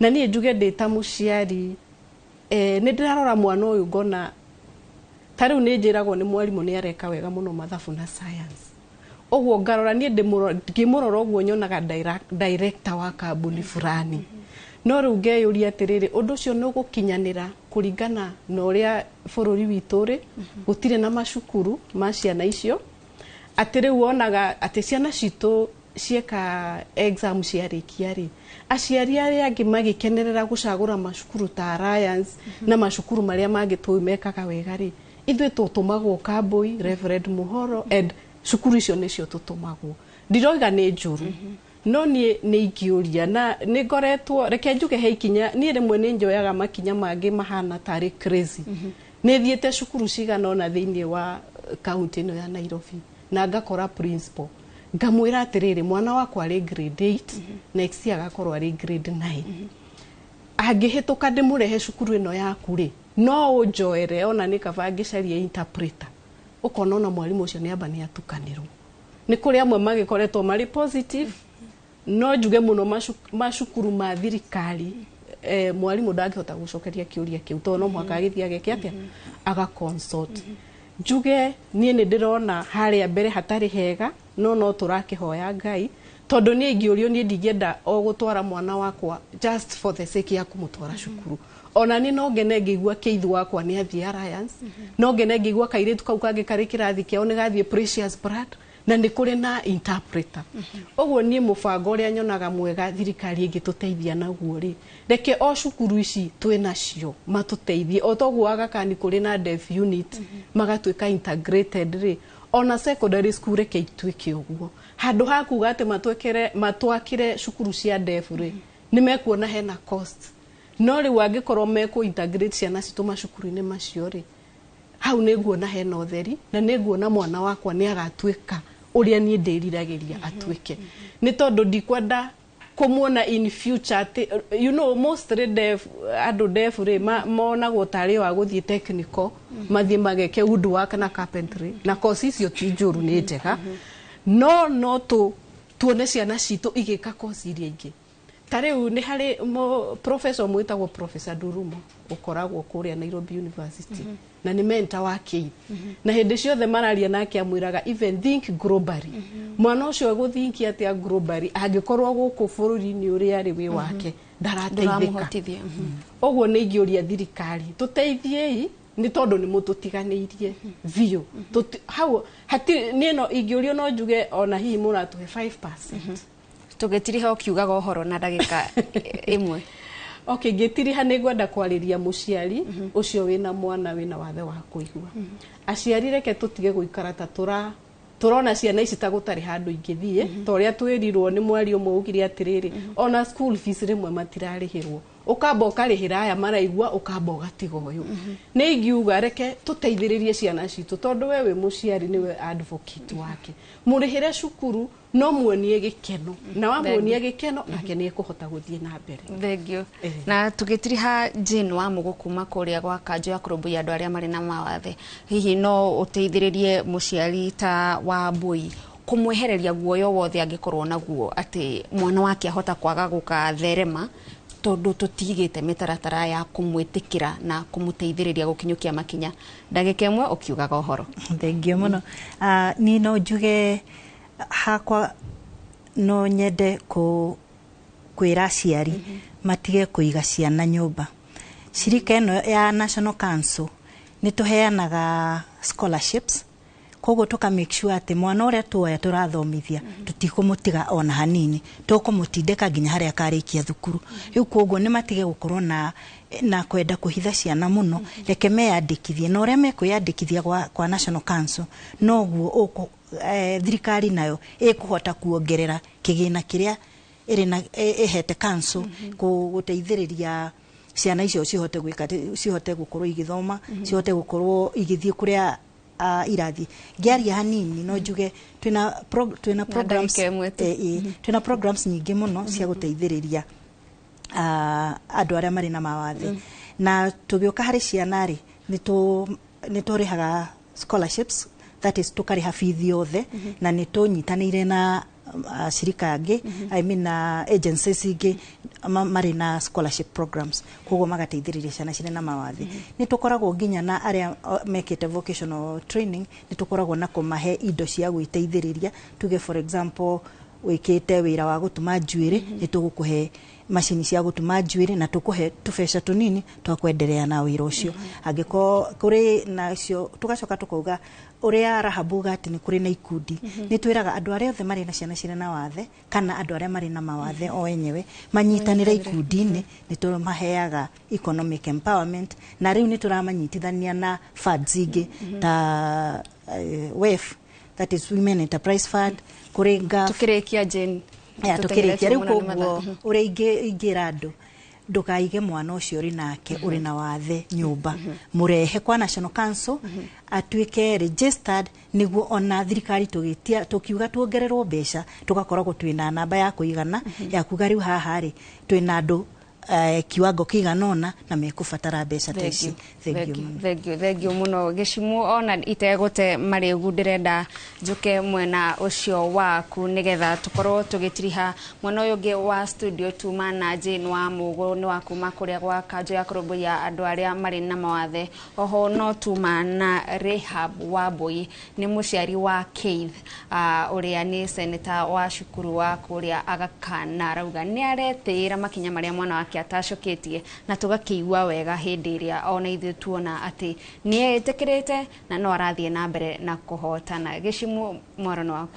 na nie njuge ndita muciari ni ndirarora mwana uyu ngona tariu ni njiragwo ni mwarimu ni areka wega muno mathabu na science ogwo ngarora nie ngimurora ogwo nyonaga director wa kambuni fulani no riu ngeyuria atiriri undu ucio ni ugukinyanira kuringana na uria bururi witu ri gutire na macukuru ma ciana icio atiri wonaga ati ciana citu cieka exam ciarikia ri aciari aria angi magikenerera gucagura macukuru ta Alliance na macukuru maria mangi tu mekaga wega ri ithui tutumagwo Kambui Reverend Muhoro and cukuru icio nicio tutumagwo ndiroiga ni njuru no ni ingiuria na ni ngoretwo reke njuge he ikinya ni rimwe ni njoyaga makinya mangi mahana tari crazy ni thiete cukuru cigana ona thiini wa kaunti no ya Nairobi na ngakora principal ngamwira atiriri mwana wakwa ari grade 8 next year agakorwo ari grade 9 angihituka ndimurehe cukuru ino yaku ri no unjoere ona ni kaba ngicaria interpreter ukona ona mwalimu ucio ni amba ni atukanirwo ni kuri amwe magikoretwo mari positive no njuge muno macukuru ma thirikari mwalimu ndangihota gucokeria kiuria kiu to no mwaka agithia geke atia aga consult njuge nie ni ndirona haria mbere hatari hega no turakihoya Ngai tondu ni ingiurio ni ndigenda o gutwara mwana wakwa just for the sake ya kumutwara cukuru ona ni no ngene ngigua keithu wakwa ni athie Alliance no ngene ngigua kairitu kau kangi kari kirathi kiao ni gathie Precious Blood na ni kuri na interpreter oguo ni mubango uria nyonaga mwega thirikari ingituteithia naguo ri reke o cukuru ici twina cio matuteithie o toguo agakani kuri na deaf unit magatuika integrated ri ona secondary school reke itwike uguo handu hakuga ati matwakire cukuru cia deaf ri ni mekuona hena cost no ri wangikorwo meku integrate ciana citu macukuru-ini macio ri hau ni nguona hena utheri na ni nguona mwana wakwa ni agatwika uria ni ndiriragiria atwike ni tondu ndikwenda kumuona in future you know mostly deaf adu deaf ri monagwo tari wa guthie technical mathie mageke woodwork na carpentry na course icio ti njuru ni njega no tuone ciana citu igika course iria ingi tariu ni hari professor mwitagwo Professor Durumo ukoragwo kuria Nairobi University na ni mentor wa Kei na hindi ciothe mararia nake amwiraga even think globally mwana ucio aguthinkia atia globally angikorwo guku bururi-ini uria ari wi wake ndarateithika oguo ni ngiuria thirikari tuteithie ni tondu ni mututiganiirie vio hau hati ni no ingiurio no njuge ona hihi muratuhe 5% tugitiriha ukiugaga uhoro na ndagika imwe okay ngitiriha ni gwenda kwariria muciari ucio wina mwana wina wathe wa kuigua aciari reke tutige guikara ta turona ciana ici ta gutari handu ingithie toria twirirwo ni mwari umwe ugiri atiriri ona school fees rimwe matirarihirwo ukamba ukarihira aya maraigua ukamba ugatiga uyu ni ingiuga reke tuteithiririe ciana citu tondu we wi muciari ni we advocate wake murihire cukuru no muonie gikeno na wamuonie gikeno nake ni ekuhota guthie na mbere thengio na tugitiriha Jane wa mugukuma kuria gwa kanjo ya kurumbuya andu aria mari na mawathe hihi no uteithiririe muciari ta wa Mbui kumwehereria guoyo wothe angikorwo naguo ati mwana wake ahota kwaga gukatherema tondu tutigite mitaratara ya kumwitikira na kumuteithiriria gukinyukia makinya ndagika imwe ukiugaga uhoro thengio muno ni no njuge hakwa no nyende kwira aciari matige kuiga ciana nyumba shirika ino ya National Council ni tuheanaga scholarships koguo tuka make sure ati mwana uria tuoya turathomithia tutikumutiga ona hanini tukumutindika nginya haria karikia thukuru riu koguo ni matige gukorwo na kwenda kuhitha ciana muno reke meyandikithie na uria mekwiyandikithia kwa National Council noguo thirikari nayo ikuhota kuongerera kigina kiria irina ehete council guteithiriria ciana icio cihote gukorwo igithoma cihote gukorwo igithie kuria irathi ngiaria hanini no njuge twina programs nyingi muno cia guteithiriria andu aria mari na mawathe na tugioka hari ciana ri ni turihaga scholarships that is tukariha fees yothe na ni tunyitanire na shirika ngi I mean agencies ngi mari na scholarship programs koguo magateithiriria ciana cire na mawathe ni tukoragwo nginya na aria mekete vocational training ni tukoragwo na kumahe indo cia gwiteithiriria tuge for example wikite wira wa gutuma njuiri ni tugukuhe machine cia gutuma njuiri na tukuhe tubesha tunini twakwenderea na wira ucio angiko kuri nacio tugacoka tukauga uria rahabuga ati ni kuri na ikundi ni twiraga andu aria othe mari na ciana cire na wathe kana andu aria mari na mawathe o enyewe manyitanire ikundi-ini ni tumaheaga economic empowerment na riu ni turamanyitithania na funds ingi ta WEF that is Women Enterprise Fund kuringa tukirikia Jane tukirikia riu koguo uria ingira andu ndukaige mwana ucio uri nake uri na wathe nyumba murehe kwa National Council atuike registered niguo ona thirikari tugitia tukiuga tuongererwo mbeca tugakoragwo twina namba ya kuigana ya kuga riu haha ri twina andu kiwango kiganona na mekubatara mbeca ta ici. Thank you muno Gicimu ona itegote maregu ndirenda njuke mwena ucio waku nigetha tukorwo tugitiriha mwena uyu ngi wa studio tumana Jane wa Mugo ni wakuma kuria gwa kanjo ya kurumburia andu aria mari na mawathe oho no tumana Rehab wa Boy ni muciari wa Keith uria ni senator wa cukuru wa kuria Agakana rauga ni aretira makinya maria mwana wa atacoketie na tugakiigua wega hindi iria ona ithu tuona ati ni etikirite na no arathie na mbere na kuhotana. Gicimu mwarano wako.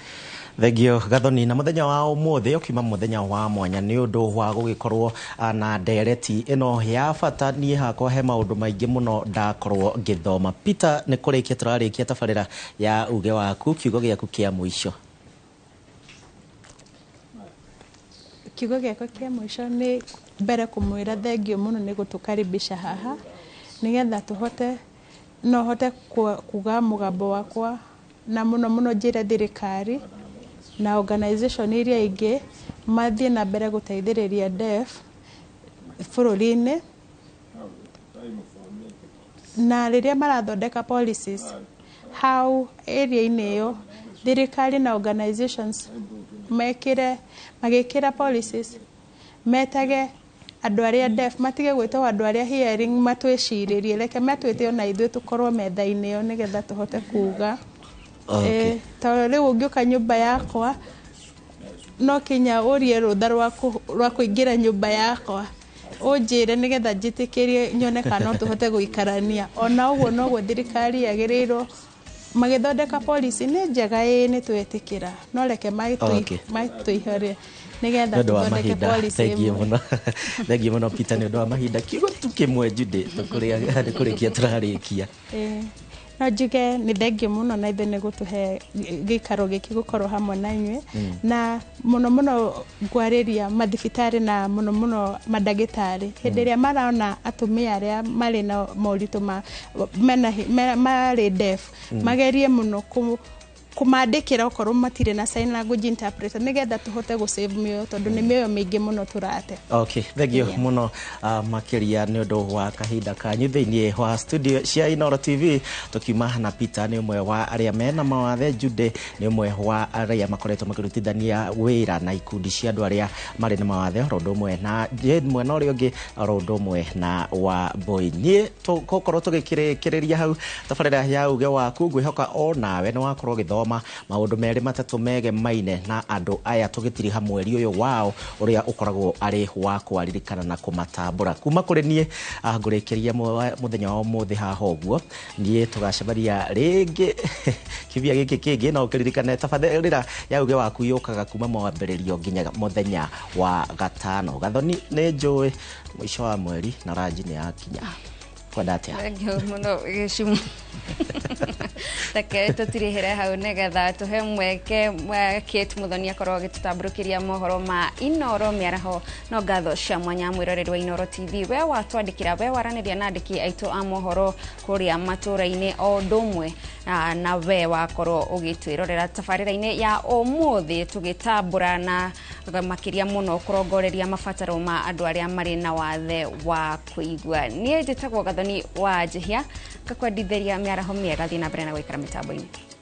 Thegio Gathoni na muthenya wa umuthi ukima muthenya wa mwanya ni undu wa gugikorwo na ndereti ino ya bata ni hakwa he maundu maingi muno ndakorwo ngithoma. Peter ni kurikia turarikia tabarira ya uge waku kiugo giaku kia mwisho. Kiugo giakwa kia mwisho ni mbere kumwira thengio muno ni gutukaribisha haha nigetha tuhote no hote kuga mugambo wakwa na muno njire thirikari na organization iria ingi mathie na mbere guteithiriria deaf fururini na riria marathondeka policies how area-ini iyo thirikari na organizations magikira policies metage andu aria deaf matige gwitwo andu aria hearing matwiciririe reke matwite ona ithuĩ tukorwo metha-inĩ ĩyo nigetha tuhote kuga ta riu ungiuka nyumba yakwa no kinya urie rutha rwa kuingira nyumba yakwa unjire nigetha njitikirie nyone kana no tuhote guikarania ona uguo noguo thirikari yagirirwo magithondeka policy ni njega ni twetikira no reke maitwihore nigetha tuthondeke policy thengio muno Peter ni undu wa mahinda kiugo tu kimwe Judy tukurikia turarikia no njuge ni thengio muno na ithe ni gutuhe gikaro giki gukorwo hamwe na inywe na muno ngwariria mathibitari na muno madagitari hindi ria maraona atumia aria mari na mauritu mari deaf magerie muno kumandikira okorwo matire na sign language interpreter nigetha tuhote gu save mioyo tondu ni mioyo mingi muno turate. Thengio muno makiria ni undu wa kahinda kanyu thiini wa studio cia Inoro TV tukiuma na Peter ni umwe wa aria mena mawathe Jude ni umwe wa aria makoretwo makirutithania wira na ikundi cia andu aria mari na mawathe rondo umwe na Jade mwena uria ungi rondo umwe na wa Boy ni tukorwo tugikiriria hau tabarira ya uge waku ngwihoka onawe ni wakorwo githoma maundu meri matatu mege maine na andu aya tugitiriha mweri uyu wao uria ukoragwo ari wa kwaririkana na kumatambura kuma kuri nie ngurikiria muthenya wa umuthi haha uguo nie tugacabaria ringi kibia giki kingi na ukiririkane tabarira ya uge waku yukaga kuma mwambiririo nginya muthenya wa gatano. Gathoni ni njui mwisho wa mweri na ranji ni yakinya kwadatia muno Gicimu take tutirihere hau nigetha tuhe mweke Kate Muthoni akorwo agitutamburukiria mohoro ma Inoro miaraho no ngatho cia mwanya mwiroreri wa Inoro TV we watwandikira we waraniria na andiki aitu a mohoro kuria matura-ini o ndumwe na we wakorwo ugitwirorera tabarira-ini ya umuthi tugitambura na makiria muno kurongoreria mabataro ma andu aria mari na wathe wa kuigua. Nie njitagwo Gathoni wa Jehia gakwendithĩria mĩaraho mĩega thiĩ na mbere na gũikara mĩtambo-inĩ.